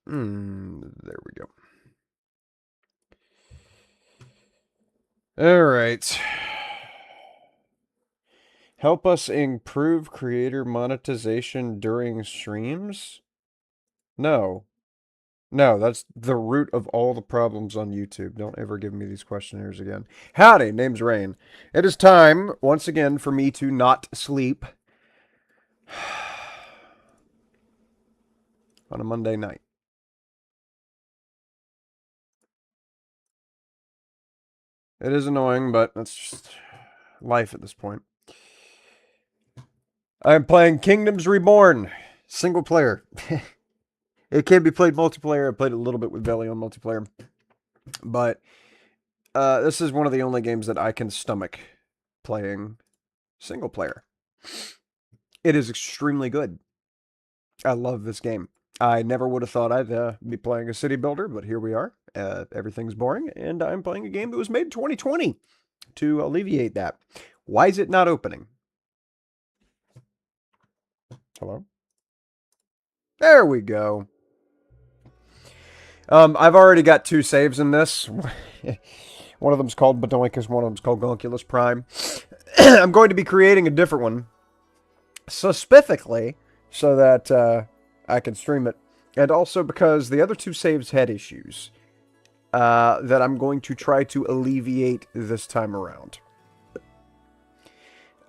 There we go. All right. Help us improve creator monetization during streams? No. No, that's the root of all the problems on YouTube. Don't ever give me these questionnaires again. Howdy, name's Reyn. It is time, once again, for me to not sleep on a Monday night. It is annoying, but that's just life at this point. I'm playing Kingdoms Reborn, single player. It can be played multiplayer. I played a little bit with Belly on multiplayer, but this is one of the only games that I can stomach playing single player. It is extremely good. I love this game. I never would have thought I'd be playing a city builder, but here we are. Everything's boring, and I'm playing a game that was made in 2020 to alleviate that. Why is it not opening? Hello? There we go. I've already got 2 saves in this. One of them's called Bedoinkus, one of them's called Gonkulus Prime. I'm going to be creating a different one, specifically so that I can stream it, and also because the other 2 saves had issues that I'm going to try to alleviate this time around.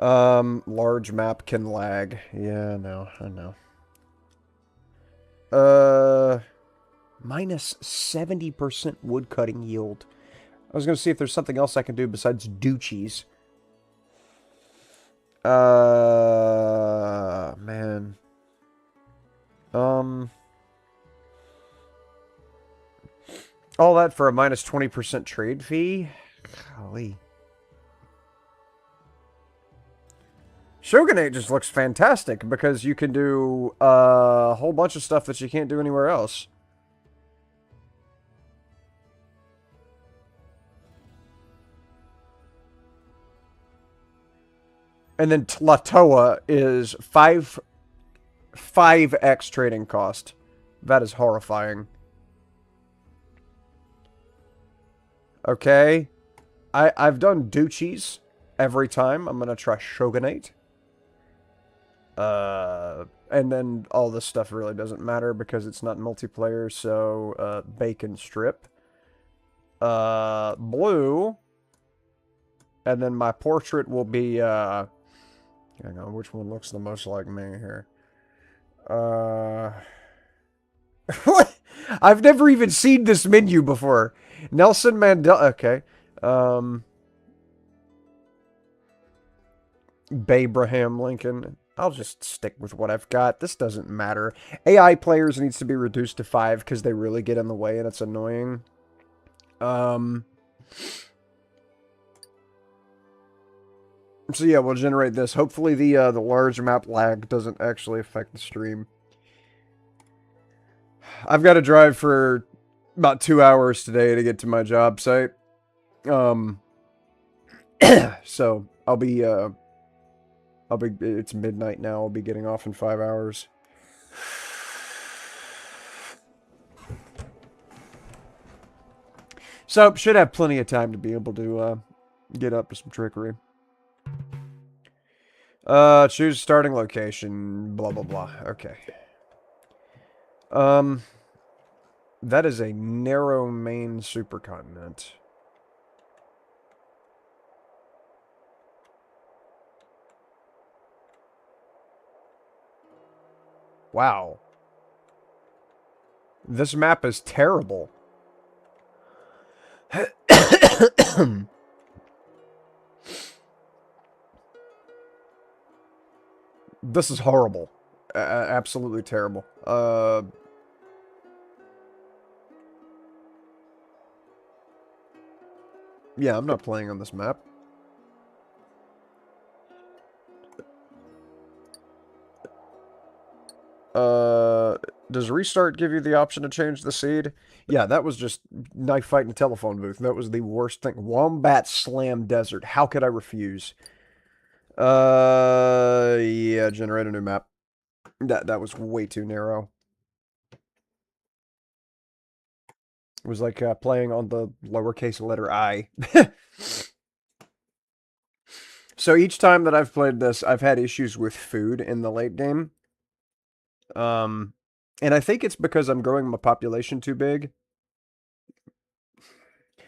Large map can lag. Yeah, I know. Minus 70% wood cutting yield. I was going to see if there's something else I can do besides Doochies. Man. All that for a minus 20% trade fee? Golly. Shogunate just looks fantastic because you can do a whole bunch of stuff that you can't do anywhere else. And then Tlatoa is 5x trading cost. That is horrifying. Okay. I've done Doochies every time. I'm going to try Shogunate. And then all this stuff really doesn't matter because it's not multiplayer, so Bacon Strip. Blue. And then my portrait will be, hang on, which one looks the most like me here? What? I've never even seen this menu before. Nelson Mandela, okay. Abraham Lincoln. I'll just stick with what I've got. This doesn't matter. AI players needs to be reduced to 5 because they really get in the way and it's annoying. So yeah, we'll generate this. Hopefully the large map lag doesn't actually affect the stream. I've got to drive for about 2 hours today to get to my job site. So it's midnight now. I'll be getting off in 5 hours. So, should have plenty of time to be able to get up to some trickery. Choose starting location, blah, blah, blah. Okay. That is a narrow main supercontinent. Wow. This map is terrible. This is horrible. Absolutely terrible. Yeah, I'm not playing on this map. Does restart give you the option to change the seed? Yeah, that was just knife fight in a telephone booth. That was the worst thing. Wombat Slam Desert. How could I refuse? Yeah, generate a new map. That was way too narrow. was like playing on the lowercase letter I. So each time that I've played this, I've had issues with food in the late game. And I think it's because I'm growing my population too big.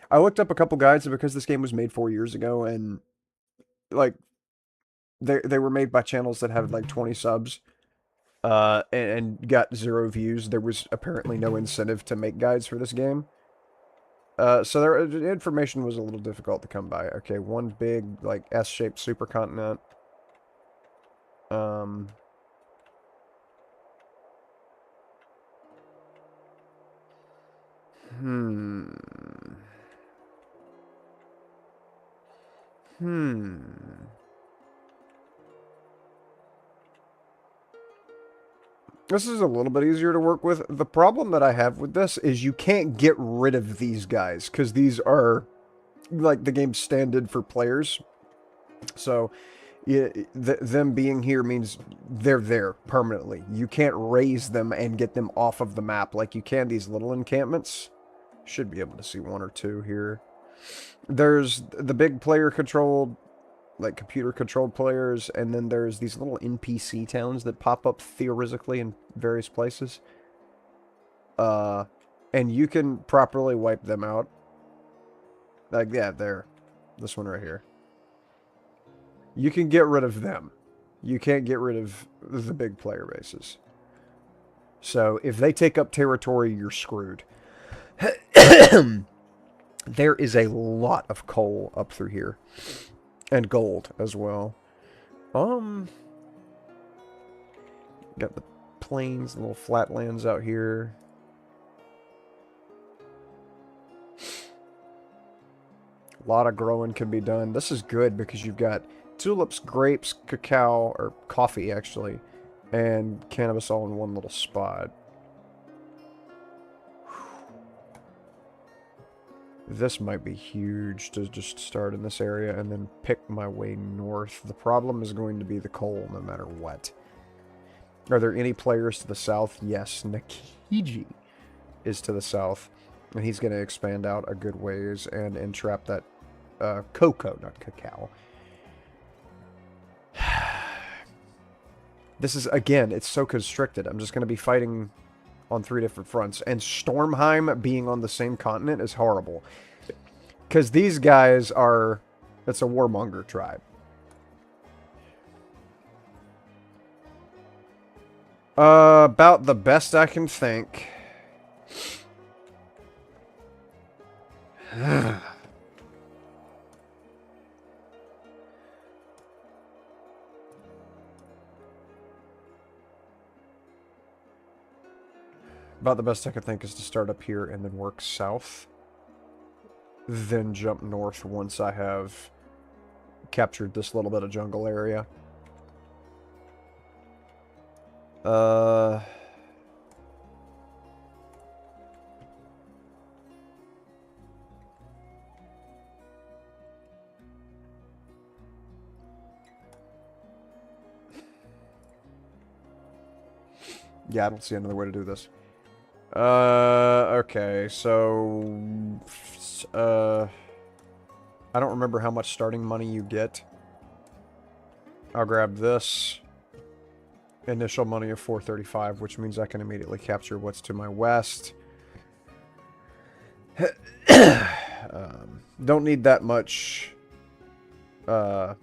I looked up a couple guides because this game was made 4 years ago, and like they were made by channels that have like 20 subs, and got 0 views. There was apparently no incentive to make guides for this game. So the information was a little difficult to come by. Okay, one big like S-shaped supercontinent. Um. Hmm. Hmm. This is a little bit easier to work with. The problem that I have with this is you can't get rid of these guys, because these are, like, the game's standard for players. So, yeah, them being here means they're there permanently. You can't raise them and get them off of the map like you can these little encampments. Should be able to see one or two here. There's the big player-controlled, like computer-controlled players, and then there's these little NPC towns that pop up theoretically in various places. And you can properly wipe them out. Like, yeah, there. This one right here. You can get rid of them. You can't get rid of the big player bases. So, if they take up territory, you're screwed. There is a lot of coal up through here. And gold as well. Got the plains, little flatlands out here. A lot of growing can be done. This is good because you've got tulips, grapes, cacao, or coffee actually, and cannabis all in one little spot. This might be huge to just start in this area and then pick my way north. The problem is going to be the coal no matter what. Are there any players to the south? Yes, Nakiji is to the south, and he's going to expand out a good ways and entrap that cocoa, not cacao. This is, again, it's so constricted. I'm just going to be fighting on 3 different fronts. And Stormheim being on the same continent is horrible. Because these guys are... It's a warmonger tribe. About the best I can think. About the best I could think is to start up here and then work south. Then jump north once I have captured this little bit of jungle area. Yeah, I don't see another way to do this. Okay, so... I don't remember how much starting money you get. I'll grab this. Initial money of 435, which means I can immediately capture what's to my west. Don't need that much. Don't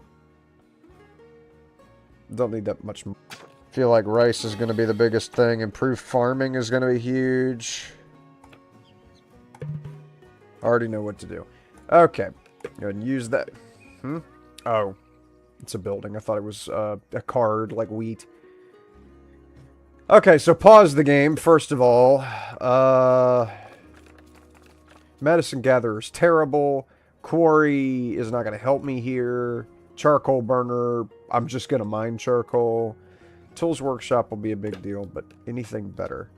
need that much. Feel like rice is going to be the biggest thing. Improved farming is going to be huge. Already know what to do. Okay. Go ahead and use that. Oh. It's a building. I thought it was a card, like wheat. Okay, so pause the game, first of all. Medicine Gatherer is terrible. Quarry is not going to help me here. Charcoal burner, I'm just going to mine charcoal. Tools Workshop will be a big deal, but anything better.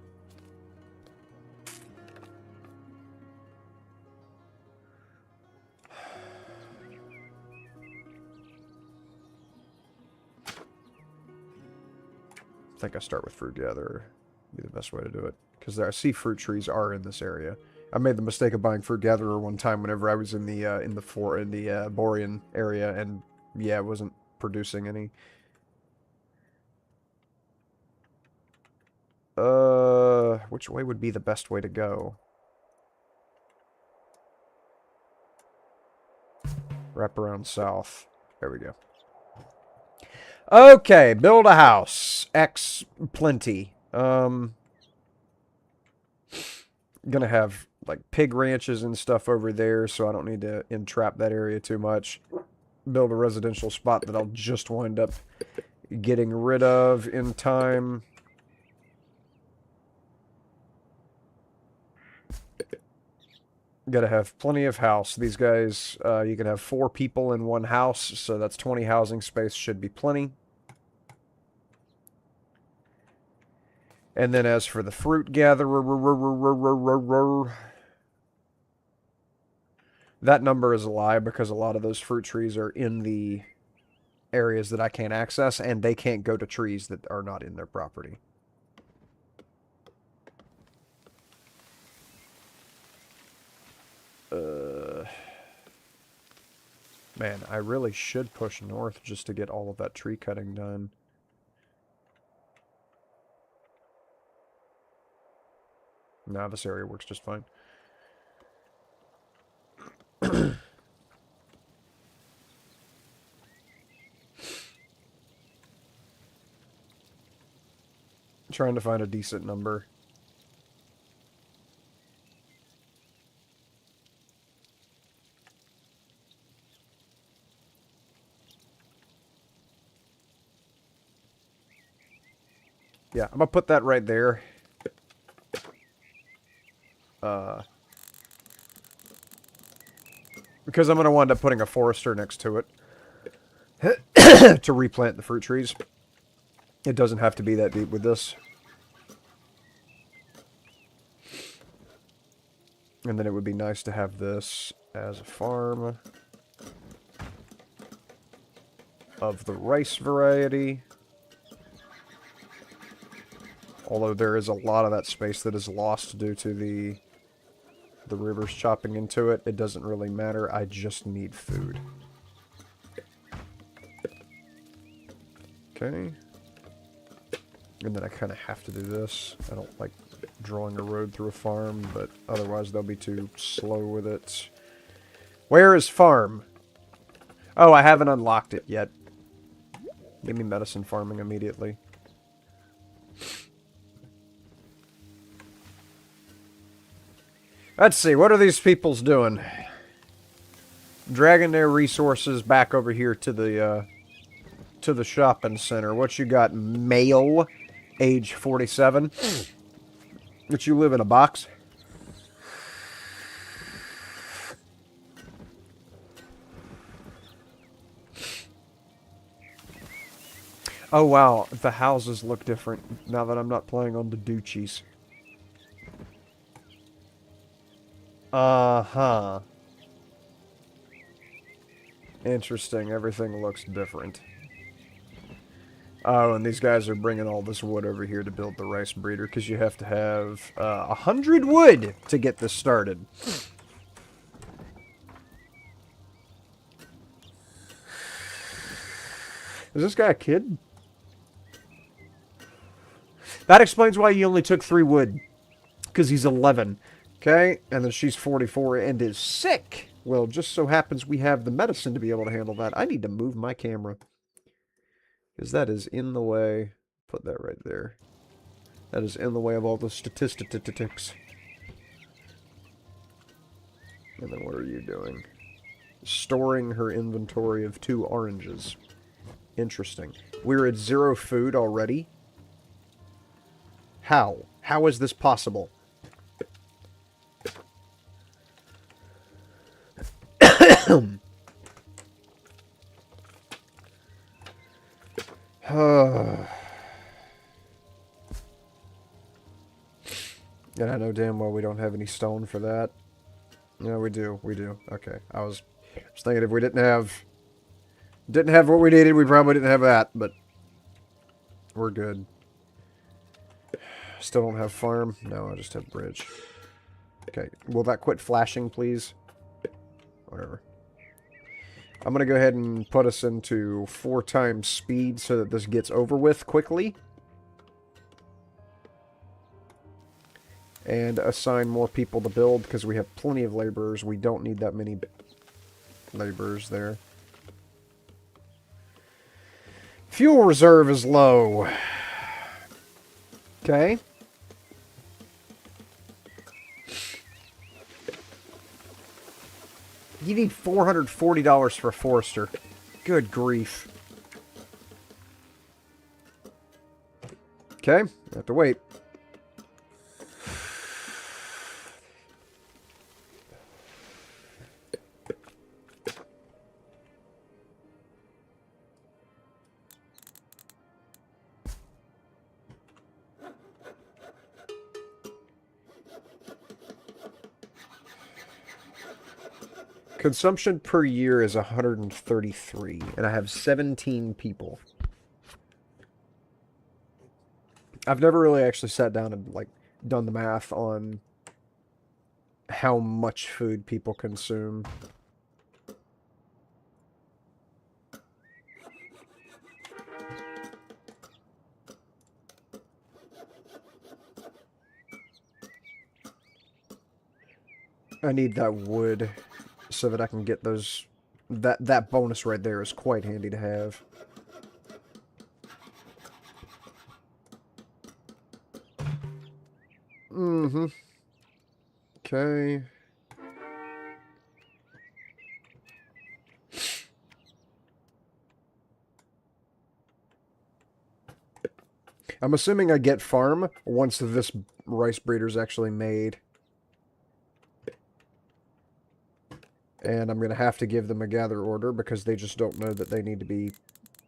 I think I start with Fruit Gatherer. Be the best way to do it. Because I see fruit trees are in this area. I made the mistake of buying Fruit Gatherer one time whenever I was in the Borean area, and yeah, it wasn't producing any. Which way would be the best way to go? Wrap around south. There we go. Okay, build a house. X plenty. Gonna have like pig ranches and stuff over there, so I don't need to entrap that area too much. Build a residential spot that I'll just wind up getting rid of in time. Gotta have plenty of house. These guys, you can have 4 people in one house, so that's 20 housing space, should be plenty. And then as for the fruit gatherer, that number is a lie because a lot of those fruit trees are in the areas that I can't access, and they can't go to trees that are not in their property. Man, I really should push north just to get all of that tree cutting done. Nah, this area works just fine. Trying to find a decent number. Yeah, I'm gonna put that right there. Because I'm gonna wind up putting a forester next to it to replant the fruit trees. It doesn't have to be that deep with this. And then it would be nice to have this as a farm of the rice variety. Although there is a lot of that space that is lost due to the rivers chopping into it. It doesn't really matter. I just need food. Okay. And then I kind of have to do this. I don't like drawing a road through a farm, but otherwise they'll be too slow with it. Where is farm? Oh, I haven't unlocked it yet. Give me medicine farming immediately. Let's see, what are these peoples doing? Dragging their resources back over here to the shopping center. What you got? Male, age 47. That you live in a box? Oh wow, the houses look different now that I'm not playing on the Duchies. Uh-huh. Interesting, everything looks different. Oh, and these guys are bringing all this wood over here to build the rice breeder, because you have to have 100 wood to get this started. Is this guy a kid? That explains why he only took 3 wood. Because he's 11. Okay, and then she's 44 and is sick. Well, just so happens we have the medicine to be able to handle that. I need to move my camera. Because that is in the way. Put that right there. That is in the way of all the statistics. And then what are you doing? Storing her inventory of 2 oranges. Interesting. We're at 0 food already? How? How is this possible? And I know damn well we don't have any stone for that. No, we do. We do. Okay. I was thinking if we didn't have what we needed, we probably didn't have that, but we're good. Still don't have farm? No, I just have bridge. Okay, will that quit flashing, please? Whatever. I'm going to go ahead and put us into 4 times speed so that this gets over with quickly. And assign more people to build because we have plenty of laborers. We don't need that many laborers there. Fuel reserve is low. Okay. You need $440 for a forester. Good grief. Okay, I have to wait. Consumption per year is 133, and I have 17 people. I've never really actually sat down and, like, done the math on how much food people consume. I need that wood so that I can get those... That bonus right there is quite handy to have. Mm-hmm. Okay. I'm assuming I get farm once this rice breeder's actually made. And I'm going to have to give them a gather order because they just don't know that they need to be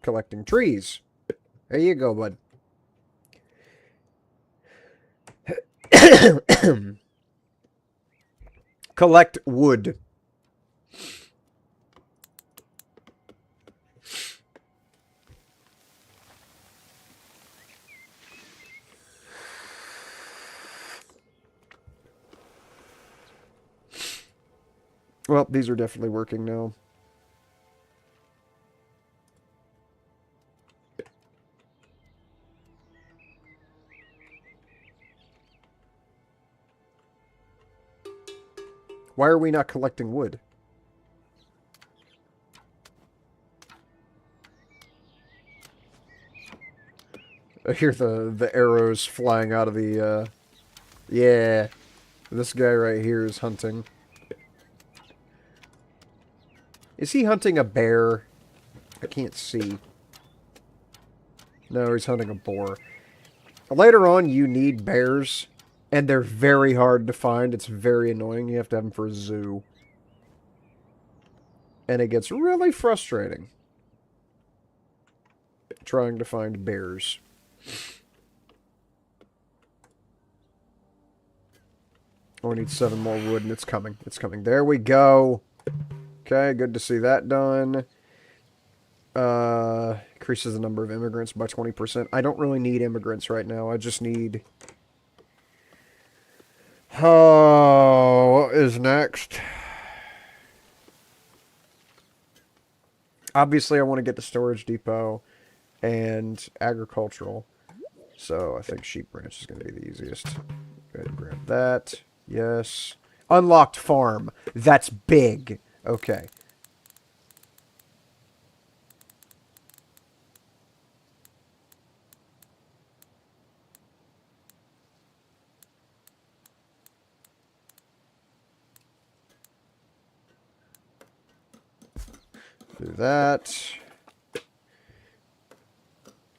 collecting trees. There you go, bud. Collect wood. Well, these are definitely working now. Why are we not collecting wood? I hear the arrows flying out of the, Yeah. This guy right here is hunting. Is he hunting a bear? I can't see. No, he's hunting a boar. Later on, you need bears, and they're very hard to find. It's very annoying. You have to have them for a zoo. And it gets really frustrating trying to find bears. Oh, I need 7 more wood, and it's coming. It's coming. There we go. Okay, good to see that done. Increases the number of immigrants by 20%. I don't really need immigrants right now. I just need... Oh, what is next? Obviously, I want to get the storage depot and agricultural. So I think sheep ranch is going to be the easiest. Go ahead and grab that. Yes. Unlocked farm. That's big. Okay. Do that.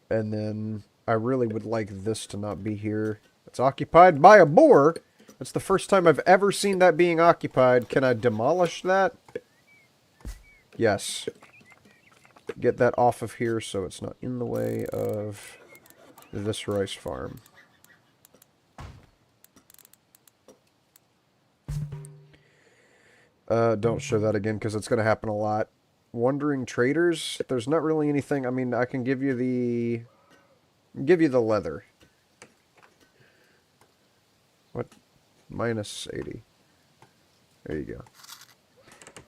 And then I really would like this to not be here. It's occupied by a boar. That's the first time I've ever seen that being occupied. Can I demolish that? Yes. Get that off of here so it's not in the way of this rice farm. Don't show that again because it's going to happen a lot. Wandering traders? There's not really anything. I mean, I can give you the leather. What? Minus 80. There you go.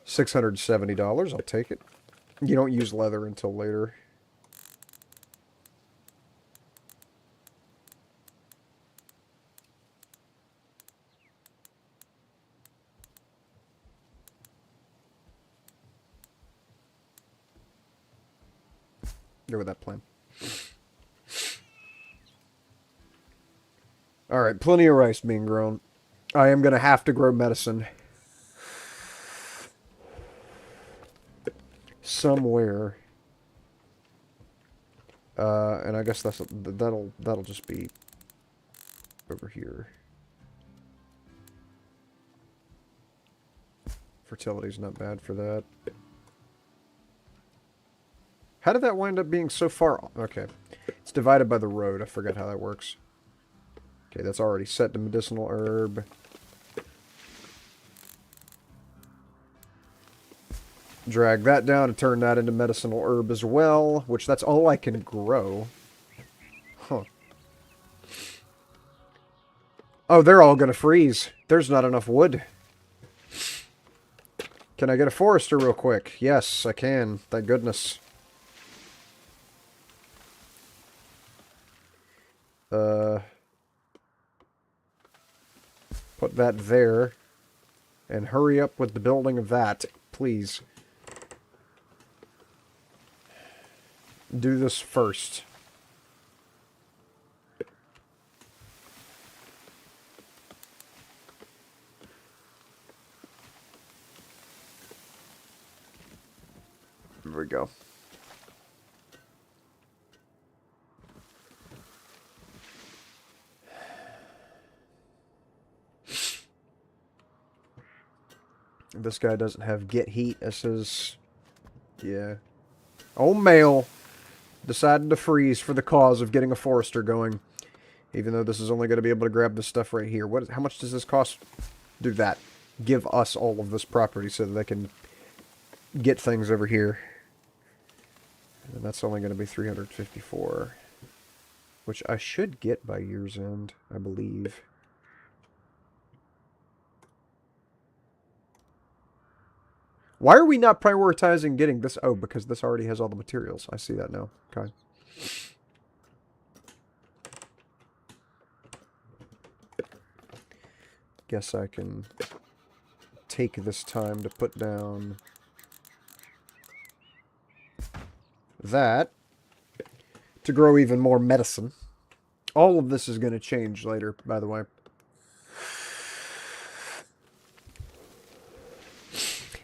$670. I'll take it. You don't use leather until later. Go with that plan. Alright, plenty of rice being grown. I am going to have to grow medicine. Somewhere. And I guess that'll just be over here. Fertility's not bad for that. How did that wind up being so far? Okay. It's divided by the road. I forgot how that works. Okay, that's already set to medicinal herb. Drag that down and turn that into medicinal herb as well, which that's all I can grow. Huh. Oh, they're all going to freeze. There's not enough wood. Can I get a forester real quick? Yes, I can. Thank goodness. Put that there. And hurry up with the building of that, please. Do this first. There we go. This guy doesn't have get heat. This is... yeah. Old male decided to freeze for the cause of getting a forester going. Even though this is only going to be able to grab this stuff right here. How much does this cost? Do that. Give us all of this property so that they can get things over here. And that's only going to be 354. Which I should get by year's end, I believe. Why are we not prioritizing getting this? Oh, because this already has all the materials. I see that now. Okay. Guess I can take this time to put down that to grow even more medicine. All of this is going to change later, by the way.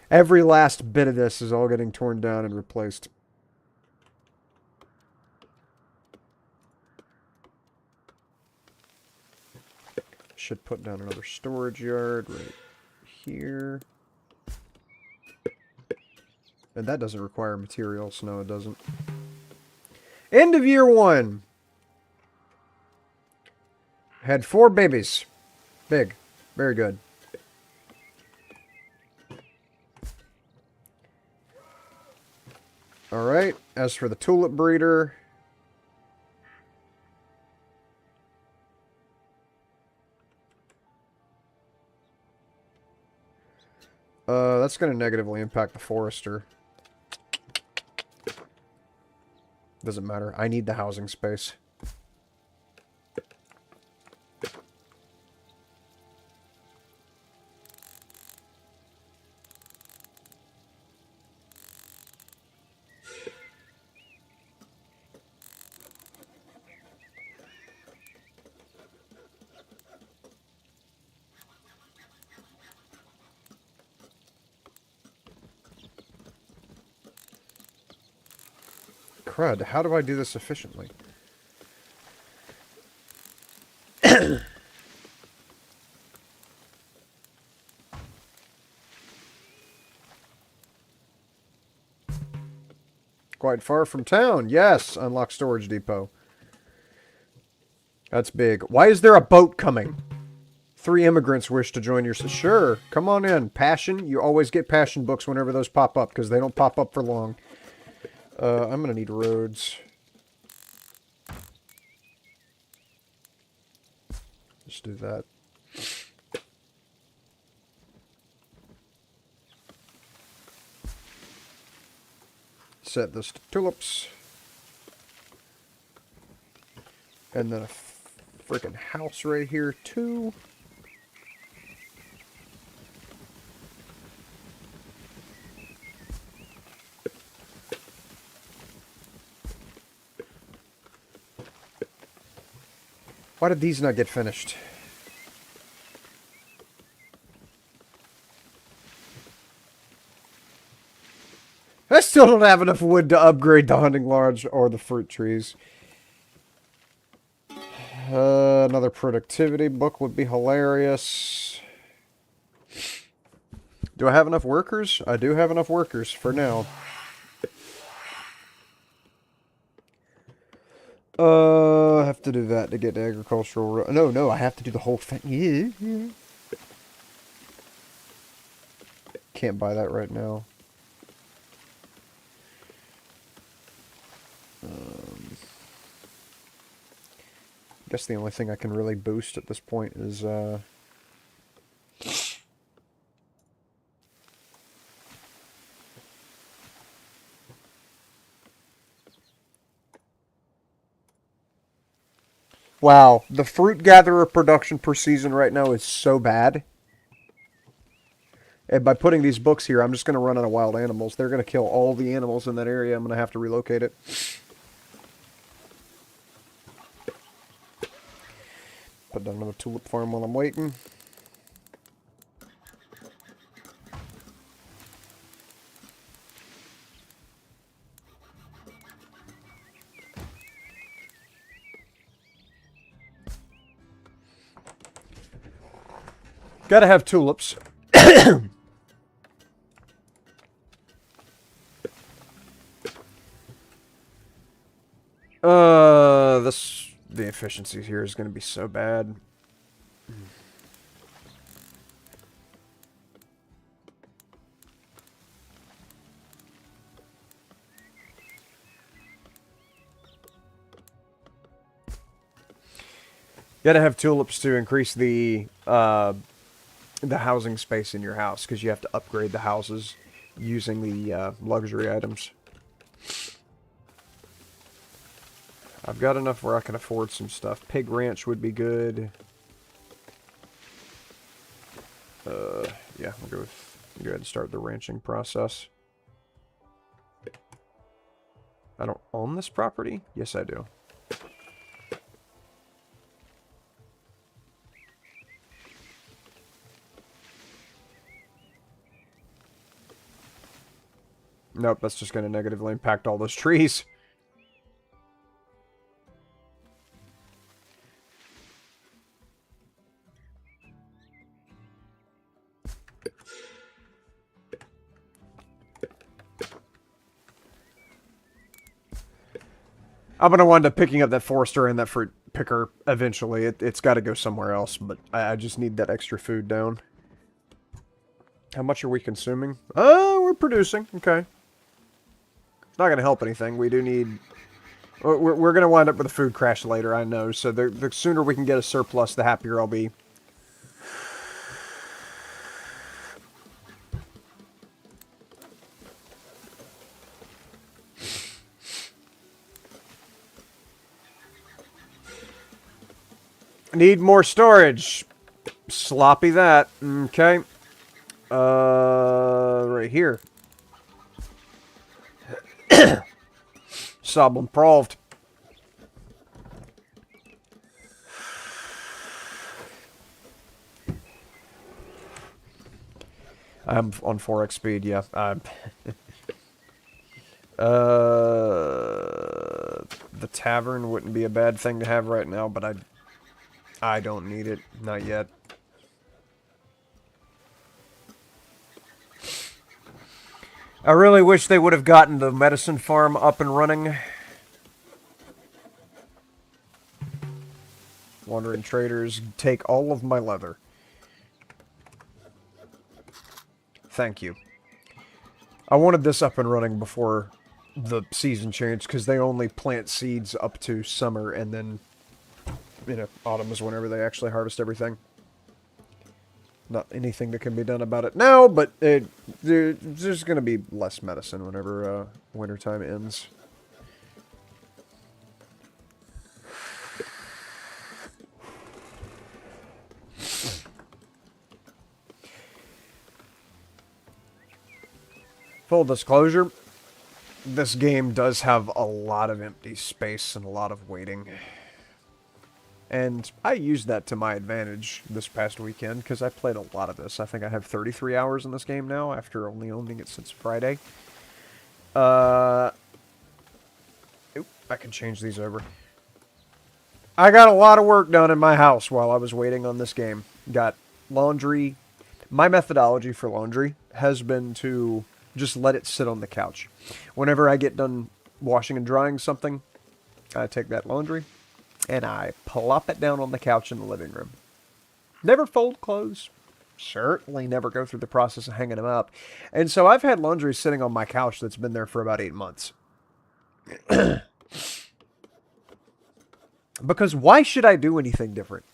Every last bit of this is all getting torn down and replaced. Should put down another storage yard right here. And that doesn't require materials. No, it doesn't. End of year 1. Had 4 babies. Big. Very good. Alright, as for the tulip breeder... that's going to negatively impact the forester. Doesn't matter. I need the housing space. Crud, how do I do this efficiently? Quite far from town. Yes, unlock storage depot. That's big. Why is there a boat coming? 3 immigrants wish to join your... Sure, come on in. Passion. You always get passion books whenever those pop up, because they don't pop up for long. I'm going to need roads. Just do that. Set this to tulips. And then a freaking house right here, too. Why did these not get finished? I still don't have enough wood to upgrade the hunting lodge or the fruit trees. Another productivity book would be hilarious. Do I have enough workers? I do have enough workers for now. I have to do that to get the agricultural... No, I have to do the whole thing. Yeah. Can't buy that right now. I guess the only thing I can really boost at this point is... Wow, the fruit gatherer production per season right now is so bad. And by putting these books here, I'm just going to run out of wild animals. They're going to kill all the animals in that area. I'm going to have to relocate it. Put down another tulip farm while I'm waiting. Gotta have tulips. The efficiency here is going to be so bad. Gotta have tulips to increase the housing space in your house, because you have to upgrade the houses using the luxury items. I've got enough where I can afford some stuff. Pig ranch would be good. Yeah, we'll go ahead and start the ranching process. I don't own this property? Yes, I do. Nope, that's just going to negatively impact all those trees. I'm going to wind up picking up that forester and that fruit picker eventually. It's got to go somewhere else, but I just need that extra food down. How much are we consuming? Oh, we're producing. Okay. It's not going to help anything. We do need... We're going to wind up with a food crash later, I know. So the sooner we can get a surplus, the happier I'll be. Need more storage. Sloppy that. Okay. Right here. Soblin Proved. I'm on 4x speed, yeah. The tavern wouldn't be a bad thing to have right now, but I don't need it. Not yet. I really wish they would have gotten the medicine farm up and running. Wandering traders, take all of my leather. Thank you. I wanted this up and running before the season changed, because they only plant seeds up to summer, and then, you know, autumn is whenever they actually harvest everything. not anything that can be done about it now, but there's going to be less medicine whenever wintertime ends. Full disclosure, this game does have a lot of empty space and a lot of waiting. And I used that to my advantage this past weekend, because I played a lot of this. I think I have 33 hours in this game now, after only owning it since Friday. Oop, I can change these over. I got a lot of work done in my house while I was waiting on this game. Got laundry. My methodology for laundry has been to just let it sit on the couch. Whenever I get done washing and drying something, I take that laundry and I plop it down on the couch in the living room. Never fold clothes. Certainly never go through the process of hanging them up. And so I've had laundry sitting on my couch that's been there for about 8 months. Because why should I do anything different?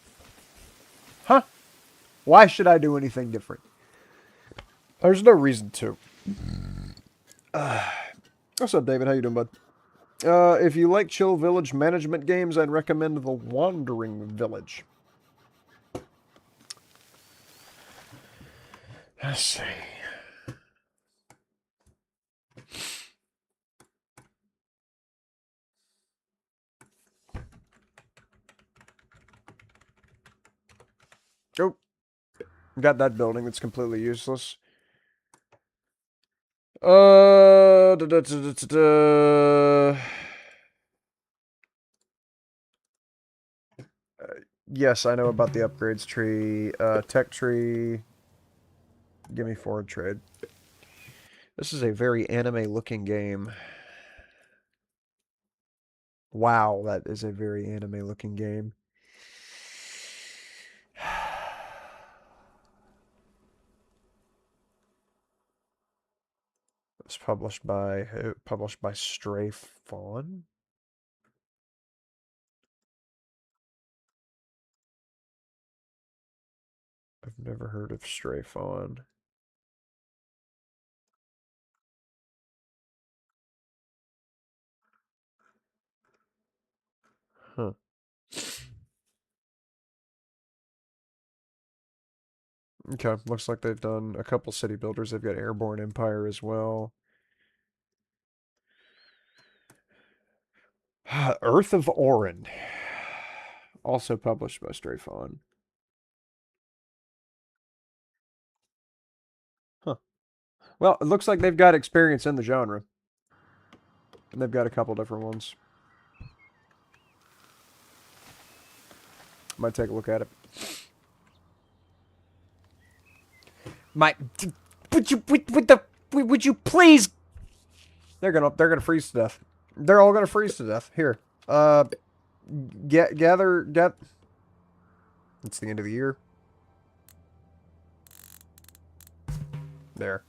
Huh? Why should I do anything different? There's no reason to. What's up, David? How you doing, bud? If you like chill village management games, I'd recommend The Wandering Village. Let's see. Oh. Got that building that's completely useless. Yes, I know about the upgrades tree. Tech tree. Give me forward trade. This is a very anime-looking game. Wow, that is a very anime-looking game. It's published by Stray Fawn. I've never heard of Stray Fawn. Huh. Okay, looks like they've done a couple city builders. They've got Airborne Empire as well. Earth of Orin. Also published by Stray Fawn. Huh. Well, it looks like they've got experience in the genre. And they've got a couple different ones. Might take a look at it. Would you please? They're gonna freeze to death. They're all gonna freeze to death. Here, gather. It's the end of the year. There.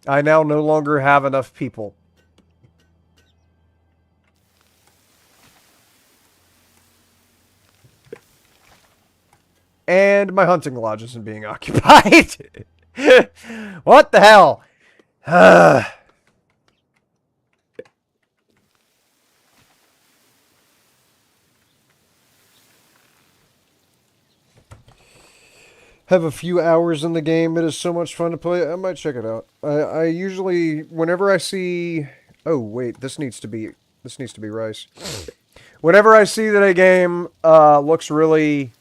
I now no longer have enough people. And my hunting lodge isn't being occupied. What the hell? Have a few hours in the game. It is so much fun to play. I might check it out. I usually, whenever I see... Oh, wait. This needs to be rice. Whenever I see that a game looks really...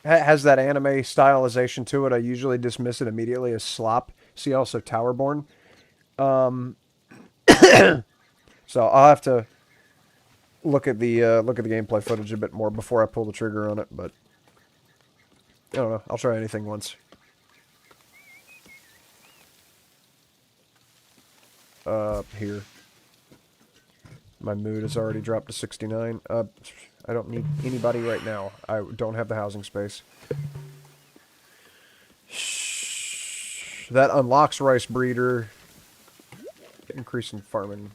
has that anime stylization to it, I usually dismiss it immediately as slop. See also Towerborn. So I'll have to look at the gameplay footage a bit more before I pull the trigger on it, but I don't know. I'll try anything once. Here. My mood has already dropped to 69. I don't need anybody right now. I don't have the housing space. That unlocks rice breeder. Increase in farming.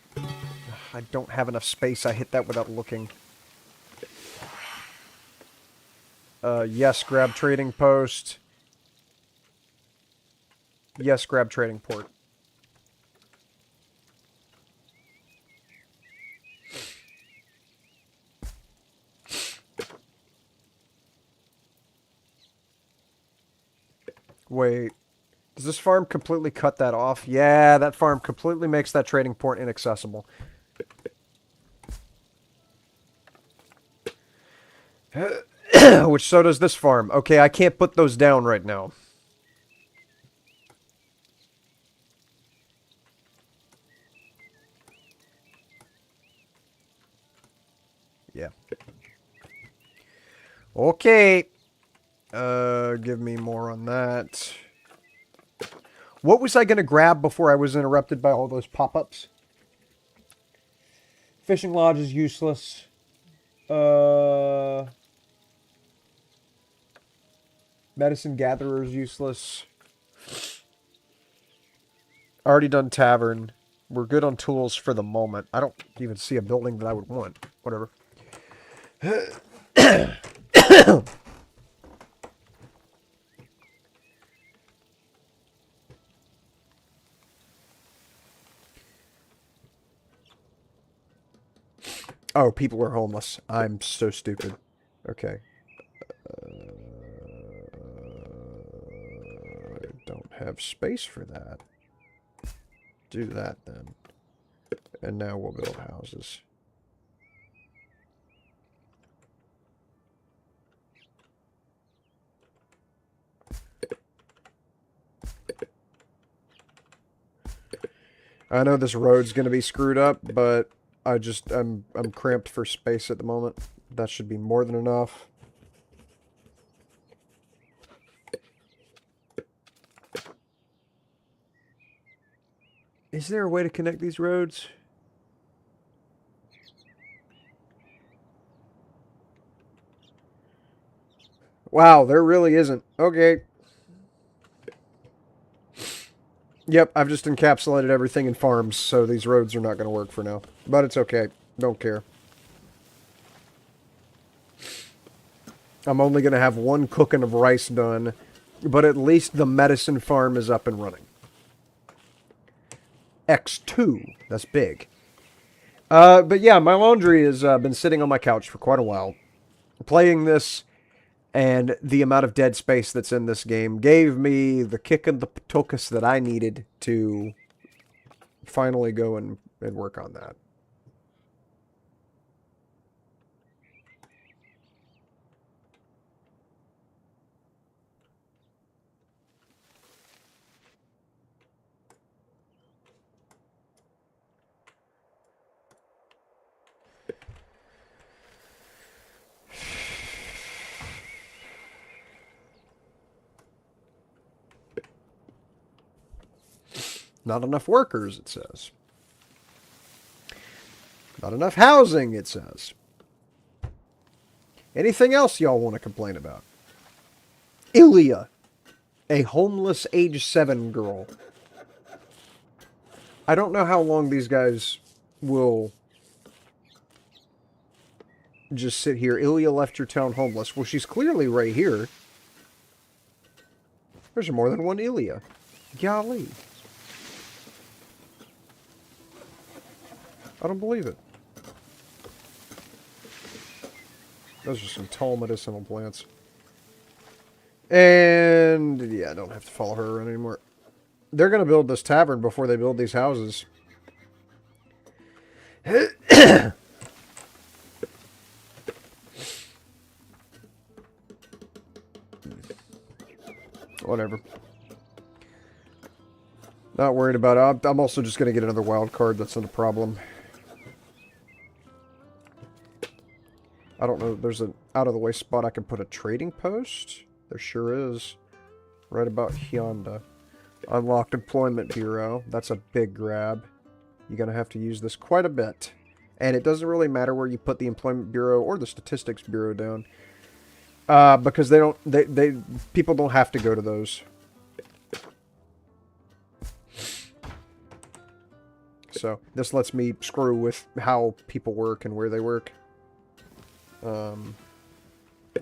I don't have enough space. I hit that without looking. Yes, grab trading post. Yes, grab trading port. Wait. Does this farm completely cut that off? Yeah, that farm completely makes that trading port inaccessible. Which so does this farm. Okay, I can't put those down right now. Yeah. Okay. Give me more on that. What was I going to grab before I was interrupted by all those pop-ups? Fishing lodge is useless. Medicine gatherer is useless. Already done tavern. We're good on tools for the moment. I don't even see a building that I would want. Whatever. Oh, people are homeless. I'm so stupid. Okay. I don't have space for that. Do that then. And now we'll build houses. I know this road's gonna be screwed up, but I'm cramped for space at the moment. That should be more than enough. Is there a way to connect these roads? Wow, there really isn't. Okay. Yep, I've just encapsulated everything in farms, so these roads are not going to work for now. But it's okay. Don't care. I'm only going to have one cooking of rice done, but at least the medicine farm is up and running. X2. That's big. But yeah, my laundry has been sitting on my couch for quite a while. Playing this and the amount of dead space that's in this game gave me the kick in the patokas that I needed to finally go and work on that. Not enough workers, it says. Not enough housing, it says. Anything else y'all want to complain about? Ilya, a homeless age 7 girl. I don't know how long these guys will just sit here. Ilya left your town homeless. Well, she's clearly right here. There's more than one Ilya. Golly. I don't believe it. Those are some tall medicinal plants. And yeah, I don't have to follow her around anymore. They're going to build this tavern before they build these houses. Whatever. Not worried about it. I'm also just going to get another wild card. That's not a problem. I don't know. There's an out-of-the-way spot I can put a trading post. There sure is. Right about Hyanda. Unlocked Employment Bureau. That's a big grab. You're going to have to use this quite a bit. And it doesn't really matter where you put the Employment Bureau or the Statistics Bureau down. Because people don't have to go to those. So, this lets me screw with how people work and where they work.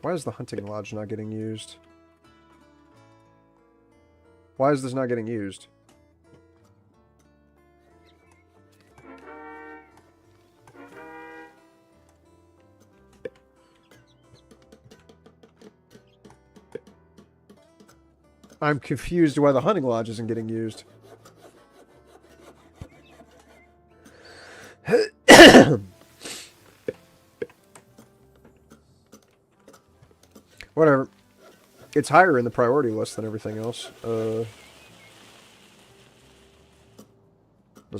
Why is the hunting lodge not getting used? Why is this not getting used? I'm confused why the hunting lodge isn't getting used. Whatever. It's higher in the priority list than everything else. Doesn't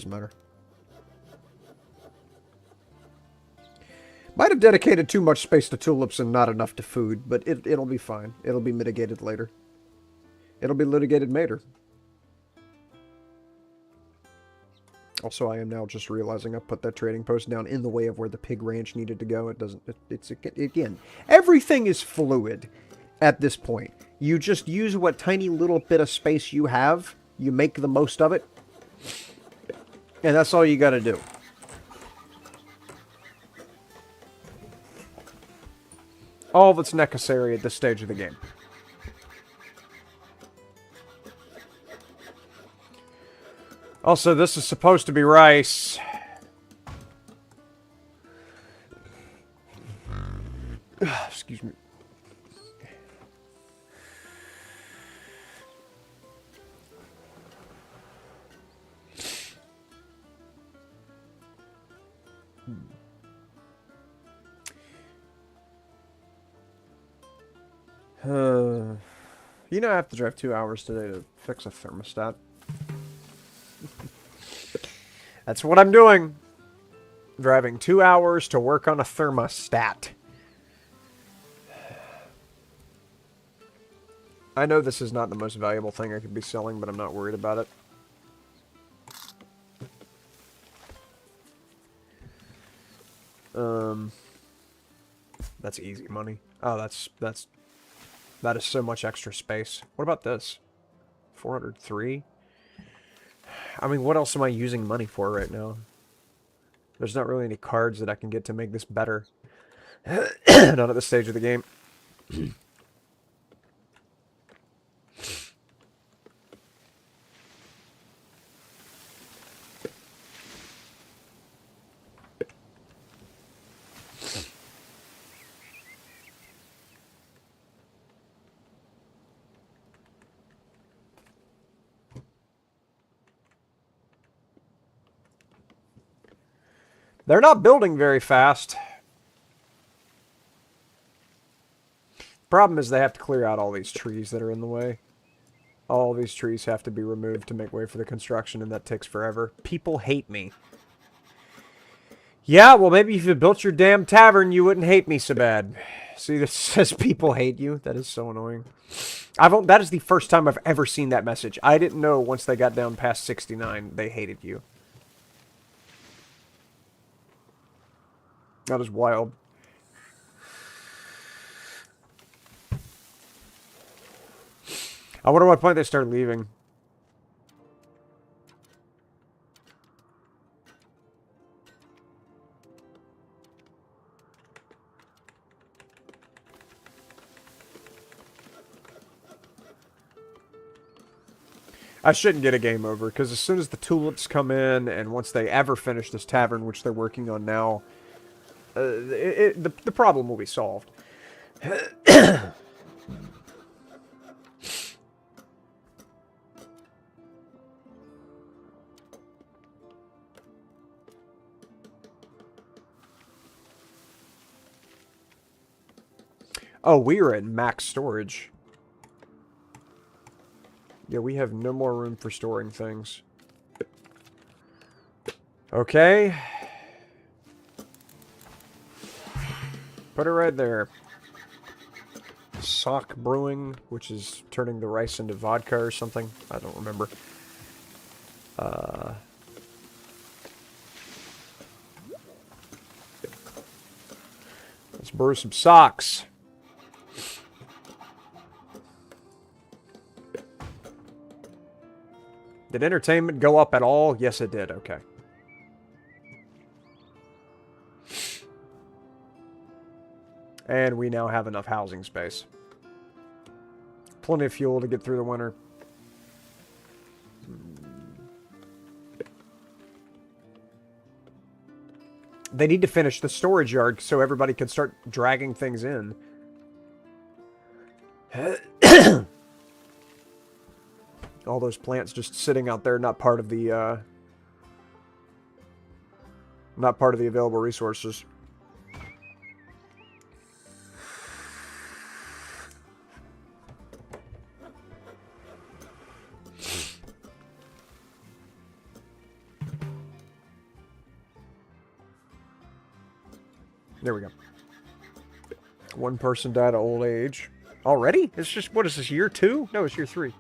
matter. Might have dedicated too much space to tulips and not enough to food, but it'll be fine. It'll be mitigated later. It'll be litigated later. Also, I am now just realizing I put that trading post down in the way of where the pig ranch needed to go. It doesn't... It's again, everything is fluid at this point. You just use what tiny little bit of space you have. You make the most of it. And that's all you gotta do. All that's necessary at this stage of the game. Also, this is supposed to be rice. Excuse me. You know I have to drive 2 hours today to fix a thermostat. That's what I'm doing. Driving 2 hours to work on a thermostat. I know this is not the most valuable thing I could be selling, but I'm not worried about it. That's easy money. Oh, that is so much extra space. What about this? 403? I mean, what else am I using money for right now? There's not really any cards that I can get to make this better. Not at this stage of the game. They're not building very fast. Problem is they have to clear out all these trees that are in the way. All these trees have to be removed to make way for the construction, and that takes forever. People hate me. Yeah, well, maybe if you built your damn tavern, you wouldn't hate me so bad. See, this says people hate you. That is so annoying. That is the first time I've ever seen that message. I didn't know once they got down past 69, they hated you. That is wild. I wonder what point they start leaving. I shouldn't get a game over, because as soon as the tulips come in, and once they ever finish this tavern, which they're working on now, the problem will be solved. Oh, we are at max storage. Yeah, we have no more room for storing things. Okay. Put it right there. Sock brewing, which is turning the rice into vodka or something. I don't remember. Let's brew some socks. Did entertainment go up at all? Yes, it did. Okay. And we now have enough housing space. Plenty of fuel to get through the winter. They need to finish the storage yard so everybody can start dragging things in. All those plants just sitting out there, not part of the available resources. There we go. One person died of old age. Already? It's just, what is this, year 2? No, it's year 3.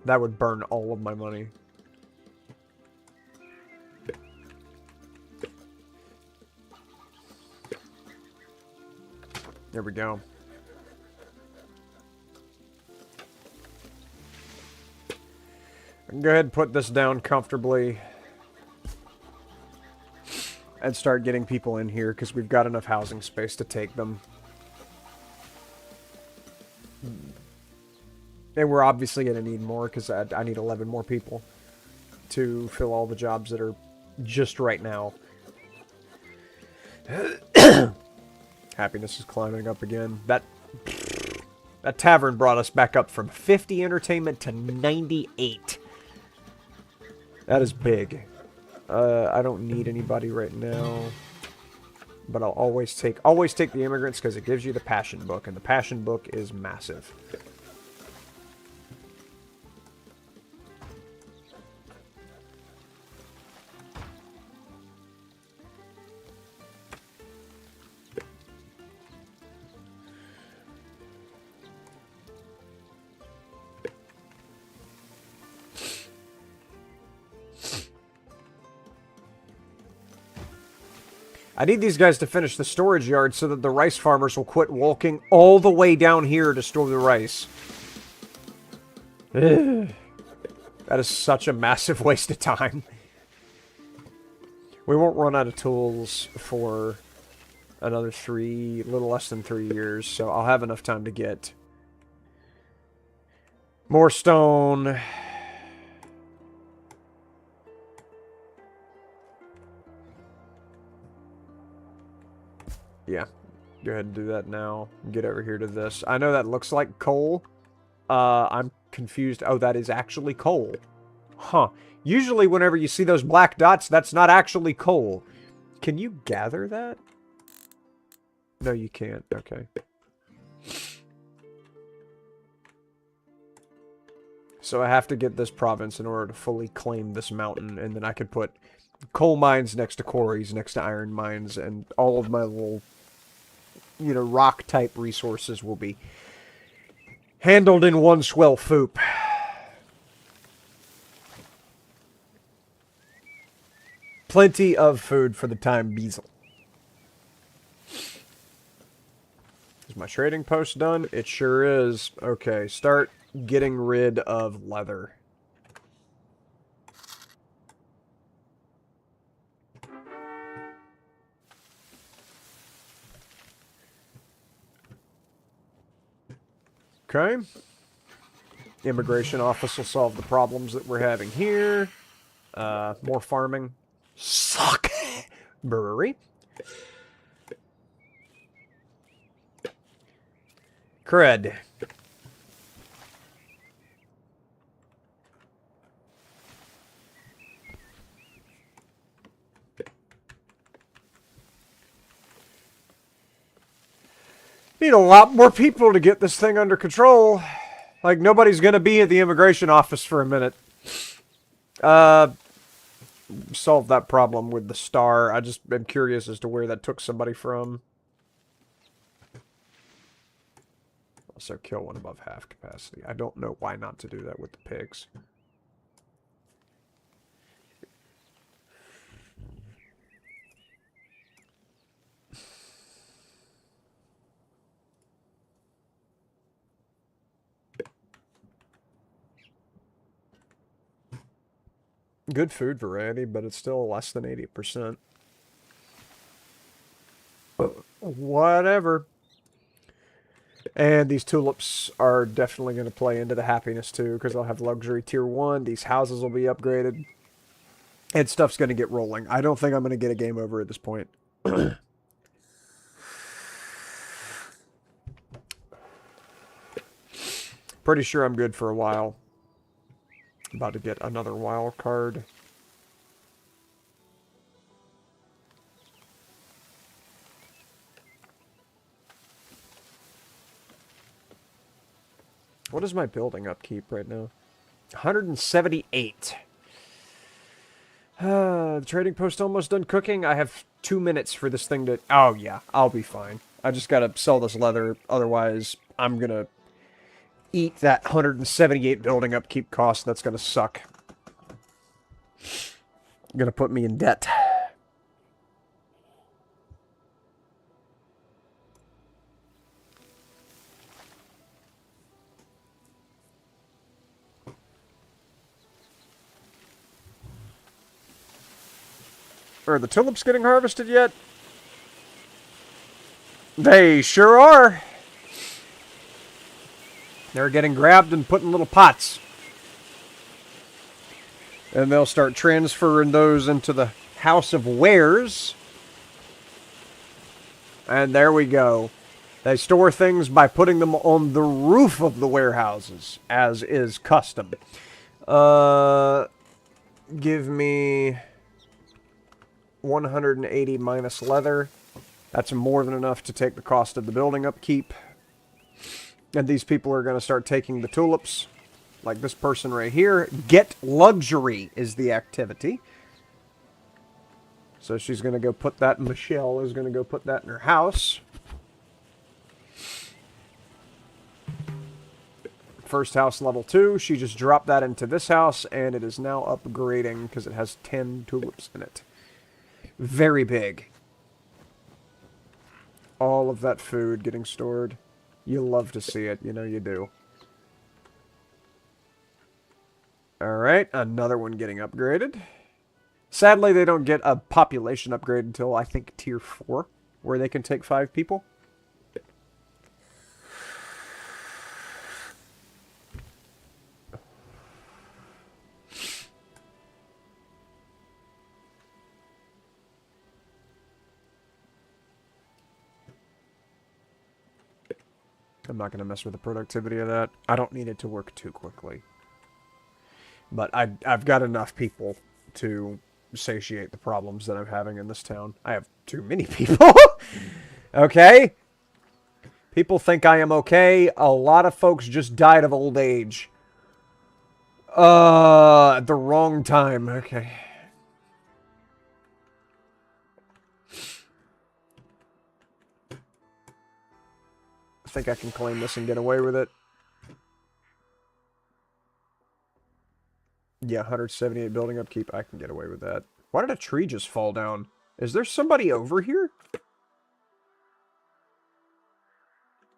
That would burn all of my money. There we go. I can go ahead and put this down comfortably. And start getting people in here, because we've got enough housing space to take them. And we're obviously going to need more, because I need 11 more people to fill all the jobs that are just right now. Happiness is climbing up again. That tavern brought us back up from 50 entertainment to 98. That is big. I don't need anybody right now. But I'll always take the immigrants because it gives you the passion book, and the passion book is massive. I need these guys to finish the storage yard so that the rice farmers will quit walking all the way down here to store the rice. That is such a massive waste of time. We won't run out of tools for another a little less than 3 years, so I'll have enough time to get more stone. Yeah, go ahead and do that now. Get over here to this. I know that looks like coal. I'm confused. Oh, that is actually coal. Huh. Usually whenever you see those black dots, that's not actually coal. Can you gather that? No, you can't. Okay. So I have to get this province in order to fully claim this mountain, and then I could put coal mines next to quarries, next to iron mines, and all of my little, you know, rock-type resources will be handled in one swell foop. Plenty of food for the time beazle. Is my trading post done? It sure is. Okay, start getting rid of leather. Okay. Immigration office will solve the problems that we're having here. More farming. Suck. Brewery. Cred. Need a lot more people to get this thing under control. Like, nobody's going to be at the immigration office for a minute. Solve that problem with the star. I just am curious as to where that took somebody from. Also, kill one above half capacity. I don't know why not to do that with the pigs. Good food variety, but it's still less than 80%. Whatever. And these tulips are definitely going to play into the happiness too, because I'll have luxury tier 1. These houses will be upgraded. And stuff's going to get rolling. I don't think I'm going to get a game over at this point. Pretty sure I'm good for a while. About to get another wild card. What is my building upkeep right now? 178. The trading post almost done cooking. I have 2 minutes for this thing to... Oh, yeah. I'll be fine. I just gotta sell this leather. Otherwise, I'm gonna eat that 178 building upkeep cost. That's gonna suck. Gonna put me in debt. Are the tulips getting harvested yet? They sure are. They're getting grabbed and put in little pots. And they'll start transferring those into the House of Wares. And there we go. They store things by putting them on the roof of the warehouses, as is custom. Give me 180 minus leather. That's more than enough to take the cost of the building upkeep. And these people are going to start taking the tulips. Like this person right here. Get luxury is the activity. So she's going to go put that, Michelle is going to go put that in her house. First house level 2. She just dropped that into this house, and it is now upgrading because it has 10 tulips in it. Very big. All of that food getting stored. You love to see it. You know you do. Alright, another one getting upgraded. Sadly, they don't get a population upgrade until, I think, tier 4, where they can take 5 people. I'm not going to mess with the productivity of that. I don't need it to work too quickly. But I've got enough people to satiate the problems that I'm having in this town. I have too many people. Okay? People think I am okay. A lot of folks just died of old age. At the wrong time. Okay. I think I can claim this and get away with it. Yeah, 178 building upkeep. I can get away with that. Why did a tree just fall down? Is there somebody over here?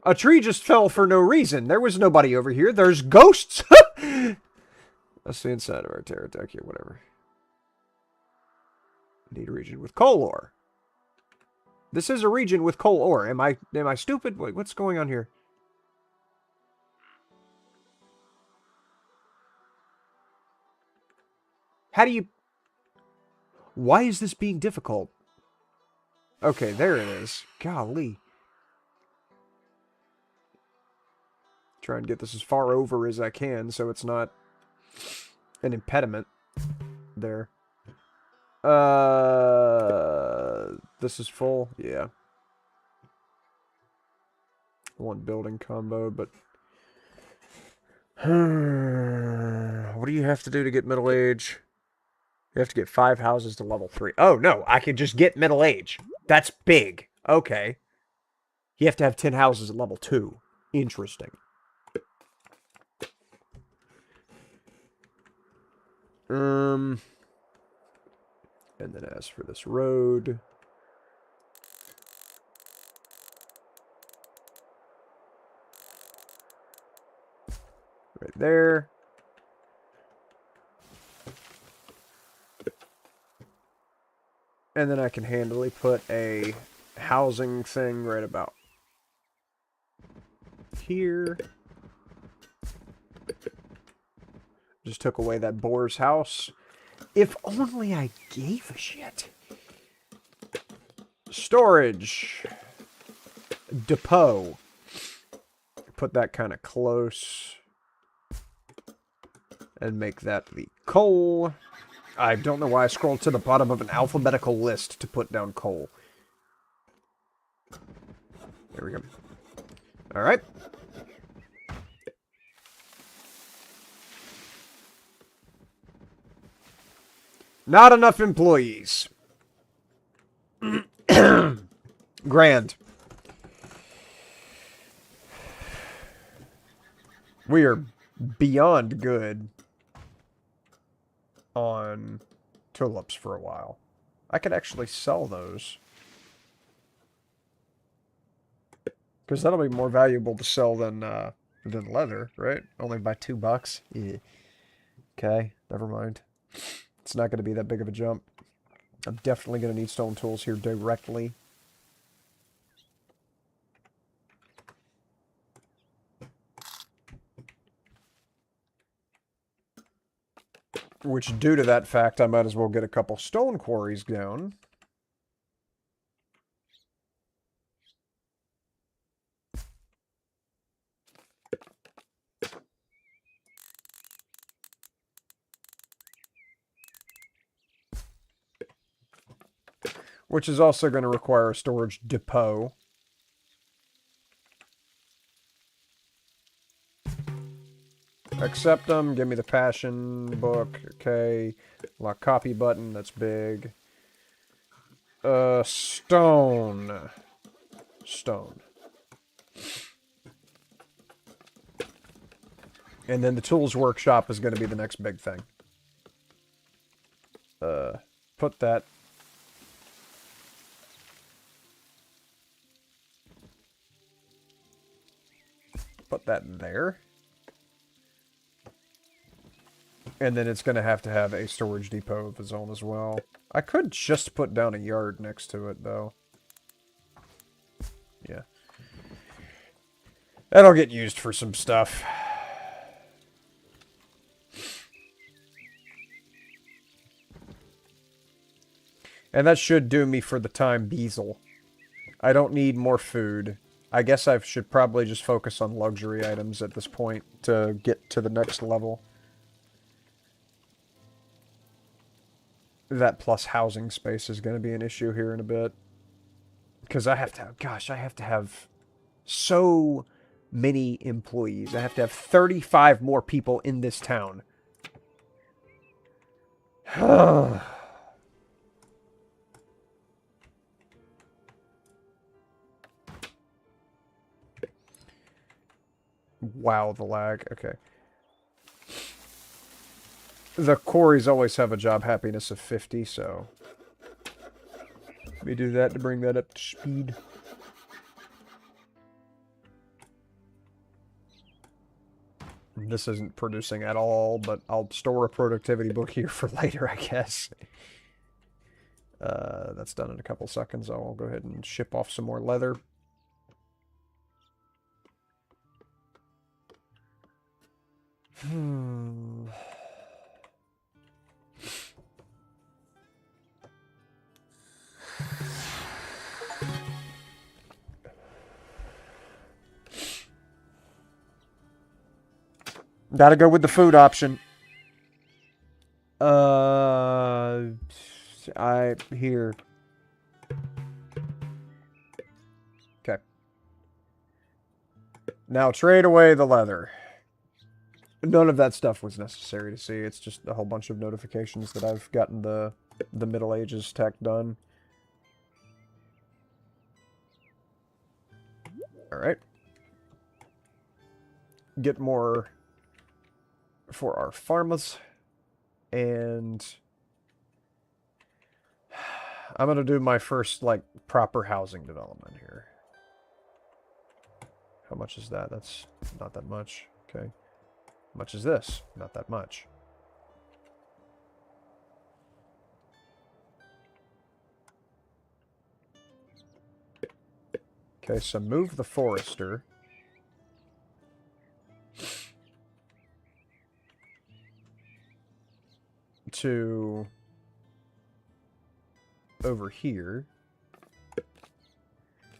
A tree just fell for no reason. There was nobody over here. There's ghosts. That's the inside of our Terratech here, whatever. Need a region with coal ore. This is a region with coal ore. Am I stupid? Wait, what's going on here? How do you... Why is this being difficult? Okay, there it is. Golly. Try and get this as far over as I can so it's not an impediment. There. This is full? Yeah. One building combo, but... What do you have to do to get middle age? You have to get 5 houses to level 3. Oh, no. I could just get middle age. That's big. Okay. You have to have 10 houses at level 2. Interesting. And then as for this road... Right there. And then I can handily put a housing thing right about here. Just took away that boar's house. If only I gave a shit. Storage. Depot. Put that kind of close. And make that the coal. I don't know why I scrolled to the bottom of an alphabetical list to put down coal. There we go. Alright. Not enough employees. Grand. We are beyond good on tulips for a while. I could actually sell those. Because that'll be more valuable to sell than leather, right? Only by $2. Yeah. Okay, never mind. It's not going to be that big of a jump. I'm definitely going to need stone tools here directly. Which, due to that fact, I might as well get a couple stone quarries down. Which is also going to require a storage depot. Accept them. Give me the passion book. Okay. Lock copy button. That's big. Stone. Stone. And then the tools workshop is going to be the next big thing. Put that. Put that there. And then it's going to have a storage depot of its own as well. I could just put down a yard next to it, though. Yeah. That'll get used for some stuff. And that should do me for the time beazle. I don't need more food. I guess I should probably just focus on luxury items at this point to get to the next level. That plus housing space is going to be an issue here in a bit. Because I have to have, gosh, I have to have so many employees. I have to have 35 more people in this town. Wow, the lag. Okay. The quarries always have a job happiness of 50, so... Let me do that to bring that up to speed. This isn't producing at all, but I'll store a productivity book here for later, I guess. That's done in a couple seconds. I'll go ahead and ship off some more leather. Gotta go with the food option. Here. Okay. Now trade away the leather. None of that stuff was necessary to see. It's just a whole bunch of notifications that I've gotten the Middle Ages tech done. Alright. Get more for our farmers. And I'm going to do my first, like, proper housing development here. How much is that? That's not that much. Okay. How much is this? Not that much. Okay, so move the forester. To over here.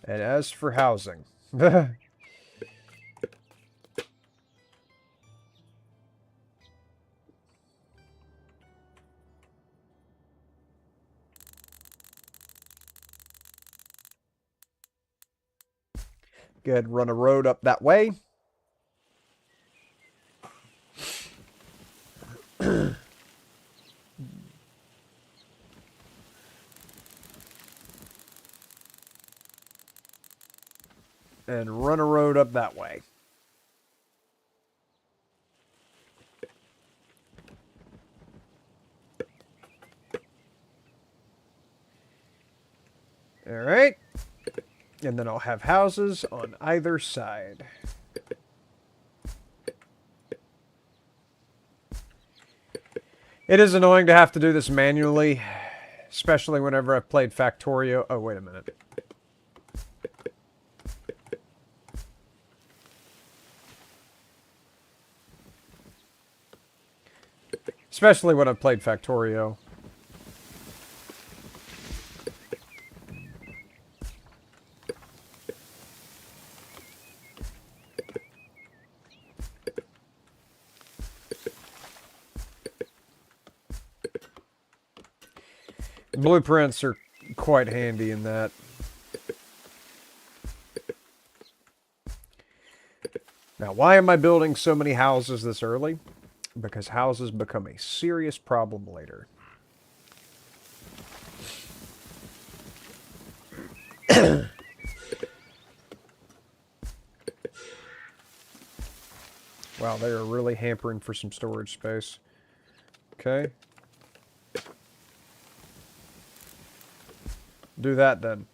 And as for housing. Good, run a road up that way. And run a road up that way. Alright. And then I'll have houses on either side. It is annoying to have to do this manually, especially whenever I've played Factorio. Oh, wait a minute. Especially when I've played Factorio. Blueprints are quite handy in that. Now, why am I building so many houses this early? Because houses become a serious problem later. Wow, they are really hampering for some storage space. Okay. Do that then.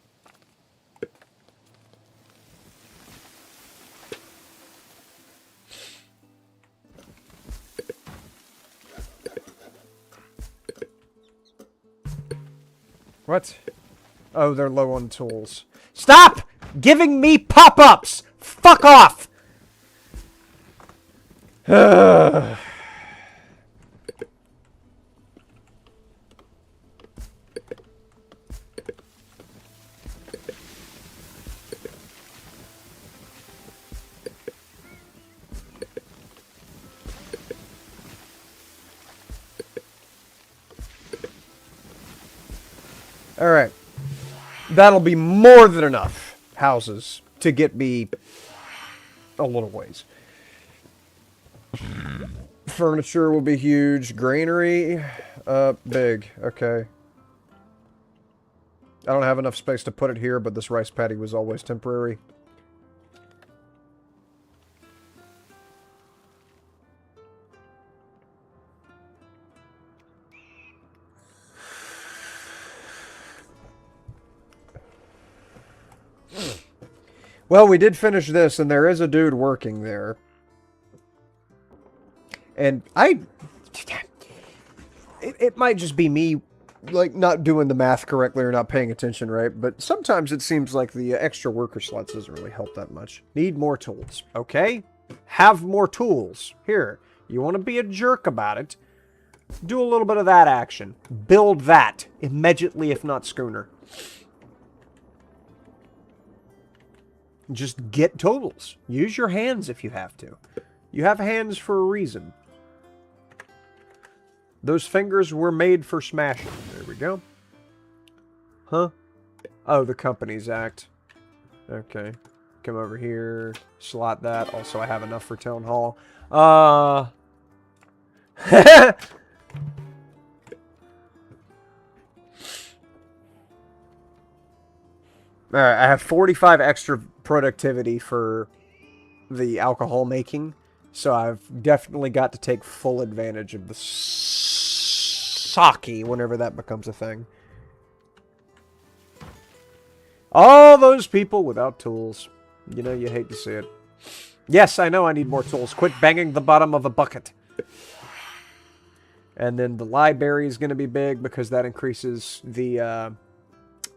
What? Oh, they're low on tools. Stop giving me pop-ups! Fuck off! Alright. That'll be more than enough houses to get me a little ways. Furniture will be huge. Granary, big. Okay. I don't have enough space to put it here, but this rice paddy was always temporary. Well, we did finish this, and there is a dude working there. And it might just be me, like, not doing the math correctly or not paying attention, right? But sometimes it seems like the extra worker slots doesn't really help that much. Need more tools, okay? Have more tools. Here, you want to be a jerk about it? Do a little bit of that action. Build that immediately, if not schooner. Just get totals. Use your hands if you have to. You have hands for a reason. Those fingers were made for smashing. There we go. Huh? Oh, the Companies Act. Okay. Come over here. Slot that. Also, I have enough for Town Hall. Alright, I have 45 extra productivity for the alcohol making, so I've definitely got to take full advantage of the sake whenever that becomes a thing. All those people without tools. You know, you hate to see it. Yes, I know I need more tools. Quit banging the bottom of a bucket. And then the library is going to be big because that increases the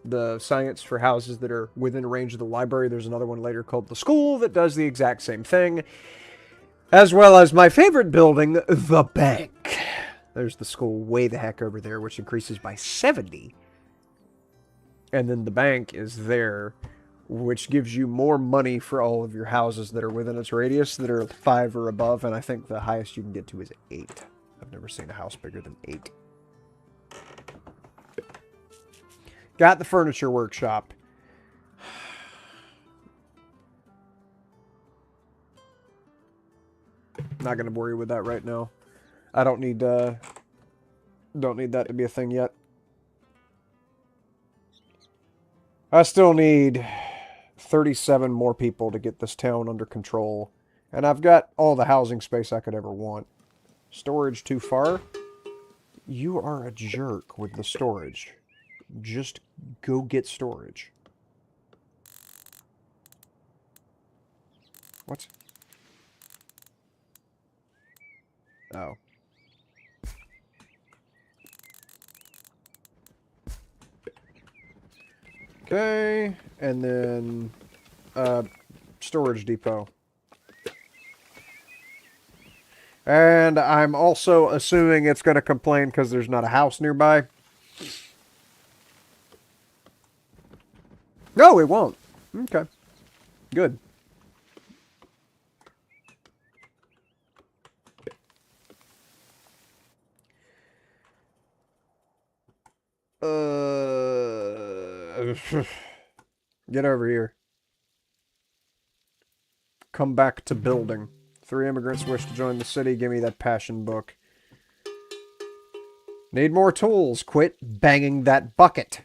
the science for houses that are within range of the library. There's another one later called the school that does the exact same thing. As well as my favorite building, the bank. There's the school way the heck over there, which increases by 70. And then the bank is there, which gives you more money for all of your houses that are within its radius that are 5 or above. And I think the highest you can get to is 8. I've never seen a house bigger than 8. Got the furniture workshop. Not going to bore you with that right now. I don't need that to be a thing yet. I still need 37 more people to get this town under control. And I've got all the housing space I could ever want. Storage too far? You are a jerk with the storage. Just go get storage. What? Oh. Okay, and then storage depot. And I'm also assuming it's going to complain because there's not a house nearby. No, it won't. Okay. Good. Get over here. Come back to building. 3 immigrants wish to join the city. Give me that passion book. Need more tools. Quit banging that bucket.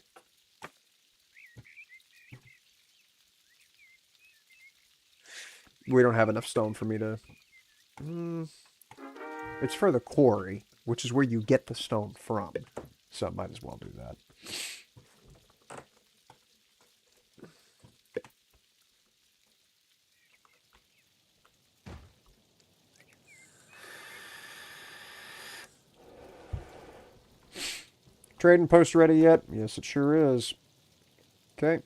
We don't have enough stone for me to... It's for the quarry, which is where you get the stone from. So I might as well do that. Trading post ready yet? Yes, it sure is. Okay.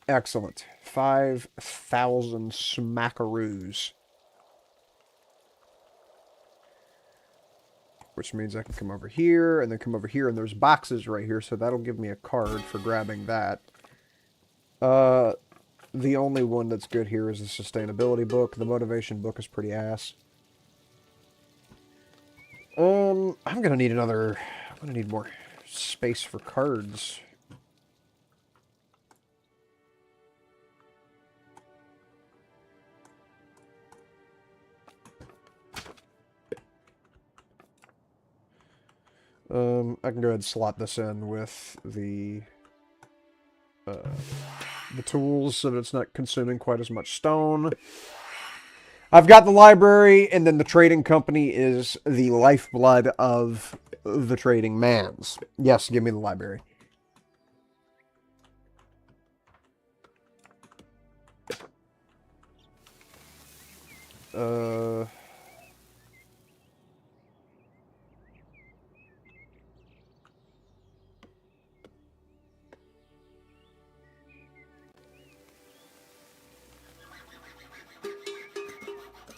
Excellent. 5,000 smackaroos. Which means I can come over here, and then come over here, and there's boxes right here, so that'll give me a card for grabbing that. The only one that's good here is the sustainability book. The motivation book is pretty ass. I'm gonna need another... I'm gonna need more space for cards. I can go ahead and slot this in with the tools so that it's not consuming quite as much stone. I've got the library, and then the trading company is the lifeblood of the trading mans. Yes, give me the library.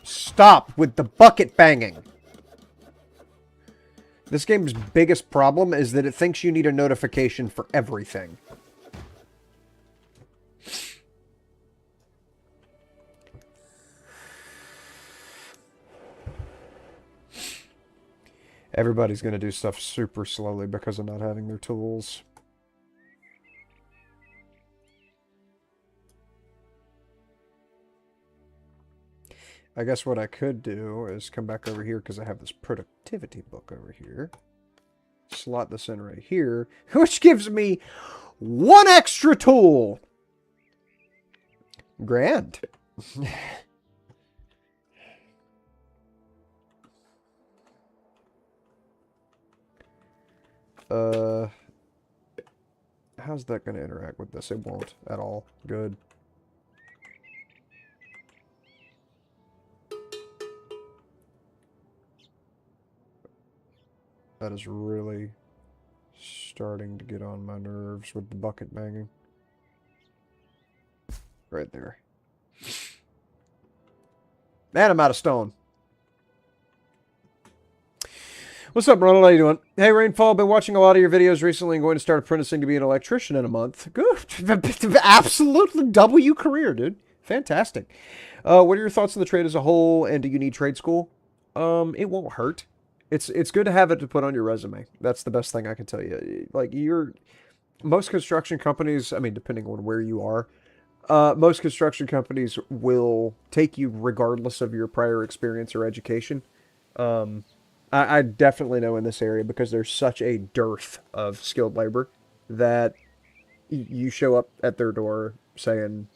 Stop with the bucket banging. This game's biggest problem is that it thinks you need a notification for everything. Everybody's going to do stuff super slowly because of not having their tools. I guess what I could do is come back over here because I have this productivity book over here. Slot this in right here, which gives me 1 extra tool. Grand. How's that going to interact with this? It won't at all. Good. That is really starting to get on my nerves with the bucket banging. Right there. And I'm out of stone. What's up, Ronald? How you doing? Hey, Rainfall. Been watching a lot of your videos recently and going to start apprenticing to be an electrician in a month. Good. Absolutely double you career, dude. Fantastic. What are your thoughts on the trade as a whole, and do you need trade school? It won't hurt. It's good to have it to put on your resume. That's the best thing I can tell you. Like, most construction companies, I mean, depending on where you are, most construction companies will take you regardless of your prior experience or education. I definitely know in this area because there's such a dearth of skilled labor that you show up at their door saying,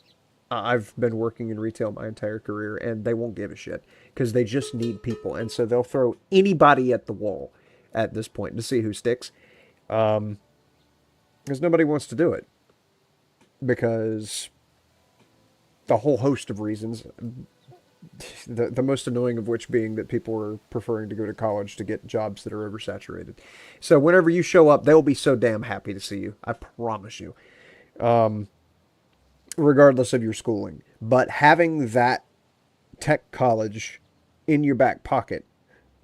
I've been working in retail my entire career, and they won't give a shit because they just need people. And so they'll throw anybody at the wall at this point to see who sticks. Because nobody wants to do it. Because the whole host of reasons, the most annoying of which being that people are preferring to go to college to get jobs that are oversaturated. So whenever you show up, they'll be so damn happy to see you. I promise you. Regardless of your schooling. But having that tech college in your back pocket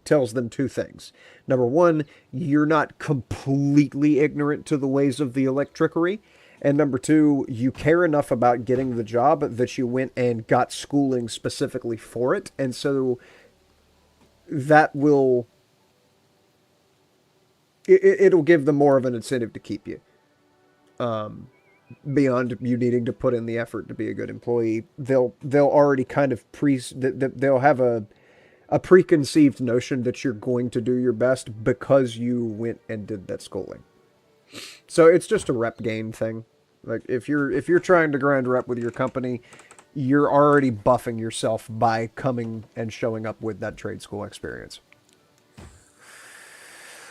tells them two things. Number one, you're not completely ignorant to the ways of the electricery. And number two, you care enough about getting the job that you went and got schooling specifically for it. And so that will... It'll give them more of an incentive to keep you. Beyond you needing to put in the effort to be a good employee, they'll already kind of they'll have a preconceived notion that you're going to do your best because you went and did that schooling. So it's just a rep game thing. Like if you're trying to grind rep with your company, you're already buffing yourself by coming and showing up with that trade school experience.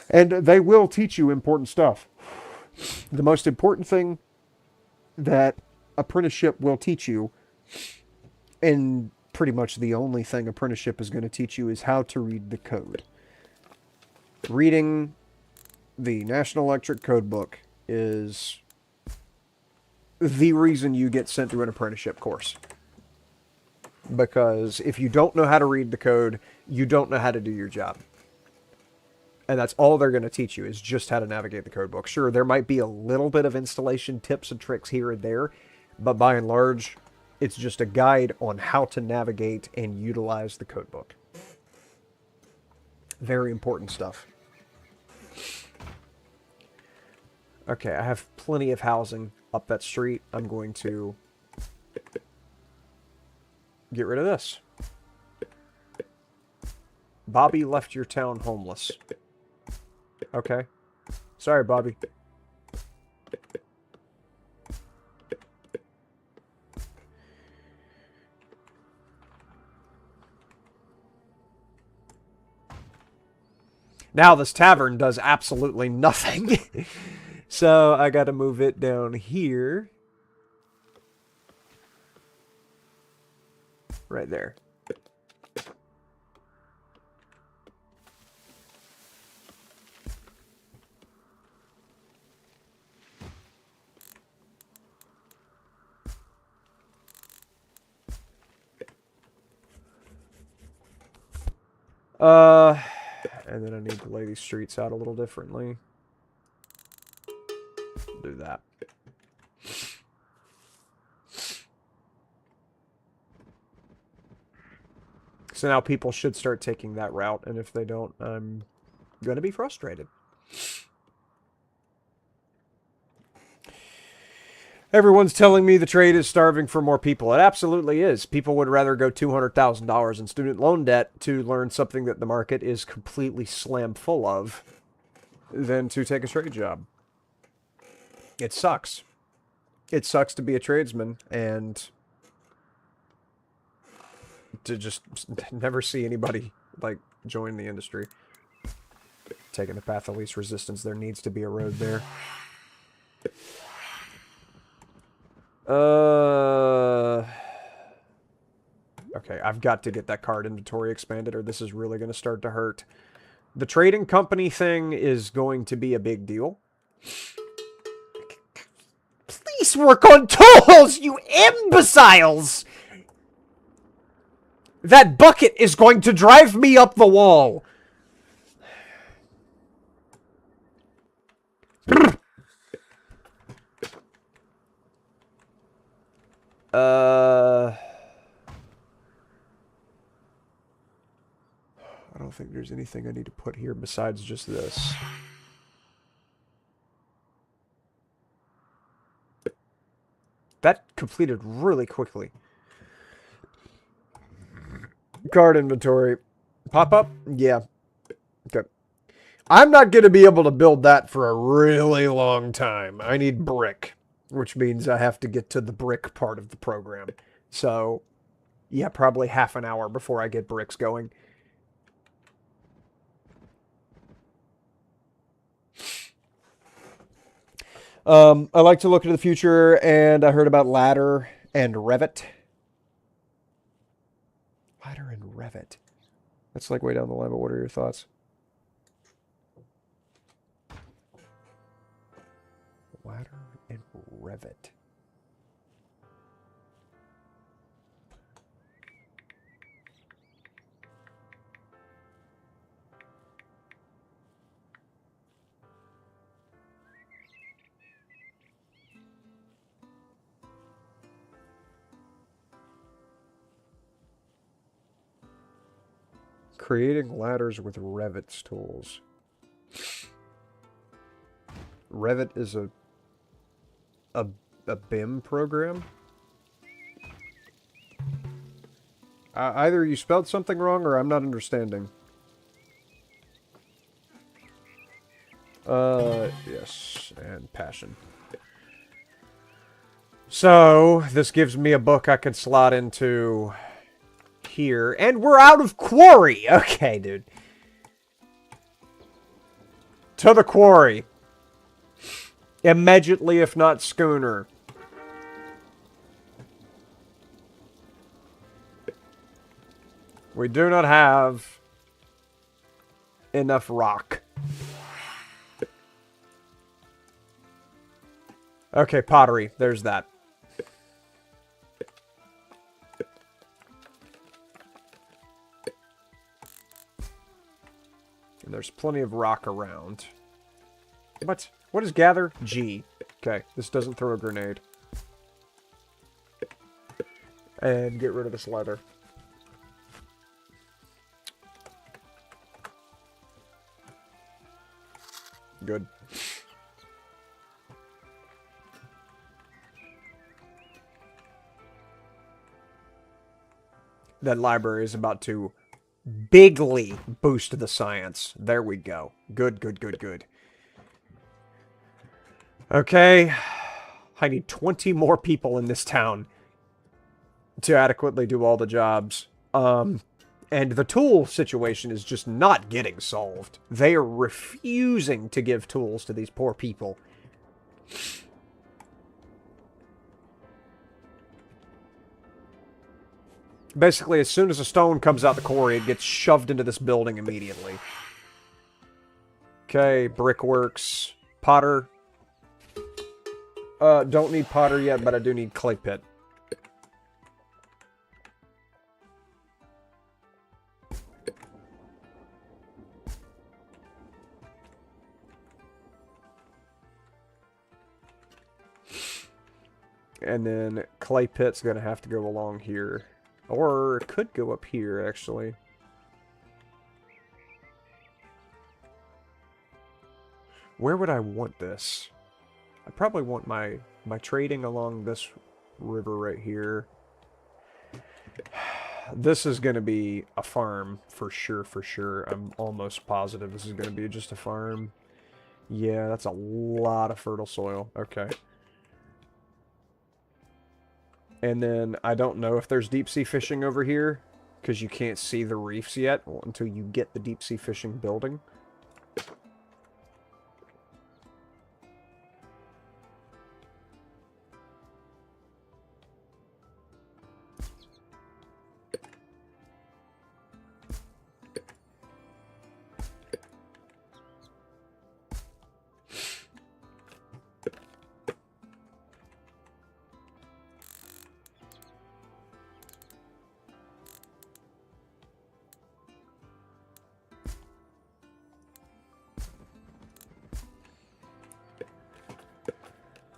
And they will teach you important stuff. The most important thing that apprenticeship will teach you, and pretty much the only thing apprenticeship is going to teach you, is how to read the code. Reading the National Electric Code Book is the reason you get sent to an apprenticeship course. Because if you don't know how to read the code, you don't know how to do your job. And that's all they're going to teach you, is just how to navigate the code book. Sure, there might be a little bit of installation tips and tricks here and there, but by and large, it's just a guide on how to navigate and utilize the code book. Very important stuff. Okay, I have plenty of housing up that street. I'm going to get rid of this. Bobby left your town homeless. Okay. Sorry, Bobby. Now this tavern does absolutely nothing. So I got to move it down here. Right there. And then I need to lay these streets out a little differently. Do that. So now people should start taking that route, and if they don't, I'm going to be frustrated. Everyone's telling me the trade is starving for more people. It absolutely is. People would rather go $200,000 in student loan debt to learn something that the market is completely slam full of than to take a trade job. It sucks. It sucks to be a tradesman and to just never see anybody, like, join the industry. Taking the path of least resistance, there needs to be a road there. Okay, I've got to get that card inventory expanded or this is really going to start to hurt. The trading company thing is going to be a big deal. Please work on tools, you imbeciles! That bucket is going to drive me up the wall. I don't think there's anything I need to put here besides just this. That completed really quickly. Card inventory. Pop up? Yeah. Okay. I'm not going to be able to build that for a really long time. I need brick, which means I have to get to the brick part of the program. So, yeah, probably half an hour before I get bricks going. I like to look into the future, and I heard about ladder and Revit. Ladder and Revit. That's like way down the line, but what are your thoughts? Ladder and Revit. Creating ladders with Revit's tools. Revit is a BIM program? Either you spelled something wrong or I'm not understanding. Yes, and passion. So, this gives me a book I can slot into here, and we're out of quarry! Okay, dude. To the quarry. Immediately, if not schooner. We do not have enough rock. Okay, pottery. There's that. And there's plenty of rock around. What is gather? G. Okay, this doesn't throw a grenade. And get rid of this leather. Good. That library is about to bigly boost the science. There we go. Good, good, good, good. Okay. I need 20 more people in this town to adequately do all the jobs. And the tool situation is just not getting solved. They are refusing to give tools to these poor people. Basically, as soon as a stone comes out the quarry, it gets shoved into this building immediately. Okay, brickworks. Potter. Don't need potter yet, but I do need clay pit. And then clay pit's gonna have to go along here. Or it could go up here, actually. Where would I want this? I probably want my trading along this river right here. This is going to be a farm for sure, for sure. I'm almost positive this is going to be just a farm. Yeah, that's a lot of fertile soil. Okay. And then I don't know if there's deep sea fishing over here because you can't see the reefs yet until you get the deep sea fishing building.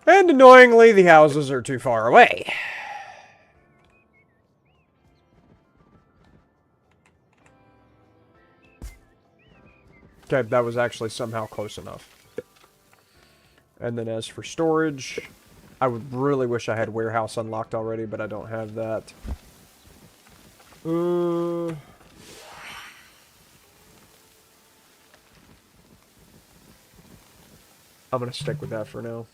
And annoyingly, the houses are too far away. Okay, that was actually somehow close enough. And then as for storage, I would really wish I had warehouse unlocked already, but I don't have that. I'm going to stick with that for now.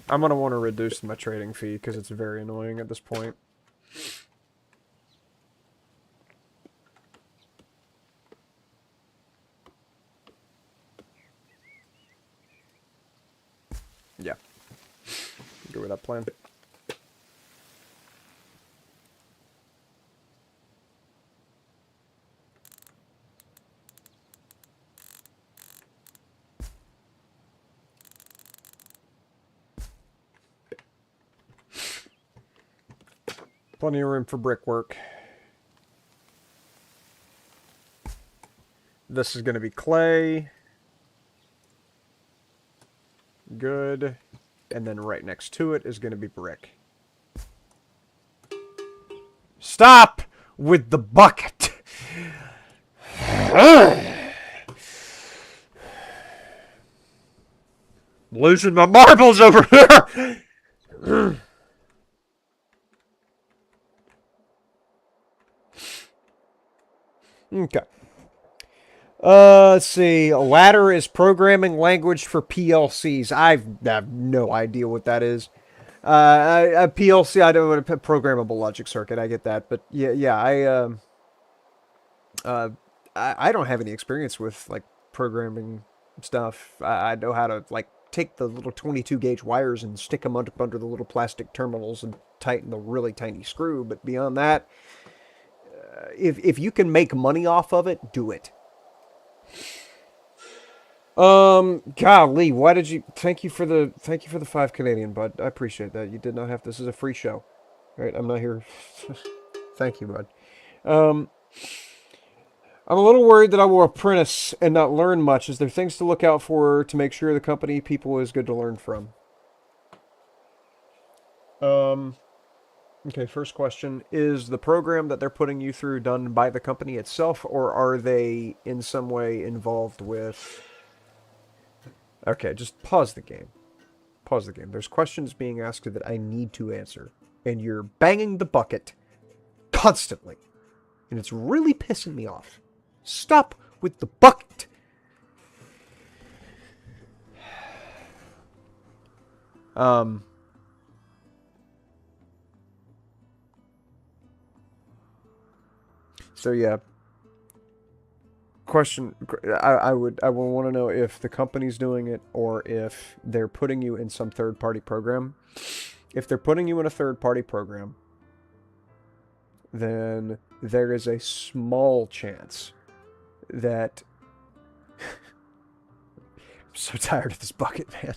I'm going to want to reduce my trading fee because it's very annoying at this point. Yeah. Go with that plan. Plenty of room for brickwork. This is going to be clay. Good. And then right next to it is going to be brick. Stop with the bucket! Losing my marbles over here! Okay. Let's see. Ladder is programming language for PLCs. I have no idea what that is. A PLC, I don't know, a programmable logic circuit. I get that, but yeah. I don't have any experience with like programming stuff. I know how to like take the little 22 gauge wires and stick them under the little plastic terminals and tighten the really tiny screw. But beyond that, if you can make money off of it, do it. Golly, why did you? Thank you for the 5 Canadian, bud. I appreciate that. You did not have. This is a free show, all right? I'm not here. Thank you, bud. I'm a little worried that I will apprentice and not learn much. Is there things to look out for to make sure the company people is good to learn from? Okay, first question. Is the program that they're putting you through done by the company itself, or are they in some way involved with... Okay, just pause the game. Pause the game. There's questions being asked that I need to answer, and you're banging the bucket constantly, and it's really pissing me off. Stop with the bucket! So yeah. Question, I will want to know if the company's doing it or if they're putting you in some third-party program. If they're putting you in a third-party program, then there is a small chance that... I'm so tired of this bucket, man.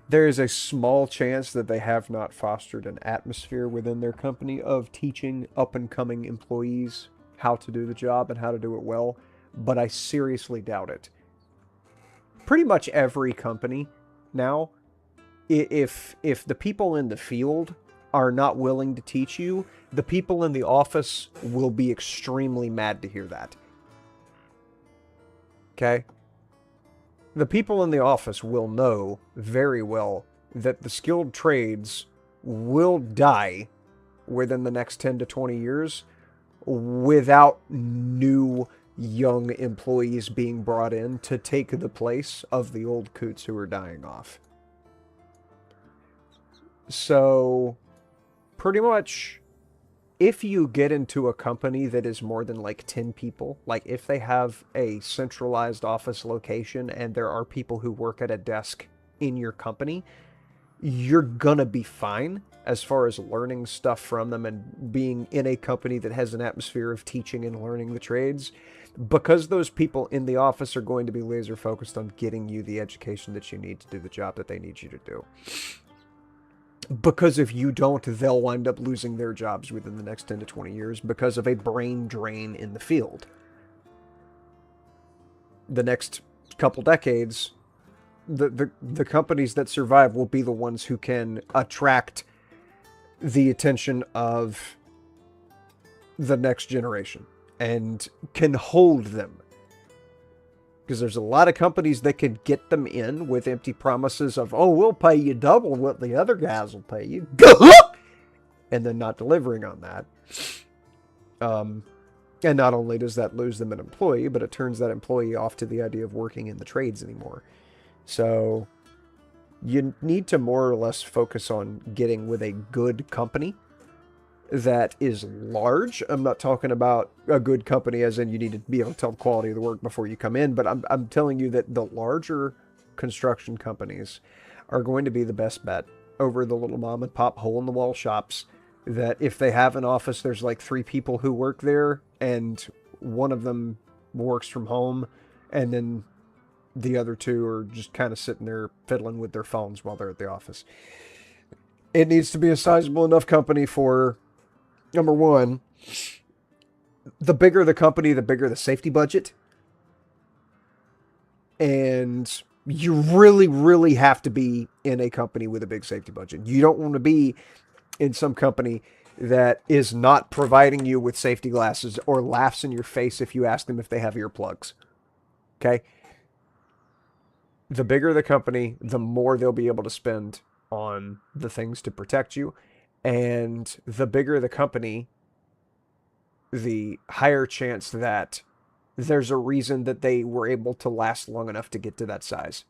There is a small chance that they have not fostered an atmosphere within their company of teaching up-and-coming employees how to do the job and how to do it well, but I seriously doubt it. Pretty much every company now, if the people in the field are not willing to teach you, the people in the office will be extremely mad to hear that. Okay? The people in the office will know very well that the skilled trades will die within the next 10 to 20 years without new young employees being brought in to take the place of the old coots who are dying off. So, pretty much, if you get into a company that is more than like 10 people, like if they have a centralized office location and there are people who work at a desk in your company, you're gonna be fine as far as learning stuff from them and being in a company that has an atmosphere of teaching and learning the trades, because those people in the office are going to be laser focused on getting you the education that you need to do the job that they need you to do. Because if you don't, they'll wind up losing their jobs within the next 10 to 20 years because of a brain drain in the field. The next couple decades, the companies that survive will be the ones who can attract the attention of the next generation and can hold them. Because there's a lot of companies that can get them in with empty promises of, oh, we'll pay you double what the other guys will pay you. And then not delivering on that. And not only does that lose them an employee, but it turns that employee off to the idea of working in the trades anymore. So you need to more or less focus on getting with a good company that is large. I'm not talking about a good company as in you need to be able to tell the quality of the work before you come in, but I'm telling you that the larger construction companies are going to be the best bet over the little mom and pop hole in the wall shops that if they have an office, there's like 3 people who work there and one of them works from home and then the other 2 are just kind of sitting there fiddling with their phones while they're at the office. It needs to be a sizable enough company for, number one, the bigger the company, the bigger the safety budget. And you really, really have to be in a company with a big safety budget. You don't want to be in some company that is not providing you with safety glasses or laughs in your face if you ask them if they have earplugs. Okay? The bigger the company, the more they'll be able to spend on the things to protect you. And the bigger the company, the higher chance that there's a reason that they were able to last long enough to get to that size.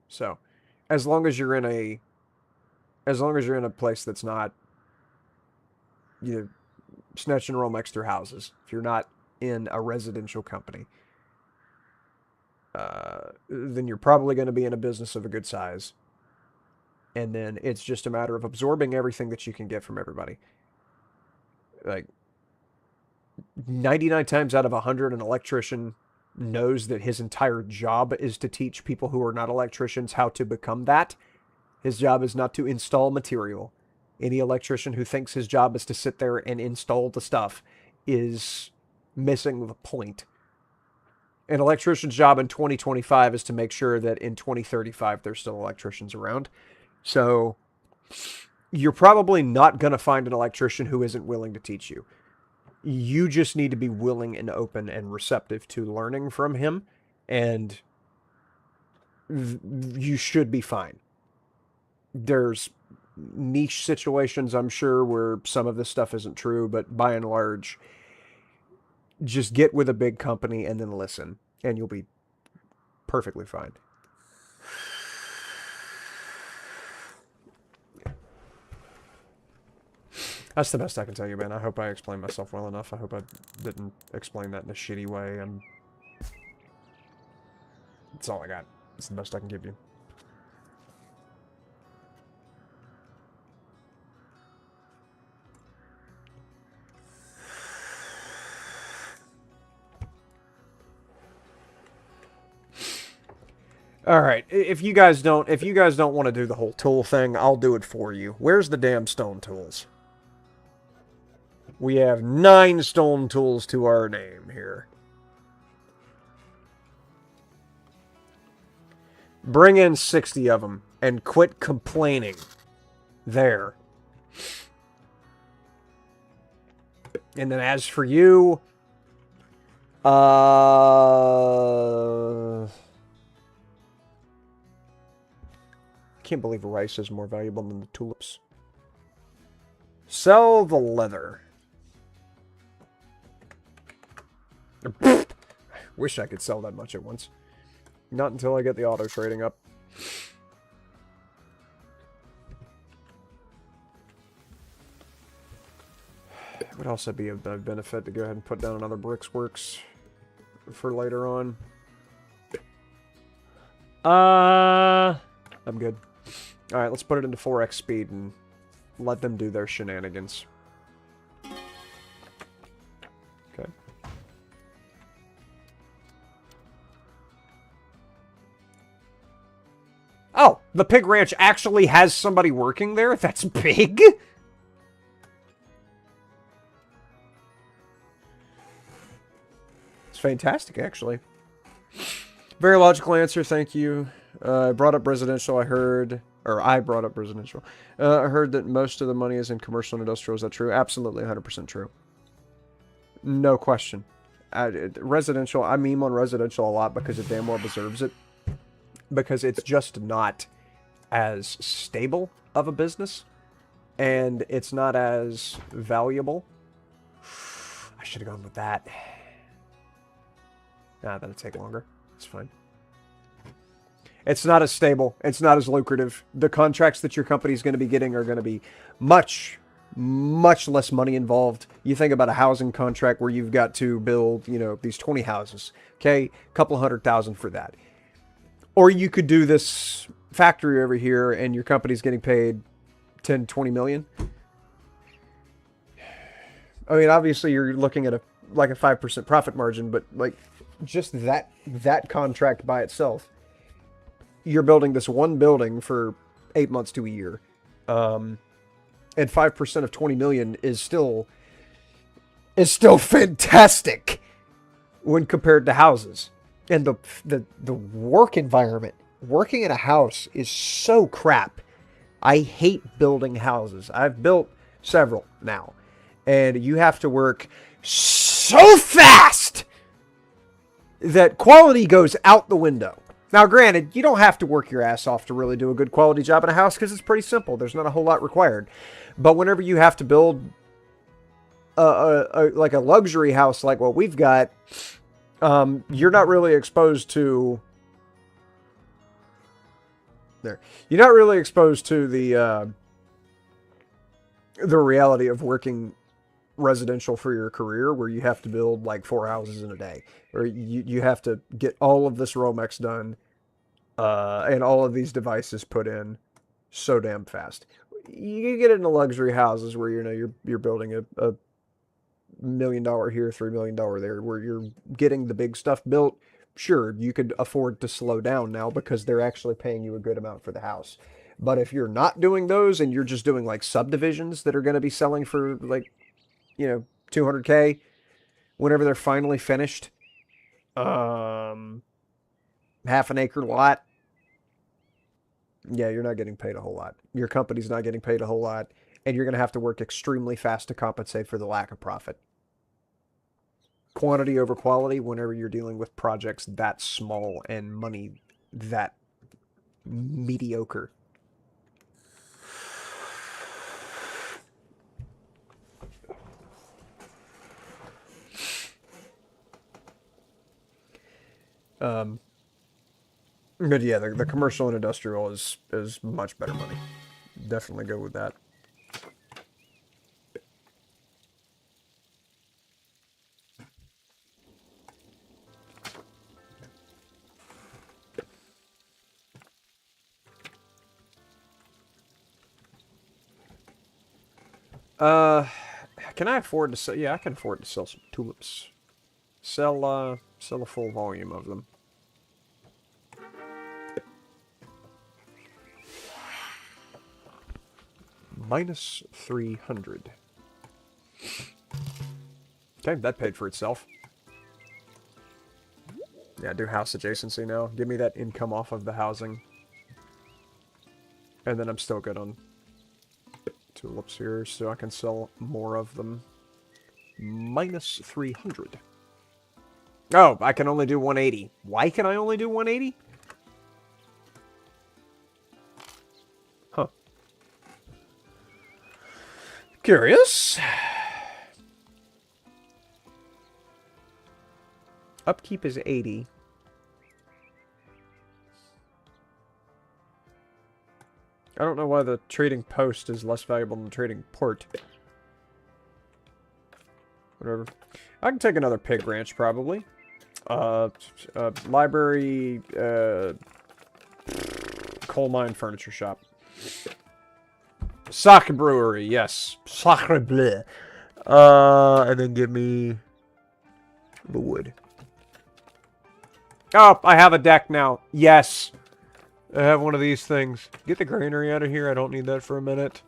So, as long as you're in a place that's not, you know, snatch and roll next to houses, if you're not in a residential company, then you're probably going to be in a business of a good size. And then it's just a matter of absorbing everything that you can get from everybody. Like, 99 times out of 100, an electrician knows that his entire job is to teach people who are not electricians how to become that. His job is not to install material. Any electrician who thinks his job is to sit there and install the stuff is missing the point. An electrician's job in 2025 is to make sure that in 2035 there's still electricians around. So you're probably not going to find an electrician who isn't willing to teach you. You just need to be willing and open and receptive to learning from him, and you should be fine. There's niche situations, I'm sure, where some of this stuff isn't true, but by and large, just get with a big company and then listen, and you'll be perfectly fine. That's the best I can tell you, man. I hope I explained myself well enough. I hope I didn't explain that in a shitty way. That's all I got. It's the best I can give you. All right. If you guys don't want to do the whole tool thing, I'll do it for you. Where's the damn stone tools? We have 9 stone tools to our name here. Bring in 60 of them and quit complaining. There. And then as for you, can't believe rice is more valuable than the tulips. Sell the leather. Wish I could sell that much at once. Not until I get the auto trading up. Would also be of benefit to go ahead and put down another bricks works for later on. I'm good. Alright, let's put it into 4x speed and let them do their shenanigans. Okay. Oh, the pig ranch actually has somebody working there? That's big? It's fantastic, actually. Very logical answer, thank you. I brought up residential, I brought up residential. I heard that most of the money is in commercial and industrial. Is that true? Absolutely, 100% true. No question. Residential, I meme on residential a lot because it damn well deserves it. Because it's just not as stable of a business. And it's not as valuable. I should have gone with that. Nah, that'll take longer. It's fine. It's not as stable. It's not as lucrative. The contracts that your company is going to be getting are going to be much, much less money involved. You think about a housing contract where you've got to build, you know, these 20 houses. Okay? A couple $100,000 for that. Or you could do this factory over here and your company's getting paid 10, 20 million. I mean, obviously you're looking at a 5% profit margin, but like just that contract by itself, you're building this one building for 8 months to a year. And 5% of 20 million is still fantastic when compared to houses. And the work environment, working in a house is so crap. I hate building houses. I've built several now. And you have to work so fast that quality goes out the window. Now, granted, you don't have to work your ass off to really do a good quality job in a house because it's pretty simple. There's not a whole lot required. But whenever you have to build like a luxury house like what we've got, you're not really exposed to... You're not really exposed to the reality of working residential for your career, where you have to build like 4 houses in a day, or you have to get all of this Romex done and all of these devices put in so damn fast. You get into luxury houses where you're building a $1 million here, $3 million there, where you're getting the big stuff built. Sure, you could afford to slow down now because they're actually paying you a good amount for the house. But if you're not doing those and you're just doing like subdivisions that are going to be selling for like, you know, 200K whenever they're finally finished, half an acre lot, yeah, you're not getting paid a whole lot. Your company's not getting paid a whole lot, and you're going to have to work extremely fast to compensate for the lack of profit. Quantity over quality whenever you're dealing with projects that small and money that mediocre. But yeah, the commercial and industrial is much better money. Definitely go with that. Can I afford to sell? Yeah, I can afford to sell some tulips. Sell a full volume of them. Minus 300. Okay, that paid for itself. Yeah, do house adjacency now. Give me that income off of the housing. And then I'm still good on tulips here, so I can sell more of them. Minus 300. Oh, I can only do 180. Why can I only do 180? Huh. Curious. Upkeep is 80. I don't know why the trading post is less valuable than the trading port. Whatever. I can take another pig ranch, probably. Library, coal mine, furniture shop. Sake brewery, yes. Sacre bleu. And then give me the wood. Oh, I have a deck now. Yes. I have one of these things. Get the granary out of here. I don't need that for a minute.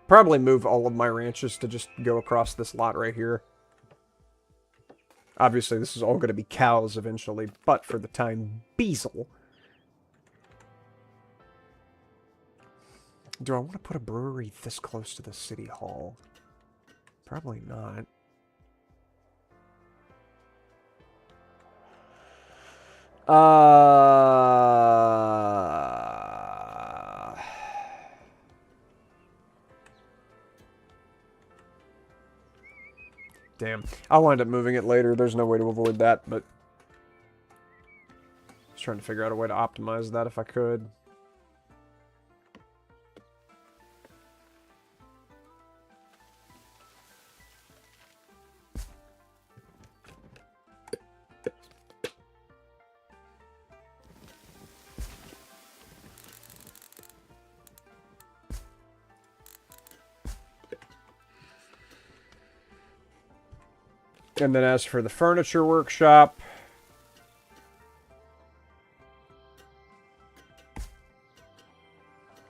Probably move all of my ranches to just go across this lot right here. Obviously, this is all going to be cows eventually, but for the time, Beazle. Do I want to put a brewery this close to the city hall? Probably not. Damn. I'll wind up moving it later. There's no way to avoid that, but... Just trying to figure out a way to optimize that if I could. And then as for the furniture workshop...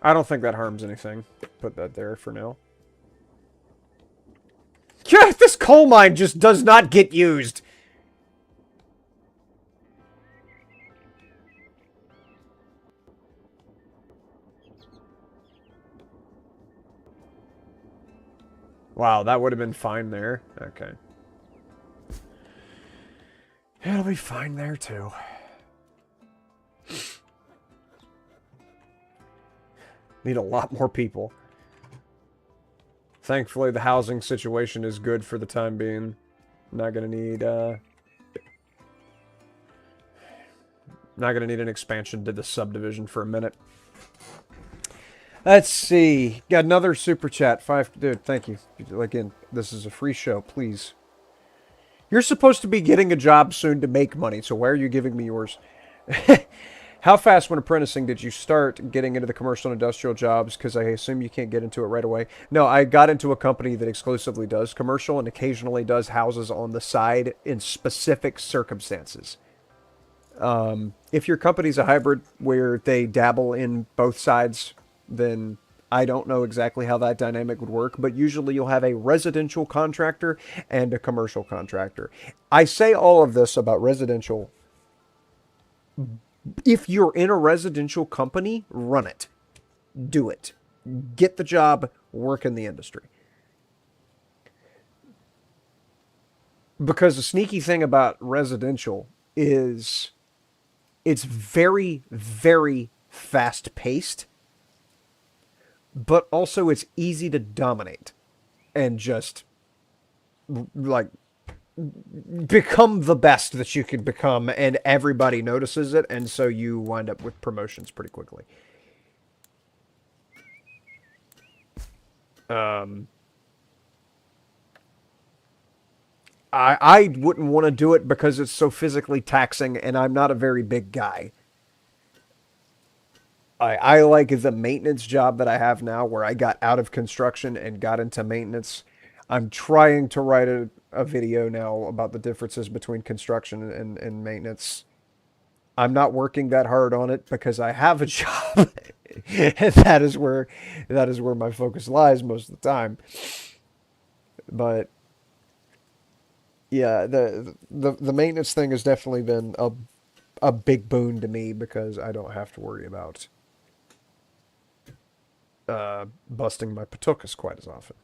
I don't think that harms anything. Put that there for now. Yeah, this coal mine just does not get used. Wow, that would have been fine there. Okay. It'll be fine there, too. Need a lot more people. Thankfully, the housing situation is good for the time being. Not gonna need, not gonna need an expansion to the subdivision for a minute. Let's see. Got another super chat. Dude, thank you. Again, this is a free show, please. You're supposed to be getting a job soon to make money, so why are you giving me yours? How fast when apprenticing did you start getting into the commercial and industrial jobs? Because I assume you can't get into it right away. No, I got into a company that exclusively does commercial and occasionally does houses on the side in specific circumstances. If your company's a hybrid where they dabble in both sides, then I don't know exactly how that dynamic would work, but usually you'll have a residential contractor and a commercial contractor. I say all of this about residential. If you're in a residential company, run it. Do it. Get the job, work in the industry. Because the sneaky thing about residential is it's very, very fast-paced, but also it's easy to dominate and just, like, become the best that you can become, and everybody notices it, and so you wind up with promotions pretty quickly. I wouldn't want to do it because it's so physically taxing, and I'm not a very big guy. I like the maintenance job that I have now, where I got out of construction and got into maintenance. I'm trying to write a video now about the differences between construction and maintenance. I'm not working that hard on it because I have a job. And that is where my focus lies most of the time. But yeah, the maintenance thing has definitely been a big boon to me because I don't have to worry about busting my patukas quite as often.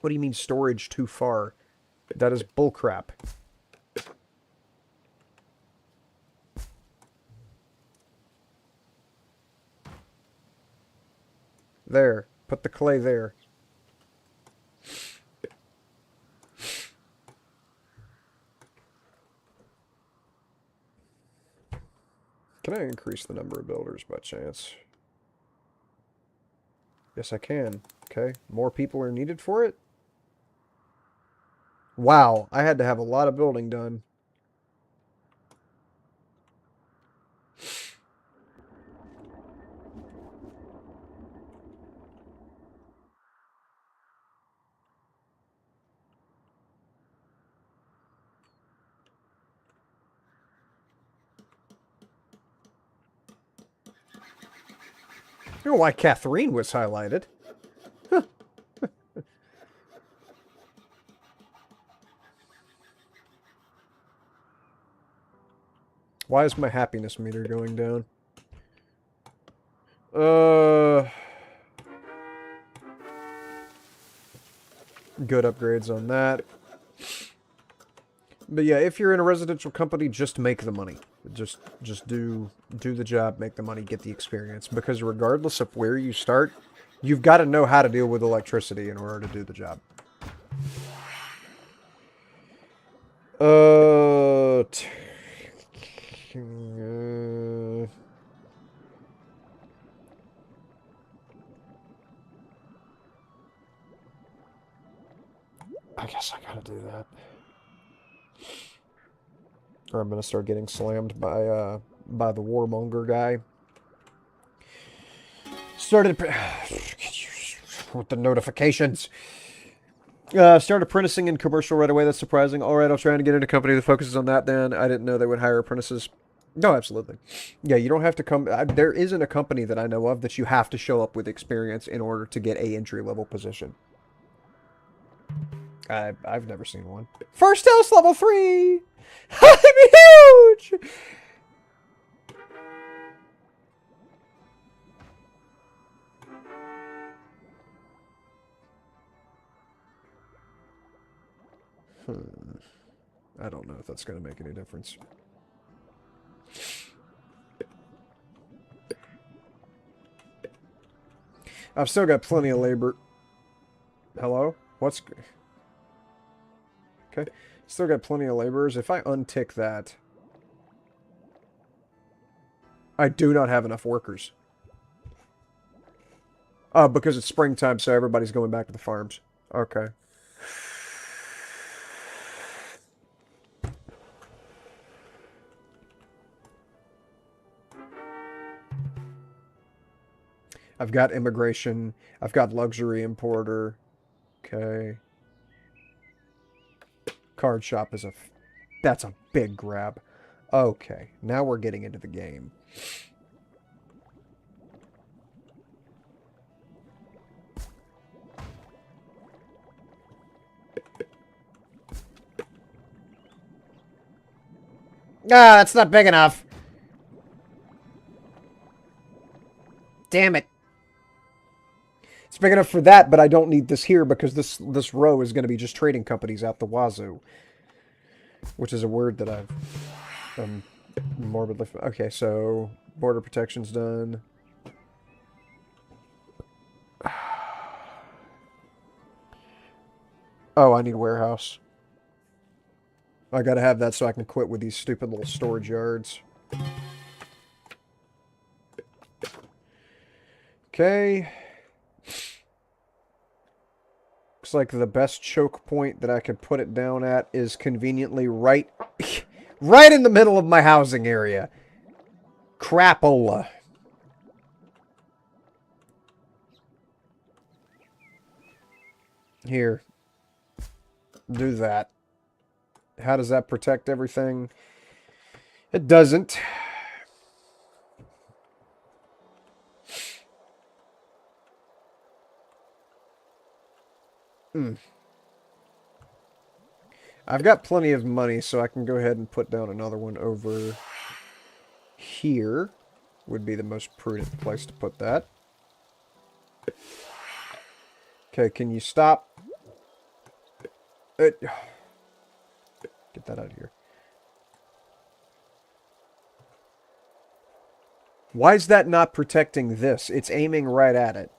What do you mean storage too far? That is bullcrap. There. Put the clay there. Can I increase the number of builders by chance? Yes, I can. Okay. More people are needed for it? Wow. I had to have a lot of building done. don't know why Catherine was highlighted. Why is my happiness meter going down? Good upgrades on that. But yeah, if you're in a residential company, just make the money. Just do the job, make the money, get the experience. Because regardless of where you start, you've got to know how to deal with electricity in order to do the job. I guess I gotta do that. Or I'm gonna start getting slammed by the warmonger guy. Started with the notifications. Started apprenticing in commercial right away. That's surprising. All right, I'll try and get into a company that focuses on that then. I didn't know they would hire apprentices. No, absolutely. Yeah, you don't have to come... there isn't a company that I know of that you have to show up with experience in order to get a entry-level position. I've never seen one. First house, level 3! I'm huge! I don't know if that's going to make any difference. I've still got plenty of labor. Hello? What's... Okay. Still got plenty of laborers. If I untick that... I do not have enough workers. Oh, because it's springtime, so everybody's going back to the farms. Okay. I've got immigration. I've got luxury importer. Okay. Card shop is that's a big grab. Okay, now we're getting into the game. Ah, that's not big enough. Damn it. It's big enough for that, but I don't need this here because this row is going to be just trading companies out the wazoo. Which is a word that I've morbidly... Okay, so border protection's done. Oh, I need warehouse. I gotta have that so I can quit with these stupid little storage yards. Okay. Looks like the best choke point that I could put it down at is conveniently right in the middle of my housing area. Crapola. Here. Do that. How does that protect everything? It doesn't. I've got plenty of money, so I can go ahead and put down another one over here. Would be the most prudent place to put that. Okay, can you stop? Get that out of here. Why is that not protecting this? It's aiming right at it.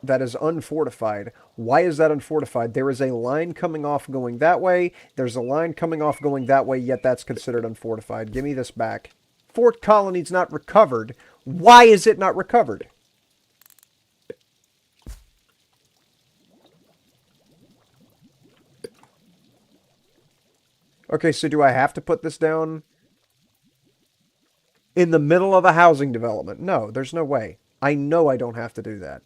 That is unfortified. Why is that unfortified? There is a line coming off going that way. There's a line coming off going that way, yet that's considered unfortified. Give me this back. Fort Colony's not recovered. Why is it not recovered? Okay, so do I have to put this down in the middle of a housing development? No, there's no way. I know I don't have to do that.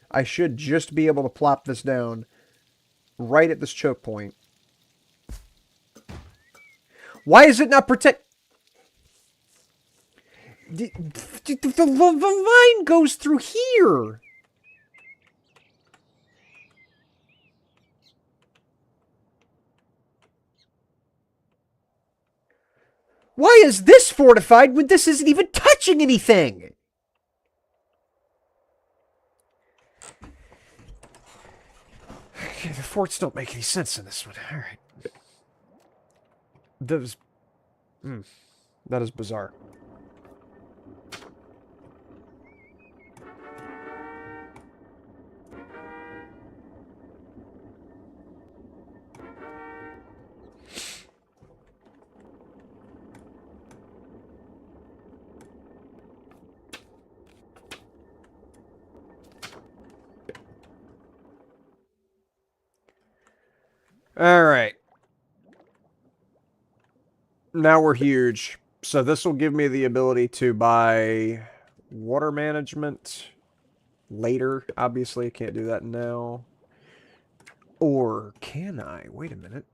I should just be able to plop this down right at this choke point. Why is it not protect? The line goes through here. Why is this fortified when this isn't even touching anything? Okay, the forts don't make any sense in this one. Alright. That is bizarre. Alright. Now we're huge. So this will give me the ability to buy water management later. Obviously, I can't do that now. Or can I? Wait a minute.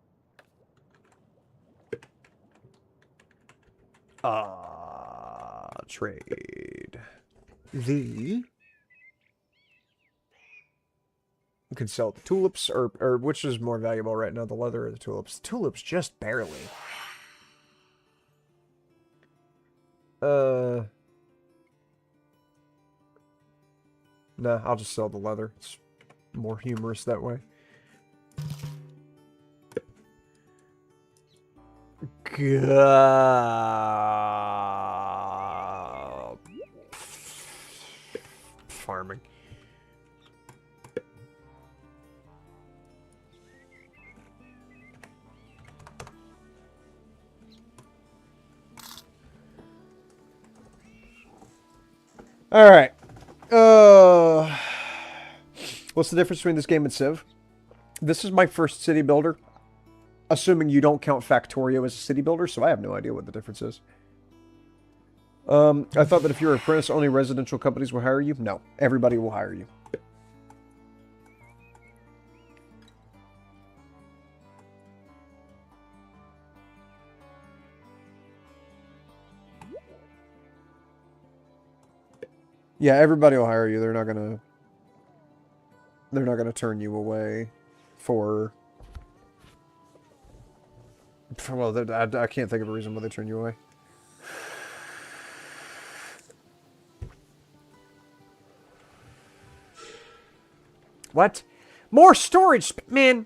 Trade. You can sell the tulips, or which is more valuable right now, the leather or the tulips? Tulips just barely. Nah, I'll just sell the leather. It's more humorous that way. Farming. All right. What's the difference between this game and Civ? This is my first city builder. Assuming you don't count Factorio as a city builder, so I have no idea what the difference is. I thought that if you're an apprentice, only residential companies will hire you. No, everybody will hire you. Yeah, everybody will hire you. They're not gonna turn you away for... Well, I can't think of a reason why they turn you away. What? More storage, man.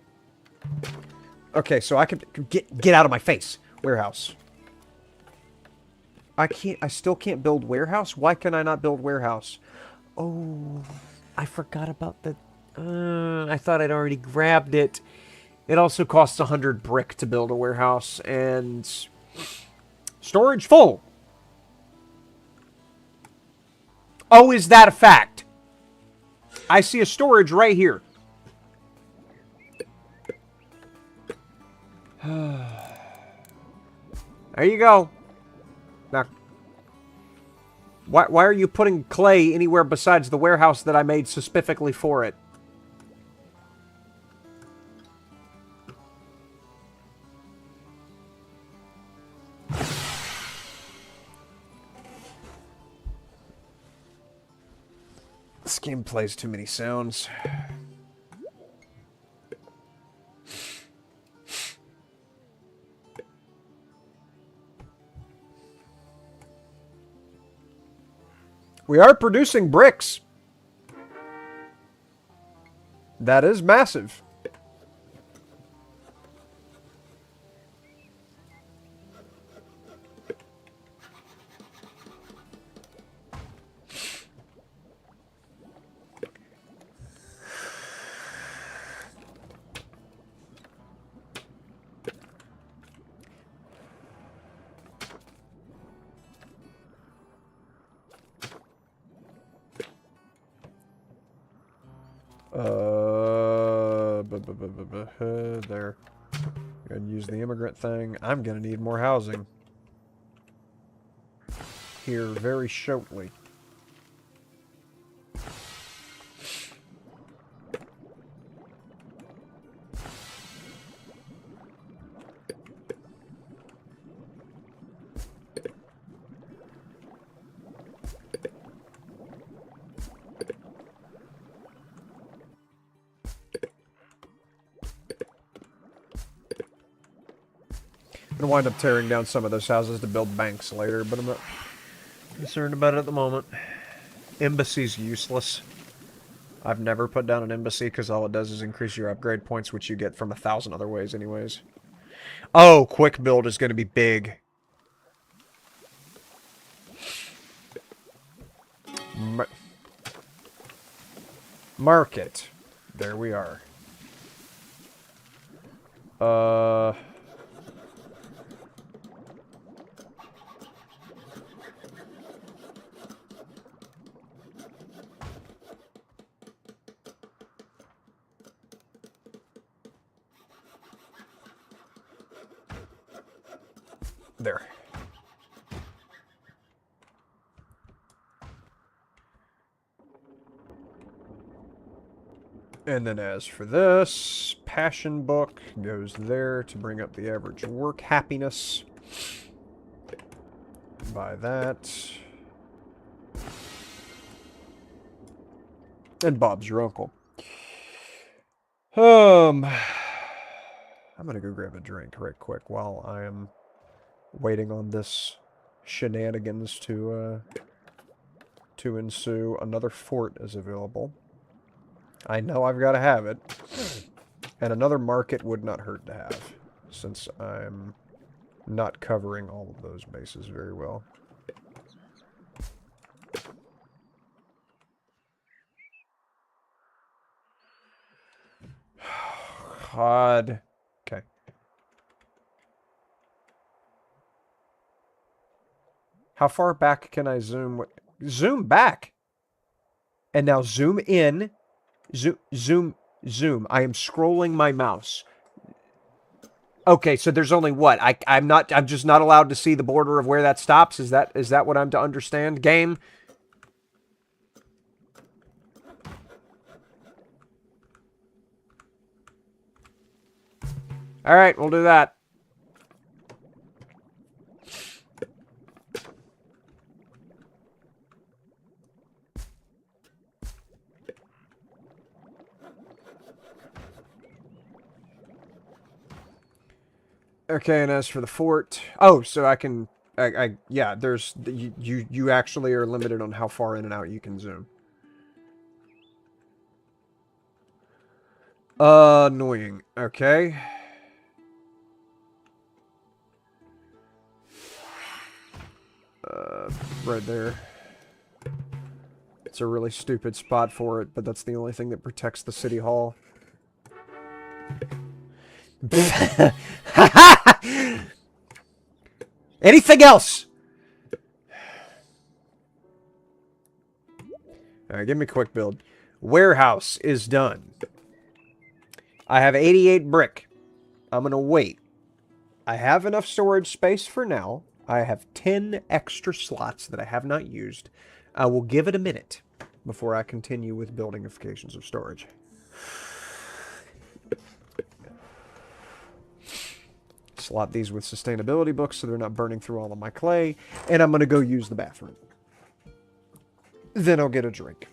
Okay, so I could get out of my face. Warehouse. I still can't build warehouse? Why can I not build warehouse? Oh, I forgot about the... I thought I'd already grabbed it. It also costs 100 brick to build a warehouse, and... Storage full! Oh, is that a fact? I see a storage right here. There you go. Now, why are you putting clay anywhere besides the warehouse that I made specifically for it? This game plays too many sounds. We are producing bricks. That is massive. There. Gonna use the immigrant thing. I'm gonna need more housing. Here very shortly. gonna wind up tearing down some of those houses to build banks later, but I'm not concerned about it at the moment. Embassy's useless. I've never put down an embassy because all it does is increase your upgrade points, which you get from 1,000 other ways anyways. Oh, quick build is going to be big. Market. There we are. There. And then as for this, passion book goes there to bring up the average work happiness. Buy that. And Bob's your uncle. I'm gonna go grab a drink right quick while I am waiting on this shenanigans to ensue. Another fort is available. I know I've got to have it. And another market would not hurt to have, since I'm not covering all of those bases very well. God. Okay. How far back can I zoom? Zoom back! And now zoom in. Zoom. I am scrolling my mouse. Okay, so there's only what? I'm just not allowed to see the border of where that stops? Is that what I'm to understand? Game? Alright, we'll do that. Okay, and as for the fort, oh, so I can, yeah, there's, you actually are limited on how far in and out you can zoom. Annoying. Okay. Right there. It's a really stupid spot for it, but that's the only thing that protects the city hall. Anything else? Alright, give me a quick build. Warehouse is done. I have 88 brick. I'm gonna wait. I have enough storage space for now. I have 10 extra slots that I have not used. I will give it a minute before I continue with buildingifications of storage. Slot these with sustainability books so they're not burning through all of my clay. And I'm going to go use the bathroom. Then I'll get a drink.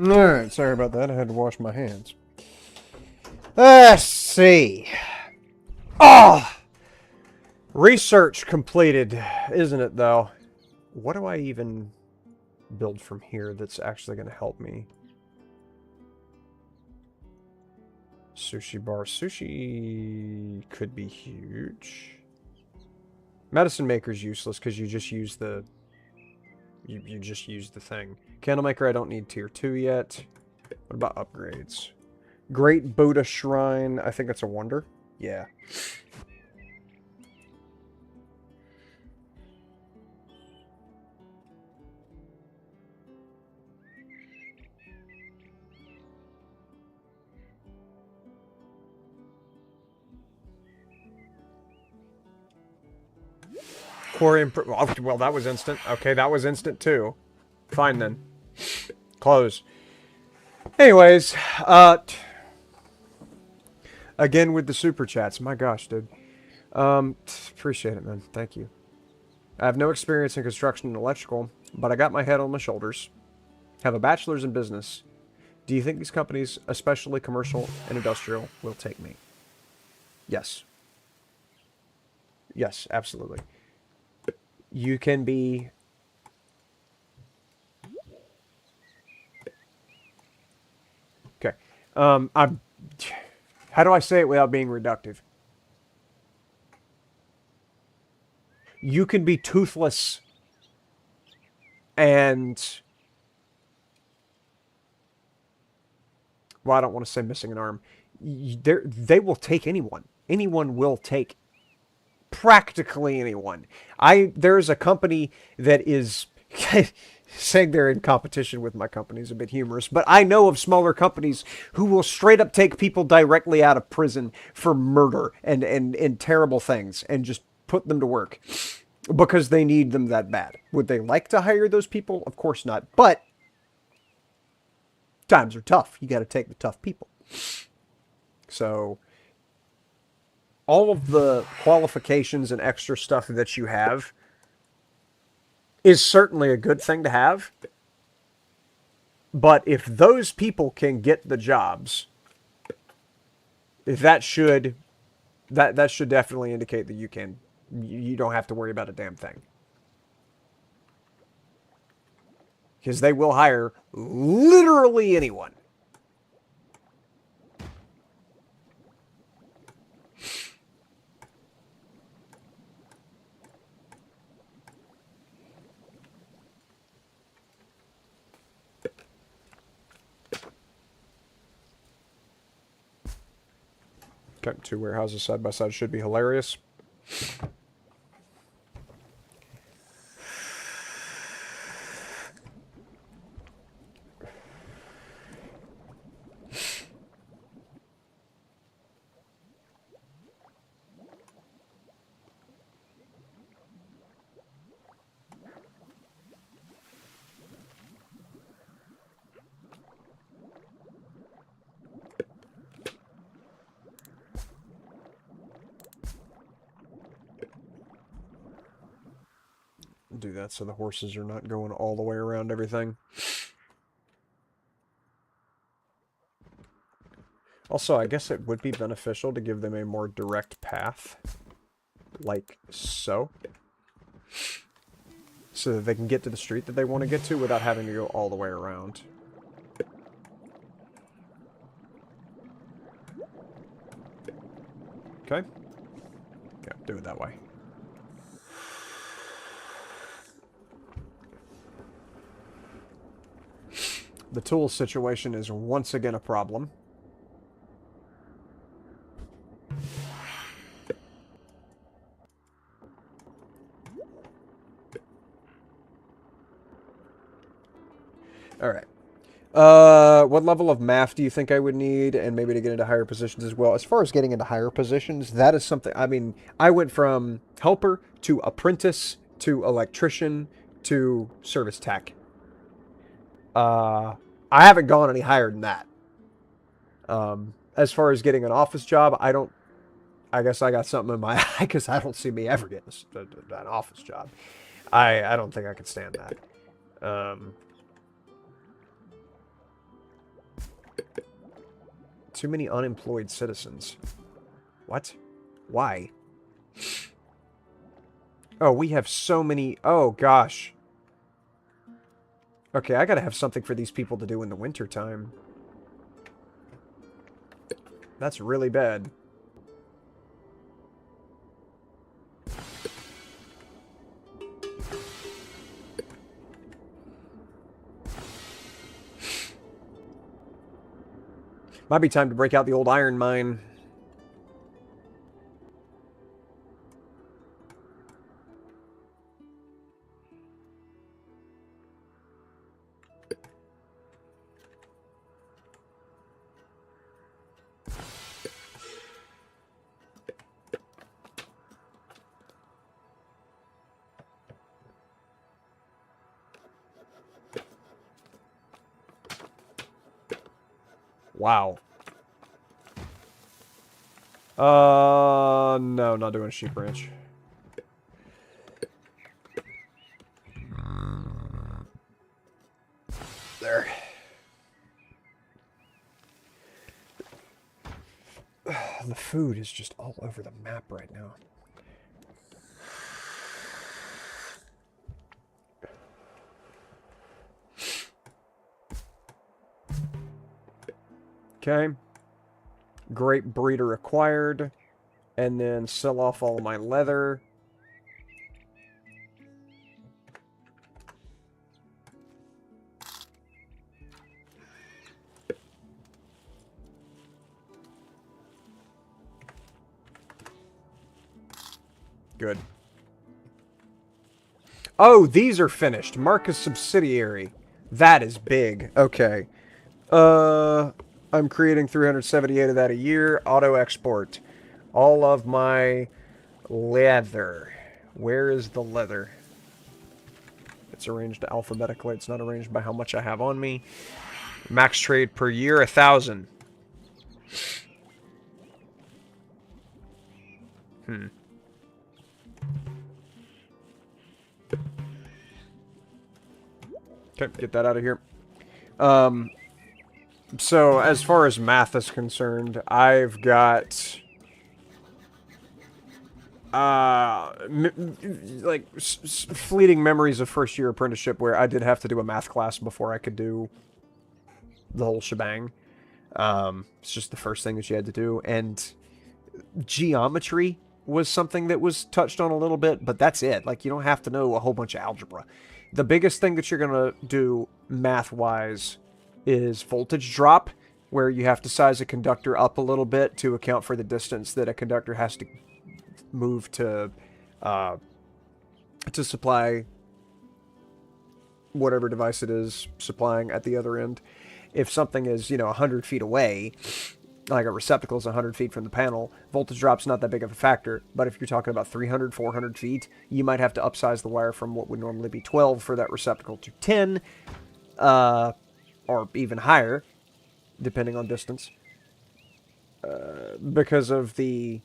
Alright, sorry about that. I had to wash my hands. Let's see. Oh! Research completed, isn't it, though? What do I even build from here that's actually going to help me? Sushi bar. Sushi could be huge. Medicine maker's useless because you just use the... You just use the thing. Candlemaker, I don't need tier 2 yet. What about upgrades? Great Buddha Shrine. I think that's a wonder. Yeah. Quarry well, that was instant. Okay, that was instant too. Fine then. Close. Anyways, again with the super chats. My gosh, dude. Appreciate it, man. Thank you. I have no experience in construction and electrical, but I got my head on my shoulders. Have a bachelor's in business. Do you think these companies, especially commercial and industrial, will take me? Yes. Yes, absolutely. You can be... Okay. I'm... How do I say it without being reductive? You can be toothless and... Well, I don't want to say missing an arm. They will take anyone. Anyone will take practically anyone. There's a company that is... saying they're in competition with my company is a bit humorous, but I know of smaller companies who will straight up take people directly out of prison for murder and terrible things and just put them to work because they need them that bad. Would they like to hire those people? Of course not, but times are tough. You got to take the tough people. So all of the qualifications and extra stuff that you have is certainly a good thing to have. But if those people can get the jobs, that should definitely indicate that you don't have to worry about a damn thing. Because they will hire literally anyone. Okay, 2 warehouses side by side should be hilarious. Do that so the horses are not going all the way around everything. Also, I guess it would be beneficial to give them a more direct path. Like so. So that they can get to the street that they want to get to without having to go all the way around. Okay? Yeah, do it that way. The tool situation is once again a problem. Alright. What level of math do you think I would need? And maybe to get into higher positions as well. As far as getting into higher positions, that is something... I mean, I went from helper to apprentice to electrician to service tech. I haven't gone any higher than that. As far as getting an office job, I guess I got something in my eye because I don't see me ever getting an office job. I don't think I could stand that. Too many unemployed citizens. What? Why? Oh, we have so many... Oh, gosh. Okay, I gotta have something for these people to do in the wintertime. That's really bad. Might be time to break out the old iron mine. Wow. No, not doing a sheep ranch. There. The food is just all over the map right now. Okay. Great breeder acquired. And then sell off all my leather. Good. Oh, these are finished. Mark as subsidiary. That is big. Okay. I'm creating 378 of that a year. Auto export. All of my leather. Where is the leather? It's arranged alphabetically. It's not arranged by how much I have on me. Max trade per year, 1,000. Okay, get that out of here. So, as far as math is concerned, I've got... fleeting memories of first year apprenticeship where I did have to do a math class before I could do the whole shebang. It's just the first thing that you had to do. And geometry was something that was touched on a little bit, but that's it. Like, you don't have to know a whole bunch of algebra. The biggest thing that you're going to do math-wise is voltage drop, where you have to size a conductor up a little bit to account for the distance that a conductor has to move to supply whatever device it is supplying at the other end. If something is, 100 feet away, like a receptacle is 100 feet from the panel, voltage drop's not that big of a factor. But if you're talking about 300, 400 feet, you might have to upsize the wire from what would normally be 12 for that receptacle to 10, or even higher, depending on distance, because of the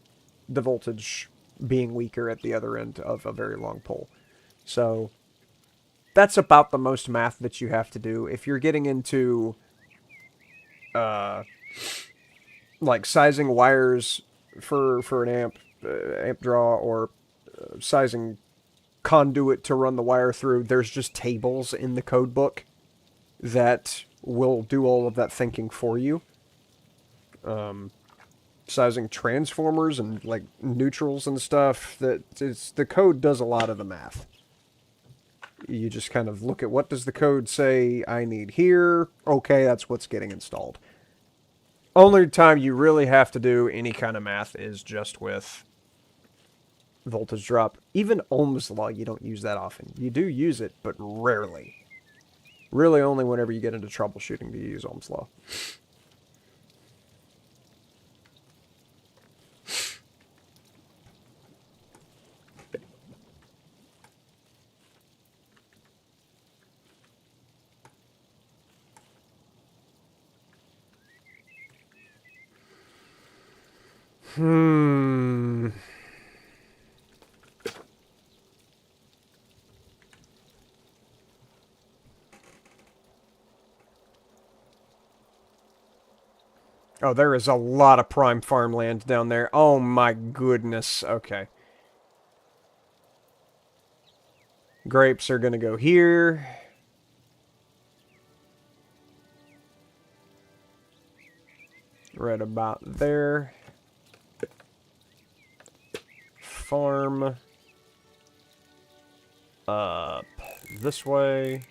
voltage being weaker at the other end of a very long pole. So that's about the most math that you have to do. If you're getting into like sizing wires for an amp draw, or sizing conduit to run the wire through, there's just tables in the code book that will do all of that thinking for you. Sizing transformers and like neutrals and stuff, the code does a lot of the math. You just kind of look at what does the code say I need here. Okay, that's what's getting installed. Only time you really have to do any kind of math is just with voltage drop. Even Ohm's law, you don't use that often. You do use it, but rarely. Really only whenever you get into troubleshooting do you use Ohm's law. Oh, there is a lot of prime farmland down there. Oh my goodness. Okay. Grapes are going to go here. Right about there. Farm. Up this way.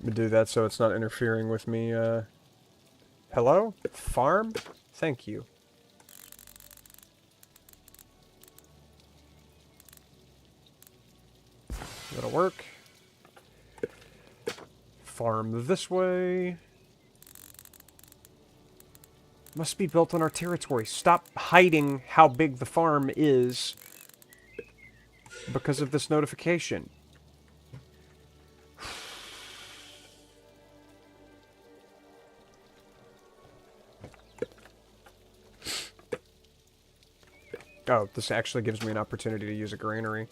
Do that so it's not interfering with me. Hello? Farm? Thank you. That'll work. Farm this way. Must be built on our territory. Stop hiding how big the farm is because of this notification. Oh, this actually gives me an opportunity to use a granary.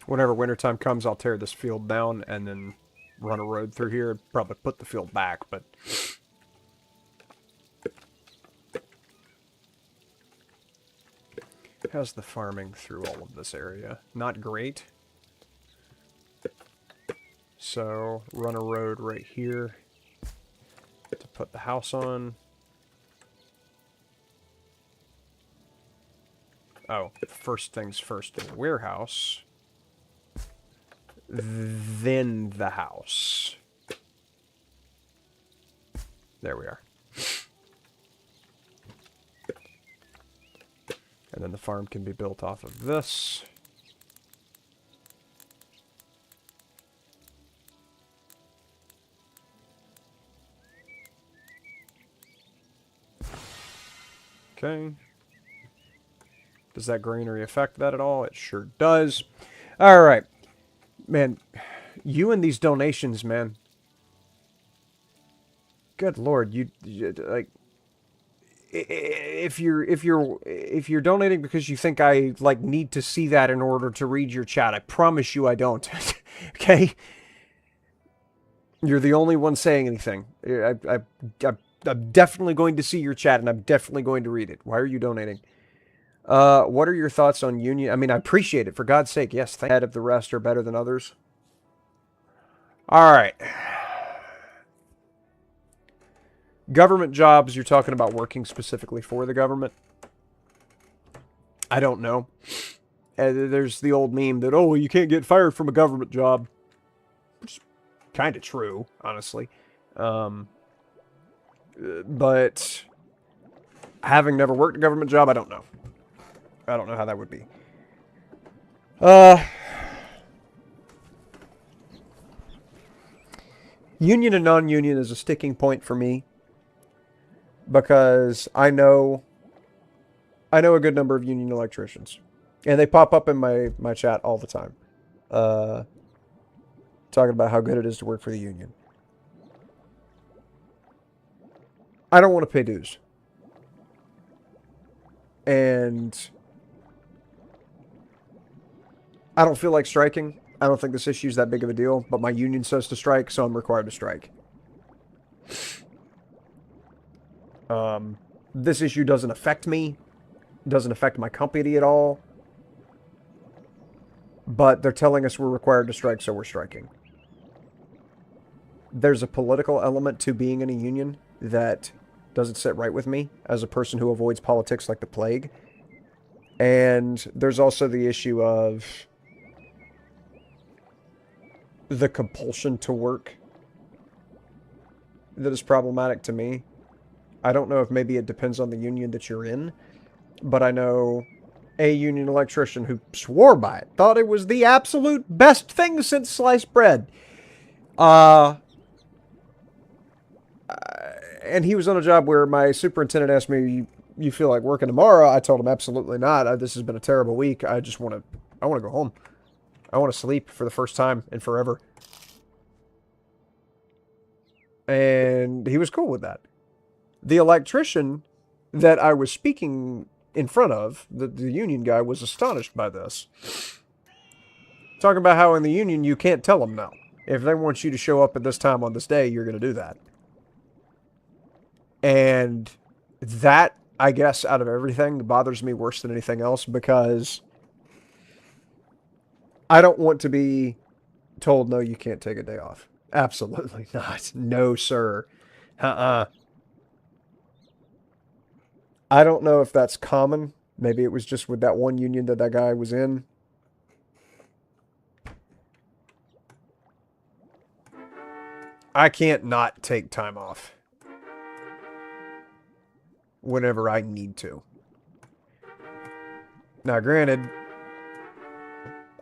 Whenever wintertime comes, I'll tear this field down and then run a road through here. Probably put the field back, but... How's the farming through all of this area? Not great. So, run a road right here to put the house on. Oh, first things first, the warehouse. Then the house. There we are. And then the farm can be built off of this. Okay. Does that granary affect that at all? It sure does. All right. Man, you and these donations, man. Good Lord, you like if you're donating because you think I like need to see that in order to read your chat, I promise you I don't. Okay? You're the only one saying anything. I'm definitely going to see your chat and I'm definitely going to read it. Why are you donating? What are your thoughts on union? I mean, I appreciate it. For God's sake, yes. Thank head of the rest are better than others. All right. Government jobs, you're talking about working specifically for the government? I don't know. There's the old meme that, oh, you can't get fired from a government job. Which is kind of true, honestly. But having never worked a government job, I don't know. I don't know how that would be. Union and non-union is a sticking point for me. Because I know a good number of union electricians. And they pop up in my chat all the time. Talking about how good it is to work for the union. I don't want to pay dues. And I don't feel like striking. I don't think this issue is that big of a deal. But my union says to strike, so I'm required to strike. This issue doesn't affect me. Doesn't affect my company at all. But they're telling us we're required to strike, so we're striking. There's a political element to being in a union that doesn't sit right with me as a person who avoids politics like the plague. And there's also the issue of the compulsion to work that is problematic to me. I don't know if maybe it depends on the union that you're in, but I know a union electrician who swore by it, thought it was the absolute best thing since sliced bread. And he was on a job where my superintendent asked me, "You feel like working tomorrow?" I told him, "Absolutely not. This has been a terrible week. I want to go home. I want to sleep for the first time in forever." And he was cool with that. The electrician that I was speaking in front of, the union guy, was astonished by this. Talking about how in the union you can't tell them no. If they want you to show up at this time on this day, you're going to do that. And that, I guess, out of everything, bothers me worse than anything else, because I don't want to be told, no, you can't take a day off. Absolutely not. No, sir. I don't know if that's common. Maybe it was just with that one union that guy was in. I can't not take time off whenever I need to. Now, granted,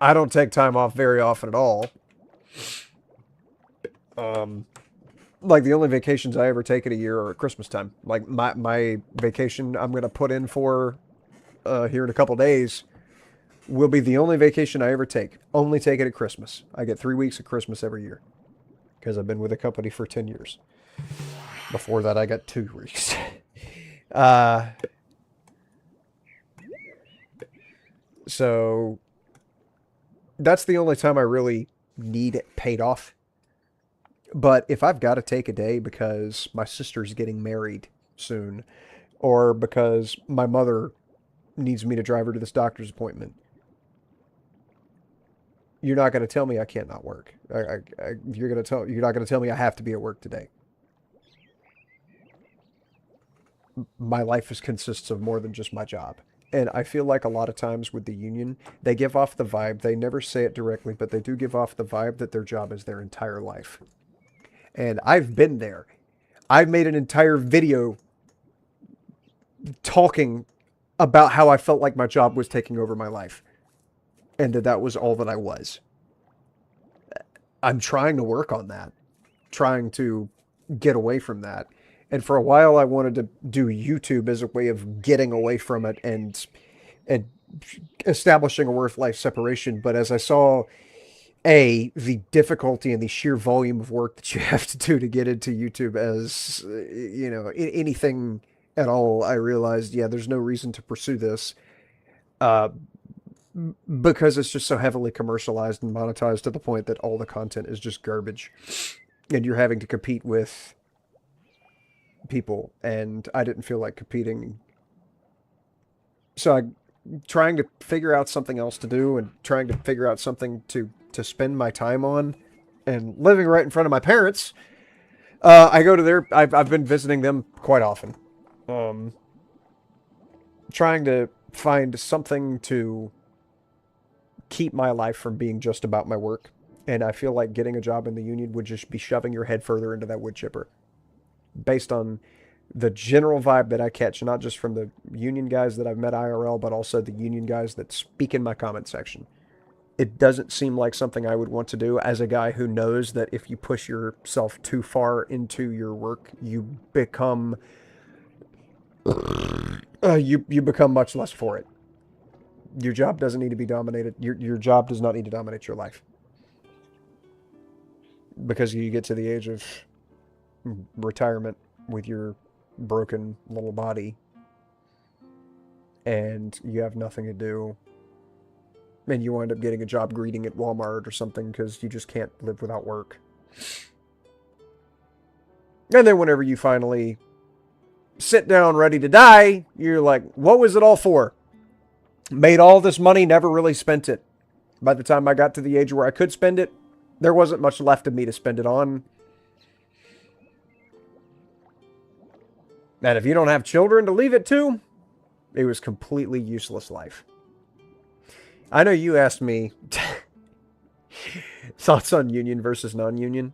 I don't take time off very often at all. Like, the only vacations I ever take in a year are at Christmas time. Like, my vacation I'm going to put in for here in a couple days will be the only vacation I ever take. Only take it at Christmas. I get 3 weeks of Christmas every year, because I've been with the company for 10 years. Before that, I got 2 weeks. So that's the only time I really need it paid off. But if I've got to take a day because my sister's getting married soon, or because my mother needs me to drive her to this doctor's appointment, you're not going to tell me I can't not work. You're not going to tell me I have to be at work today. My life consists of more than just my job. And I feel like a lot of times with the union, they give off the vibe, they never say it directly, but they do give off the vibe that their job is their entire life. And I've been there. I've made an entire video talking about how I felt like my job was taking over my life, and that was all that I was. I'm trying to work on that, trying to get away from that. And for a while, I wanted to do YouTube as a way of getting away from it and establishing a work-life separation. But as I saw, the difficulty and the sheer volume of work that you have to do to get into YouTube as, you know, anything at all, I realized, yeah, there's no reason to pursue this. Because it's just so heavily commercialized and monetized to the point that all the content is just garbage. And you're having to compete with people, and I didn't feel like competing. So I'm trying to figure out something else to do, and trying to figure out something to spend my time on, and living right in front of my parents. I go to I've been visiting them quite often. Trying to find something to keep my life from being just about my work. And I feel like getting a job in the union would just be shoving your head further into that wood chipper. Based on the general vibe that I catch, not just from the union guys that I've met IRL, but also the union guys that speak in my comment section. It doesn't seem like something I would want to do as a guy who knows that if you push yourself too far into your work, you become you become much less for it. Your job doesn't need to be dominated. Your job does not need to dominate your life. Because you get to the age of retirement with your broken little body, and you have nothing to do, and you wind up getting a job greeting at Walmart or something because you just can't live without work. And then whenever you finally sit down ready to die, you're like, what was it all for? Made all this money, never really spent it. By the time I got to the age where I could spend it, there wasn't much left of me to spend it on. And if you don't have children to leave it to, It was completely useless life. I know you asked me thoughts on union versus non-union,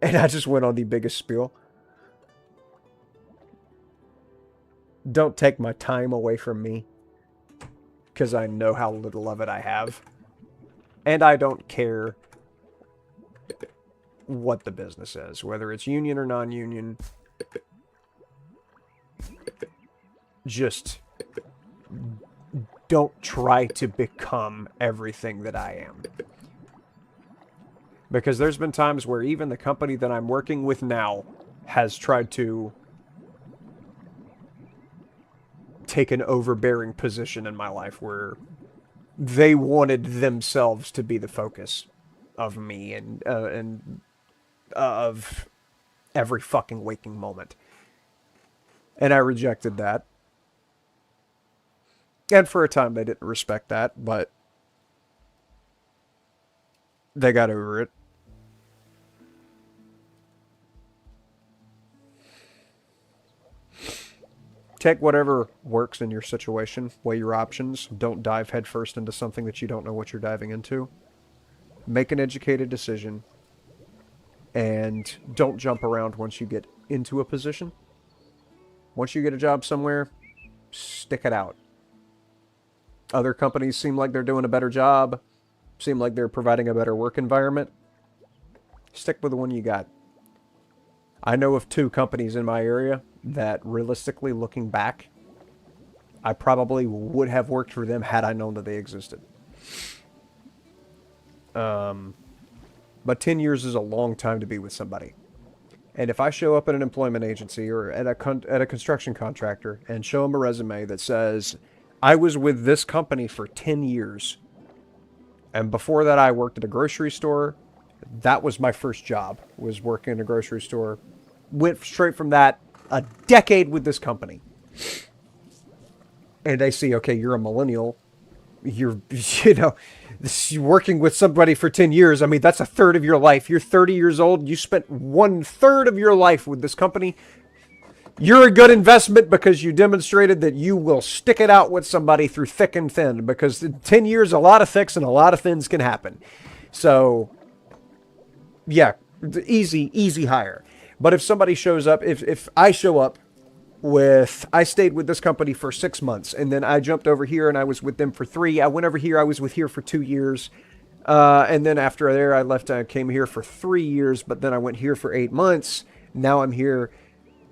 and I just went on the biggest spiel. Don't take my time away from me, because I know how little of it I have. And I don't care what the business is, whether it's union or non-union. Just don't try to become everything that I am. Because there's been times where even the company that I'm working with now has tried to take an overbearing position in my life where they wanted themselves to be the focus of me and of every fucking waking moment. And I rejected that. And for a time they didn't respect that, but they got over it. Take whatever works in your situation, weigh your options, don't dive headfirst into something that you don't know what you're diving into. Make an educated decision, and don't jump around once you get into a position. Once you get a job somewhere, stick it out. Other companies seem like they're doing a better job, seem like they're providing a better work environment. Stick with the one you got. I know of 2 companies in my area that, realistically, looking back, I probably would have worked for them had I known that they existed. But 10 years is a long time to be with somebody. And if I show up at an employment agency or at a construction contractor and show them a resume that says, I was with this company for 10 years, and before that I worked at a grocery store, that was my first job, was working in a grocery store. Went straight from that, a decade with this company. And they see, okay, you're a millennial. You're working with somebody for 10 years. I mean, that's a third of your life. You're 30 years old. You spent 1/3 of your life with this company. You're a good investment because you demonstrated that you will stick it out with somebody through thick and thin. Because in 10 years, a lot of thicks and a lot of thins can happen. So, yeah, easy hire. But if somebody shows up, if I show up with, I stayed with this company for 6 months, and then I jumped over here and I was with them for 3. I went over here, I was with here for 2 years. And then after there, I left, I came here for 3 years, but then I went here for 8 months. Now I'm here